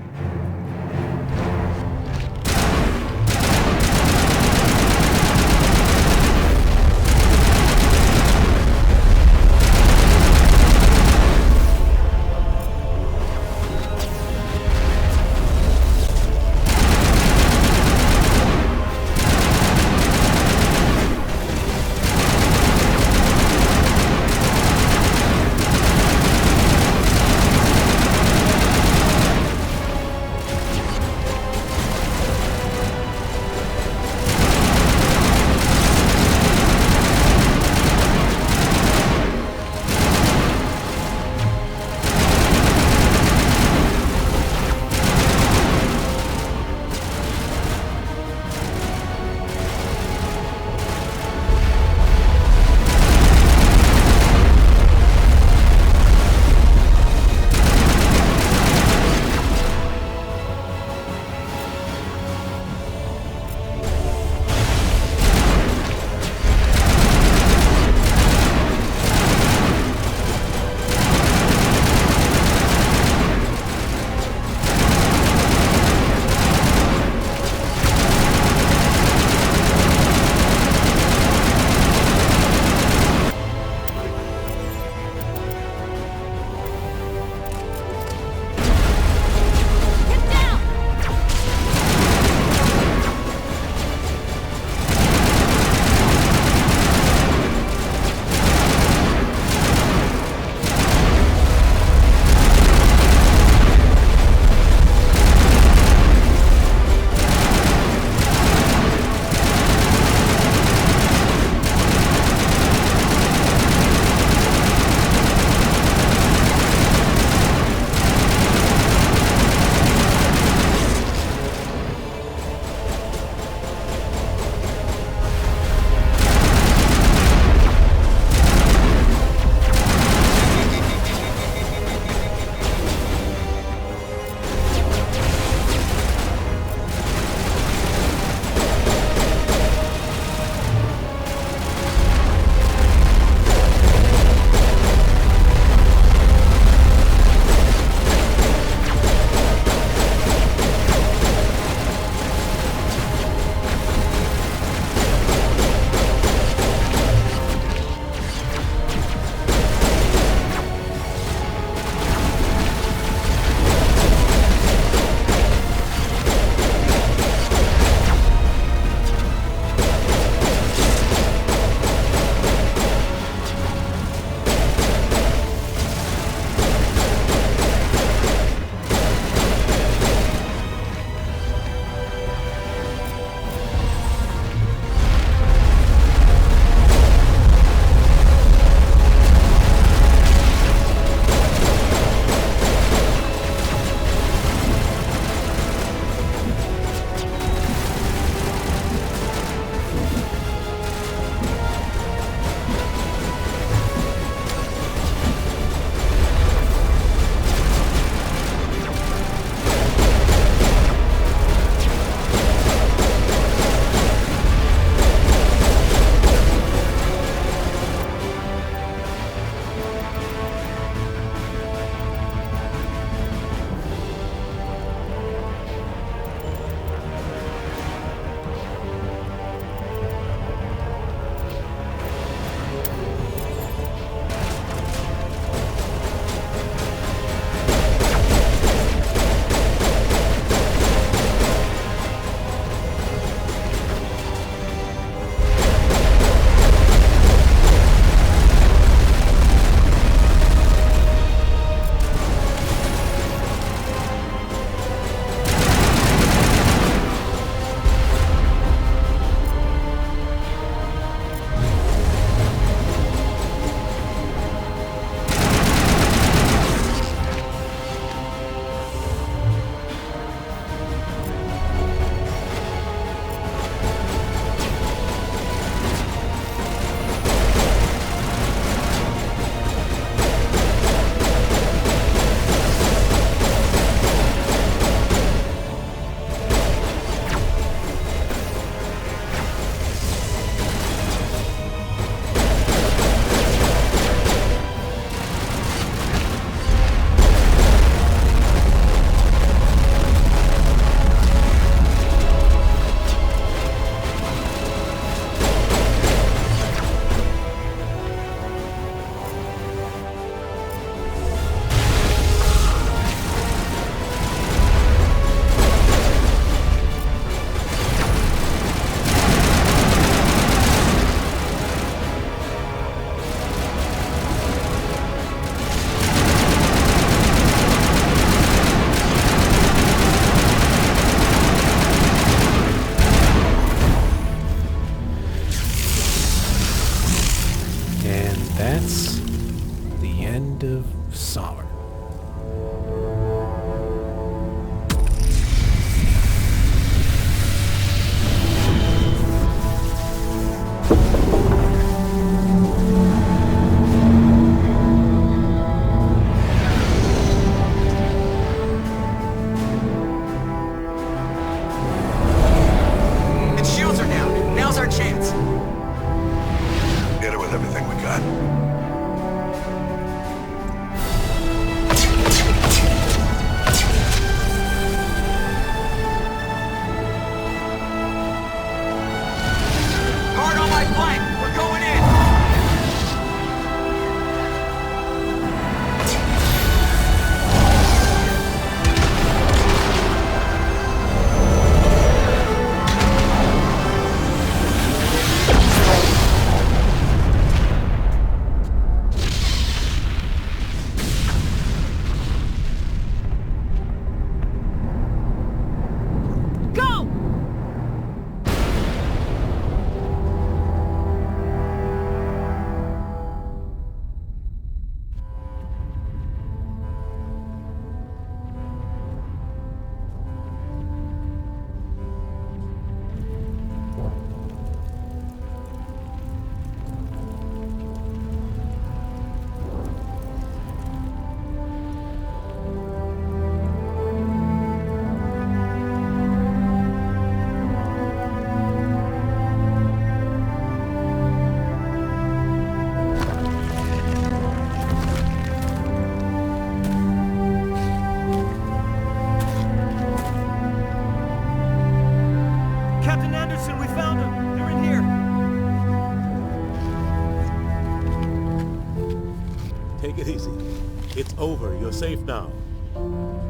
over. You're safe now.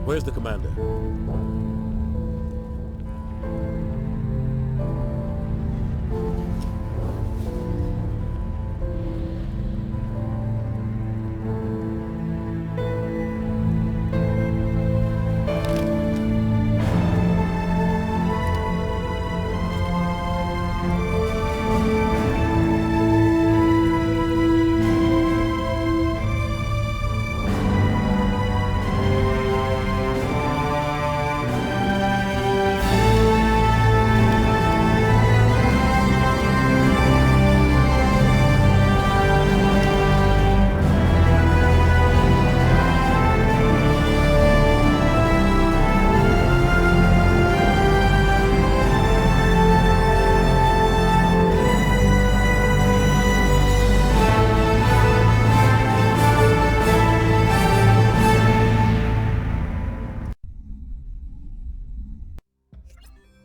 Where's the commander?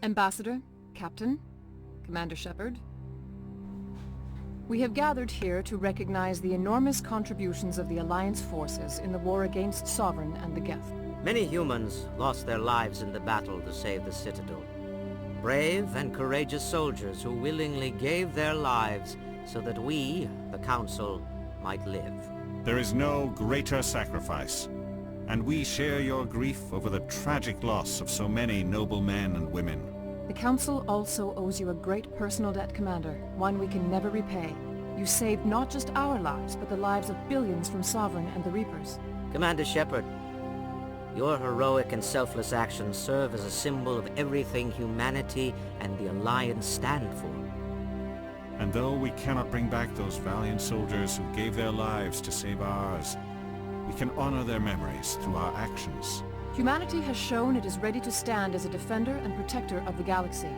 Ambassador, Captain, Commander Shepard. We have gathered here to recognize the enormous contributions of the Alliance forces in the war against Sovereign and the Geth. Many humans lost their lives in the battle to save the Citadel. Brave and courageous soldiers who willingly gave their lives so that we, the Council, might live. There is no greater sacrifice, and we share your grief over the tragic loss of so many noble men and women. The Council also owes you a great personal debt, Commander, one we can never repay. You saved not just our lives, but the lives of billions from Sovereign and the Reapers. Commander Shepard, your heroic and selfless actions serve as a symbol of everything humanity and the Alliance stand for. And though we cannot bring back those valiant soldiers who gave their lives to save ours, we can honor their memories through our actions. Humanity has shown it is ready to stand as a defender and protector of the galaxy.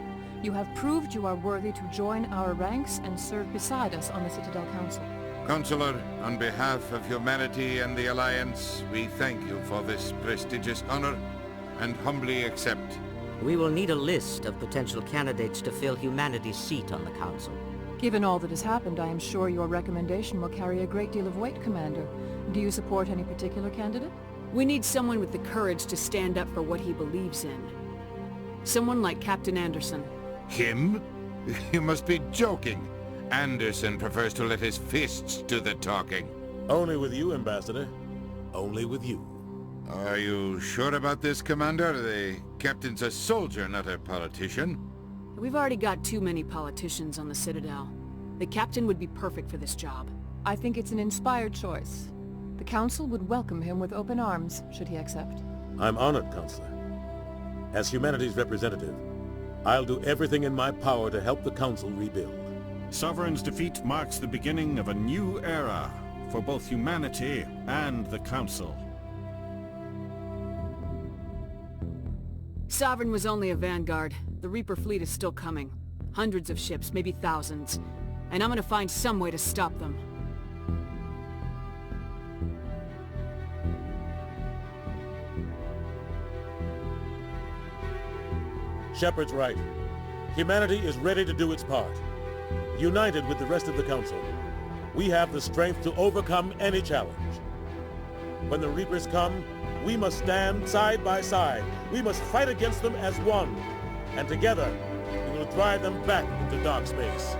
You have proved you are worthy to join our ranks and serve beside us on the Citadel Council. Counselor, on behalf of humanity and the Alliance, we thank you for this prestigious honor and humbly accept. We will need a list of potential candidates to fill humanity's seat on the Council. Given all that has happened, I am sure your recommendation will carry a great deal of weight, Commander. Do you support any particular candidate? We need someone with the courage to stand up for what he believes in. Someone like Captain Anderson. Him? You must be joking. Anderson prefers to let his fists do the talking. Only with you, Ambassador. Only with you. Are you sure about this, Commander? The captain's a soldier, not a politician. We've already got too many politicians on the Citadel. The captain would be perfect for this job. I think it's an inspired choice. The Council would welcome him with open arms, should he accept. I'm honored, Counselor. As humanity's representative, I'll do everything in my power to help the Council rebuild. Sovereign's defeat marks the beginning of a new era for both humanity and the Council. Sovereign was only a vanguard. The Reaper fleet is still coming. Hundreds of ships, maybe thousands. And I'm gonna find some way to stop them. Shepard's right. Humanity is ready to do its part. United with the rest of the Council, we have the strength to overcome any challenge. When the Reapers come, we must stand side by side. We must fight against them as one. And together, we will drive them back into dark space.